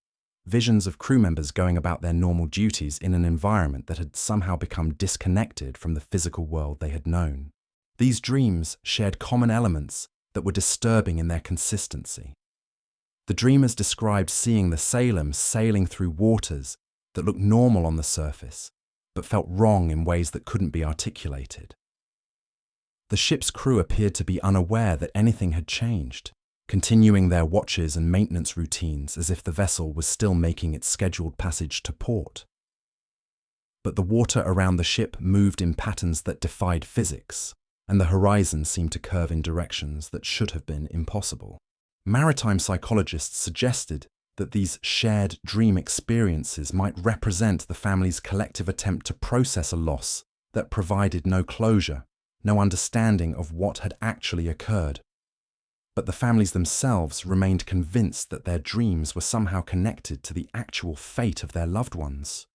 visions of crew members going about their normal duties in an environment that had somehow become disconnected from the physical world they had known. These dreams shared common elements that were disturbing in their consistency. The dreamers described seeing the Salem sailing through waters that looked normal on the surface, but felt wrong in ways that couldn't be articulated. The ship's crew appeared to be unaware that anything had changed, continuing their watches and maintenance routines as if the vessel was still making its scheduled passage to port. But the water around the ship moved in patterns that defied physics, and the horizon seemed to curve in directions that should have been impossible. Maritime psychologists suggested that these shared dream experiences might represent the family's collective attempt to process a loss that provided no closure, no understanding of what had actually occurred. But the families themselves remained convinced that their dreams were somehow connected to the actual fate of their loved ones,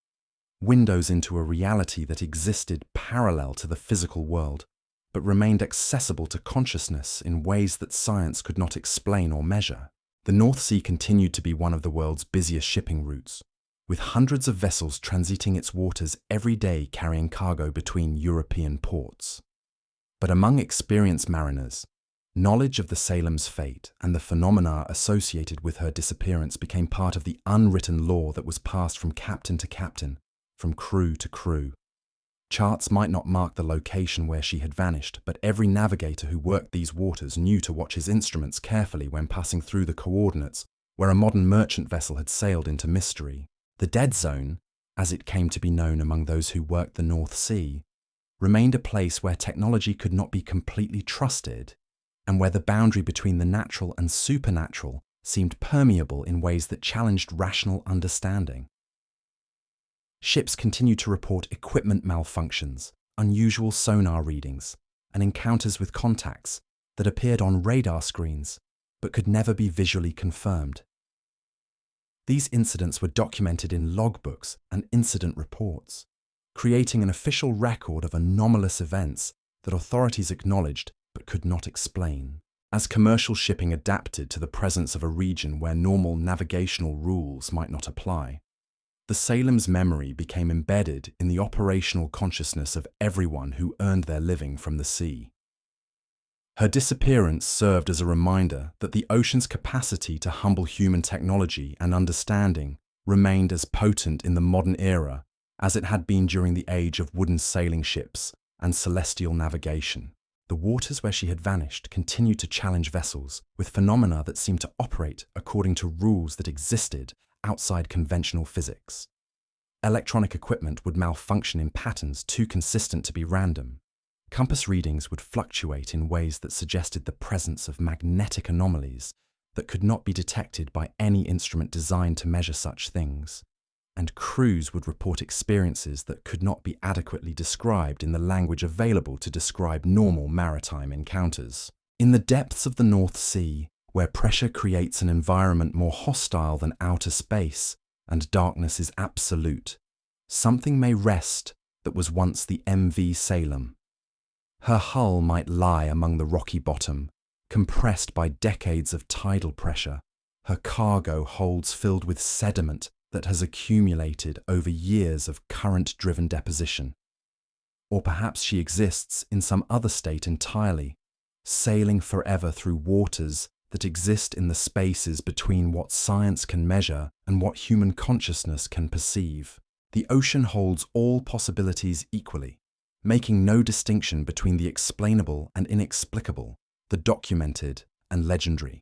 windows into a reality that existed parallel to the physical world, but remained accessible to consciousness in ways that science could not explain or measure. The North Sea continued to be one of the world's busiest shipping routes, with hundreds of vessels transiting its waters every day carrying cargo between European ports. But among experienced mariners, knowledge of the Salem's fate and the phenomena associated with her disappearance became part of the unwritten law that was passed from captain to captain, from crew to crew. Charts might not mark the location where she had vanished, but every navigator who worked these waters knew to watch his instruments carefully when passing through the coordinates where a modern merchant vessel had sailed into mystery. The dead zone, as it came to be known among those who worked the North Sea, remained a place where technology could not be completely trusted, and where the boundary between the natural and supernatural seemed permeable in ways that challenged rational understanding. Ships continued to report equipment malfunctions, unusual sonar readings, and encounters with contacts that appeared on radar screens but could never be visually confirmed. These incidents were documented in logbooks and incident reports, creating an official record of anomalous events that authorities acknowledged but could not explain. As commercial shipping adapted to the presence of a region where normal navigational rules might not apply, the Salem's memory became embedded in the operational consciousness of everyone who earned their living from the sea. Her disappearance served as a reminder that the ocean's capacity to humble human technology and understanding remained as potent in the modern era as it had been during the age of wooden sailing ships and celestial navigation. The waters where she had vanished continued to challenge vessels with phenomena that seemed to operate according to rules that existed outside conventional physics. Electronic equipment would malfunction in patterns too consistent to be random. Compass readings would fluctuate in ways that suggested the presence of magnetic anomalies that could not be detected by any instrument designed to measure such things. And crews would report experiences that could not be adequately described in the language available to describe normal maritime encounters. In the depths of the North Sea, where pressure creates an environment more hostile than outer space and darkness is absolute, something may rest that was once the MV Salem. Her hull might lie among the rocky bottom, compressed by decades of tidal pressure, her cargo holds filled with sediment that has accumulated over years of current-driven deposition. Or perhaps she exists in some other state entirely, sailing forever through waters that exist in the spaces between what science can measure and what human consciousness can perceive. The ocean holds all possibilities equally, making no distinction between the explainable and inexplicable, the documented and legendary.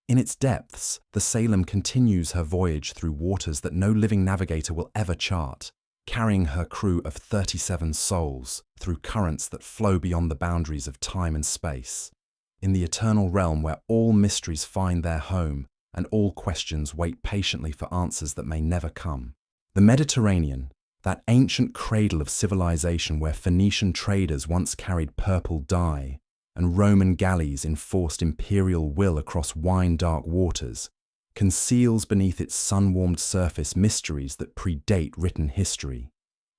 In its depths, the Salem continues her voyage through waters that no living navigator will ever chart, carrying her crew of 37 souls through currents that flow beyond the boundaries of time and space, in the eternal realm where all mysteries find their home and all questions wait patiently for answers that may never come. The Mediterranean, that ancient cradle of civilization where Phoenician traders once carried purple dye, and Roman galleys enforced imperial will across wine-dark waters, conceals beneath its sun-warmed surface mysteries that predate written history.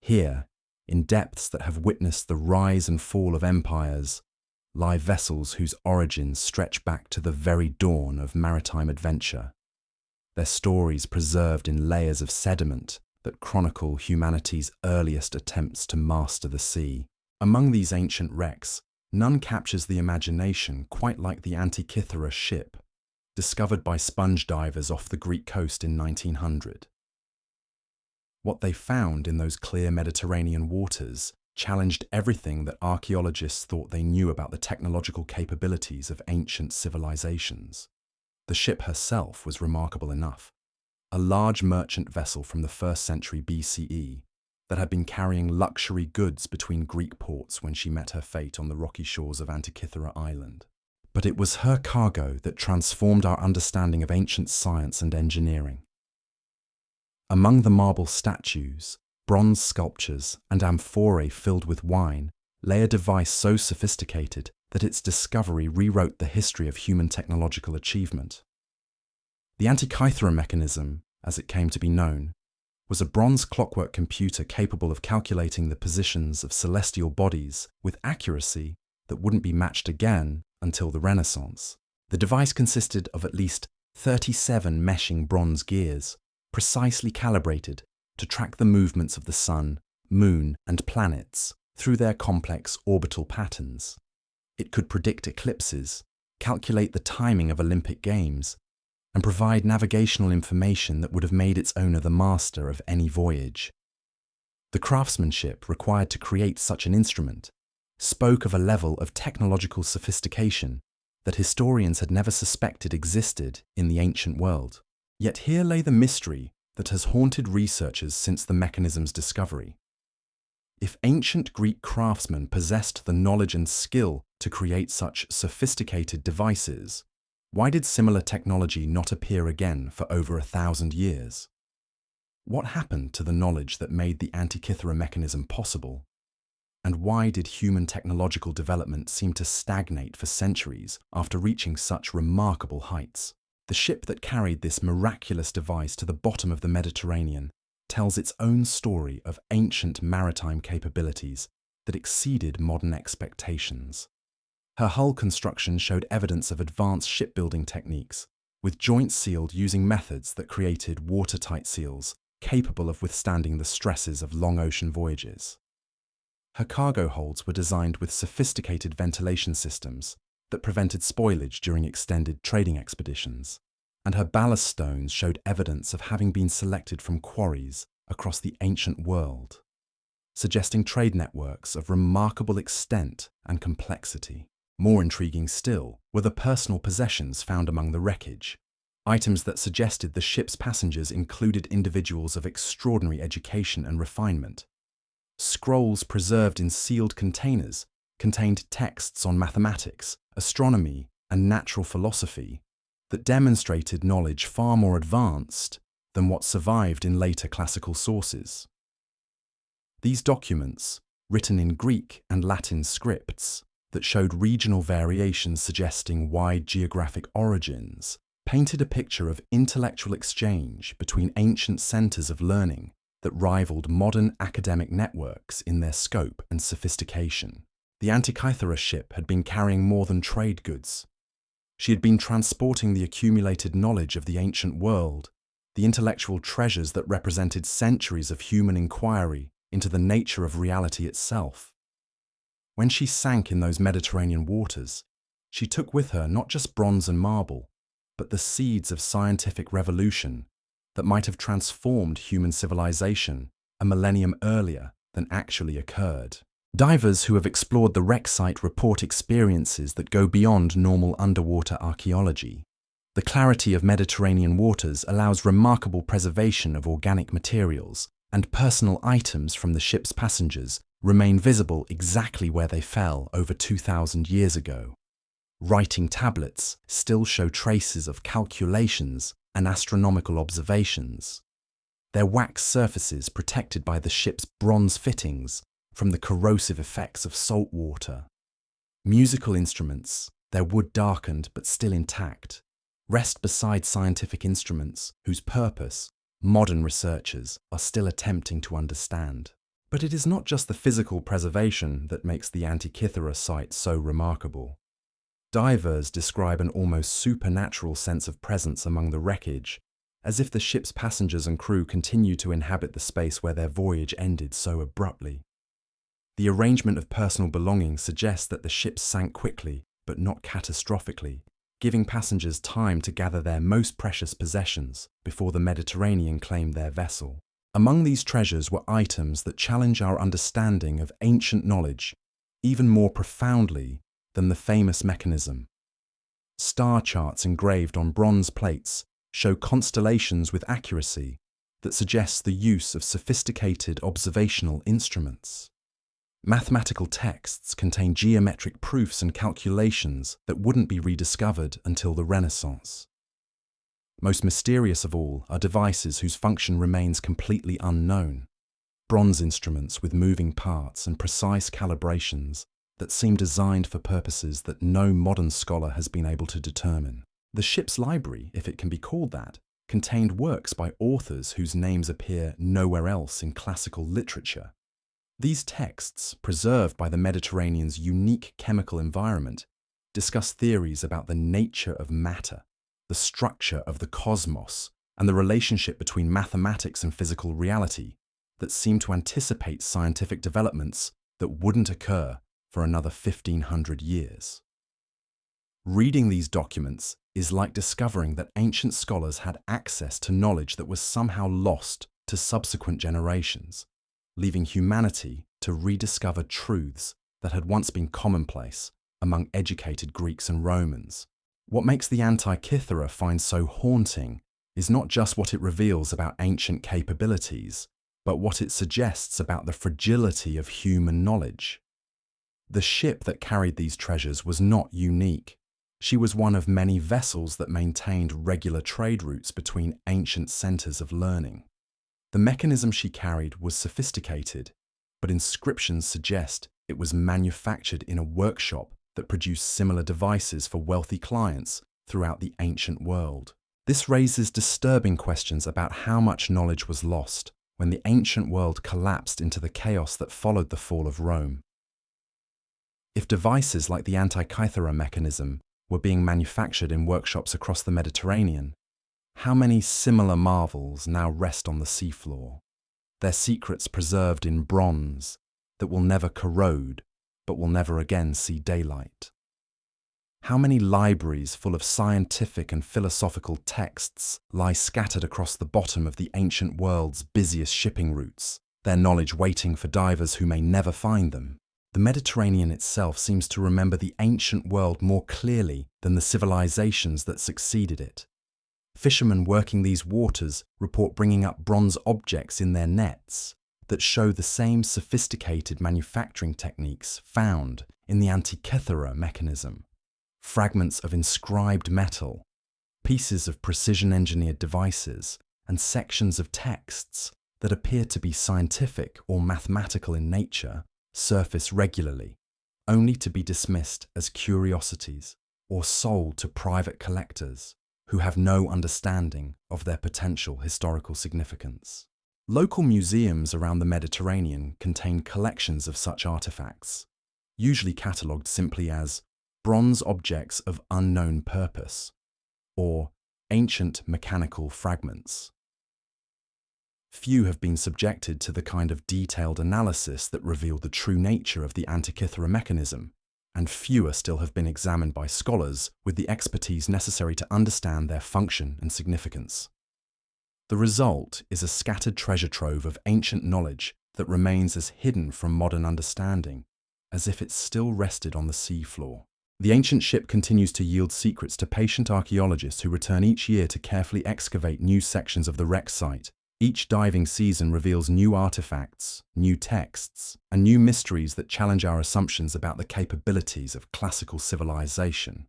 Here, in depths that have witnessed the rise and fall of empires, lie vessels whose origins stretch back to the very dawn of maritime adventure, their stories preserved in layers of sediment that chronicle humanity's earliest attempts to master the sea. Among these ancient wrecks, none captures the imagination quite like the Antikythera ship, discovered by sponge divers off the Greek coast in 1900. What they found in those clear Mediterranean waters challenged everything that archaeologists thought they knew about the technological capabilities of ancient civilizations. The ship herself was remarkable enough, a large merchant vessel from the 1st century BCE, that had been carrying luxury goods between Greek ports when she met her fate on the rocky shores of Antikythera Island. But it was her cargo that transformed our understanding of ancient science and engineering. Among the marble statues, bronze sculptures, and amphorae filled with wine lay a device so sophisticated that its discovery rewrote the history of human technological achievement. The Antikythera mechanism, as it came to be known, was a bronze clockwork computer capable of calculating the positions of celestial bodies with accuracy that wouldn't be matched again until the Renaissance. The device consisted of at least 37 meshing bronze gears, precisely calibrated to track the movements of the sun, moon, and planets through their complex orbital patterns. It could predict eclipses, calculate the timing of Olympic Games, and provide navigational information that would have made its owner the master of any voyage. The craftsmanship required to create such an instrument spoke of a level of technological sophistication that historians had never suspected existed in the ancient world. Yet here lay the mystery that has haunted researchers since the mechanism's discovery. If ancient Greek craftsmen possessed the knowledge and skill to create such sophisticated devices, why did similar technology not appear again for over 1,000 years? What happened to the knowledge that made the Antikythera mechanism possible? And why did human technological development seem to stagnate for centuries after reaching such remarkable heights? The ship that carried this miraculous device to the bottom of the Mediterranean tells its own story of ancient maritime capabilities that exceeded modern expectations. Her hull construction showed evidence of advanced shipbuilding techniques, with joints sealed using methods that created watertight seals capable of withstanding the stresses of long ocean voyages. Her cargo holds were designed with sophisticated ventilation systems that prevented spoilage during extended trading expeditions, and her ballast stones showed evidence of having been selected from quarries across the ancient world. suggesting trade networks of remarkable extent and complexity. More intriguing still were the personal possessions found among the wreckage, items that suggested the ship's passengers included individuals of extraordinary education and refinement. Scrolls preserved in sealed containers contained texts on mathematics, astronomy, and natural philosophy that demonstrated knowledge far more advanced than what survived in later classical sources. These documents, written in Greek and Latin scripts that showed regional variations suggesting wide geographic origins, painted a picture of intellectual exchange between ancient centers of learning that rivaled modern academic networks in their scope and sophistication. The Antikythera ship had been carrying more than trade goods. She had been transporting the accumulated knowledge of the ancient world, the intellectual treasures that represented centuries of human inquiry into the nature of reality itself. When she sank in those Mediterranean waters, she took with her not just bronze and marble, but the seeds of scientific revolution that might have transformed human civilization a millennium earlier than actually occurred. Divers who have explored the wreck site report experiences that go beyond normal underwater archaeology. The clarity of Mediterranean waters allows remarkable preservation of organic materials, and personal items from the ship's passengers remain visible exactly where they fell over 2,000 years ago. Writing tablets still show traces of calculations and astronomical observations, their wax surfaces protected by the ship's bronze fittings from the corrosive effects of salt water. Musical instruments, their wood darkened but still intact, rest beside scientific instruments whose purpose modern researchers are still attempting to understand. But it is not just the physical preservation that makes the Antikythera site so remarkable. Divers describe an almost supernatural sense of presence among the wreckage, as if the ship's passengers and crew continue to inhabit the space where their voyage ended so abruptly. The arrangement of personal belongings suggests that the ship sank quickly, but not catastrophically, giving passengers time to gather their most precious possessions before the Mediterranean claimed their vessel. Among these treasures were items that challenge our understanding of ancient knowledge even more profoundly than the famous mechanism. Star charts engraved on bronze plates show constellations with accuracy that suggests the use of sophisticated observational instruments. Mathematical texts contain geometric proofs and calculations that wouldn't be rediscovered until the Renaissance. Most mysterious of all are devices whose function remains completely unknown. Bronze instruments with moving parts and precise calibrations that seem designed for purposes that no modern scholar has been able to determine. The ship's library, if it can be called that, contained works by authors whose names appear nowhere else in classical literature. These texts, preserved by the Mediterranean's unique chemical environment, discuss theories about the nature of matter, the structure of the cosmos, and the relationship between mathematics and physical reality that seem to anticipate scientific developments that wouldn't occur for another 1,500 years. Reading these documents is like discovering that ancient scholars had access to knowledge that was somehow lost to subsequent generations, leaving humanity to rediscover truths that had once been commonplace among educated Greeks and Romans. What makes the Antikythera find so haunting is not just what it reveals about ancient capabilities, but what it suggests about the fragility of human knowledge. The ship that carried these treasures was not unique. She was one of many vessels that maintained regular trade routes between ancient centers of learning. The mechanism she carried was sophisticated, but inscriptions suggest it was manufactured in a workshop that produced similar devices for wealthy clients throughout the ancient world. This raises disturbing questions about how much knowledge was lost when the ancient world collapsed into the chaos that followed the fall of Rome. If devices like the Antikythera mechanism were being manufactured in workshops across the Mediterranean, how many similar marvels now rest on the seafloor, their secrets preserved in bronze that will never corrode but will never again see daylight? How many libraries full of scientific and philosophical texts lie scattered across the bottom of the ancient world's busiest shipping routes, their knowledge waiting for divers who may never find them. The Mediterranean itself seems to remember the ancient world more clearly than the civilizations that succeeded it. Fishermen working these waters report bringing up bronze objects in their nets that show the same sophisticated manufacturing techniques found in the Antikythera mechanism. Fragments of inscribed metal, pieces of precision-engineered devices, and sections of texts that appear to be scientific or mathematical in nature surface regularly, only to be dismissed as curiosities or sold to private collectors who have no understanding of their potential historical significance. Local museums around the Mediterranean contain collections of such artifacts, usually catalogued simply as bronze objects of unknown purpose or ancient mechanical fragments. Few have been subjected to the kind of detailed analysis that revealed the true nature of the Antikythera mechanism, and fewer still have been examined by scholars with the expertise necessary to understand their function and significance. The result is a scattered treasure trove of ancient knowledge that remains as hidden from modern understanding as if it still rested on the sea floor. The ancient ship continues to yield secrets to patient archaeologists who return each year to carefully excavate new sections of the wreck site. Each diving season reveals new artifacts, new texts, and new mysteries that challenge our assumptions about the capabilities of classical civilization.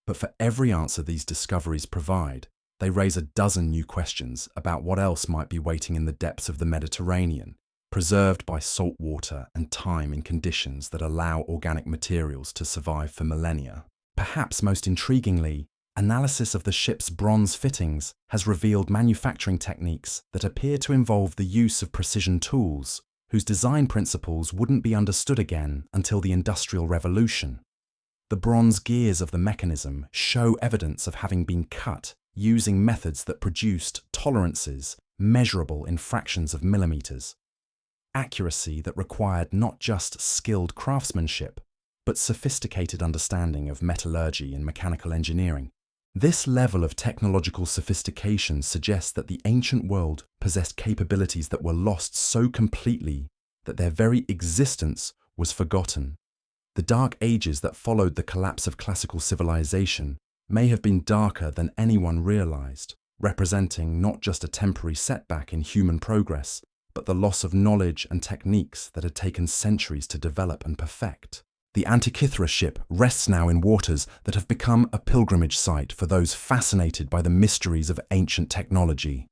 But for every answer these discoveries provide, they raise a dozen new questions about what else might be waiting in the depths of the Mediterranean, preserved by salt water and time in conditions that allow organic materials to survive for millennia. Perhaps most intriguingly, analysis of the ship's bronze fittings has revealed manufacturing techniques that appear to involve the use of precision tools, whose design principles wouldn't be understood again until the Industrial Revolution. The bronze gears of the mechanism show evidence of having been cut using methods that produced tolerances measurable in fractions of millimeters. Accuracy that required not just skilled craftsmanship, but sophisticated understanding of metallurgy and mechanical engineering. This level of technological sophistication suggests that the ancient world possessed capabilities that were lost so completely that their very existence was forgotten. The dark ages that followed the collapse of classical civilization may have been darker than anyone realized, representing not just a temporary setback in human progress, but the loss of knowledge and techniques that had taken centuries to develop and perfect. The Antikythera ship rests now in waters that have become a pilgrimage site for those fascinated by the mysteries of ancient technology.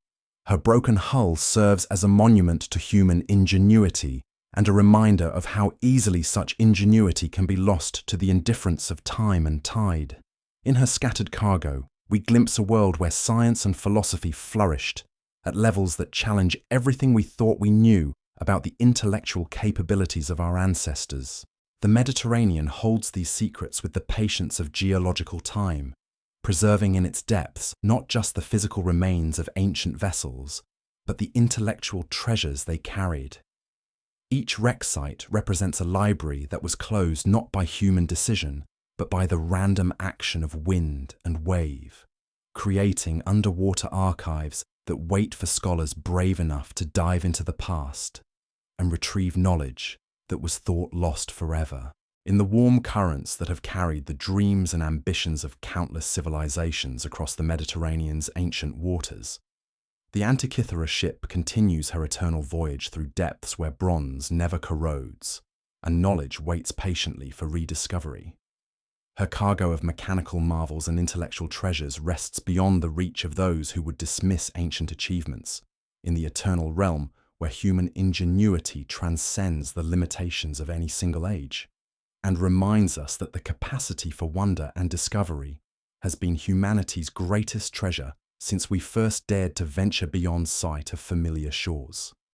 Her broken hull serves as a monument to human ingenuity and a reminder of how easily such ingenuity can be lost to the indifference of time and tide. In her scattered cargo, we glimpse a world where science and philosophy flourished at levels that challenge everything we thought we knew about the intellectual capabilities of our ancestors. The Mediterranean holds these secrets with the patience of geological time, preserving in its depths not just the physical remains of ancient vessels, but the intellectual treasures they carried. Each wreck site represents a library that was closed not by human decision, but by the random action of wind and wave, creating underwater archives that wait for scholars brave enough to dive into the past and retrieve knowledge that was thought lost forever. In the warm currents that have carried the dreams and ambitions of countless civilizations across the Mediterranean's ancient waters, the Antikythera ship continues her eternal voyage through depths where bronze never corrodes, and knowledge waits patiently for rediscovery. Her cargo of mechanical marvels and intellectual treasures rests beyond the reach of those who would dismiss ancient achievements, in the eternal realm where human ingenuity transcends the limitations of any single age, and reminds us that the capacity for wonder and discovery has been humanity's greatest treasure since we first dared to venture beyond sight of familiar shores.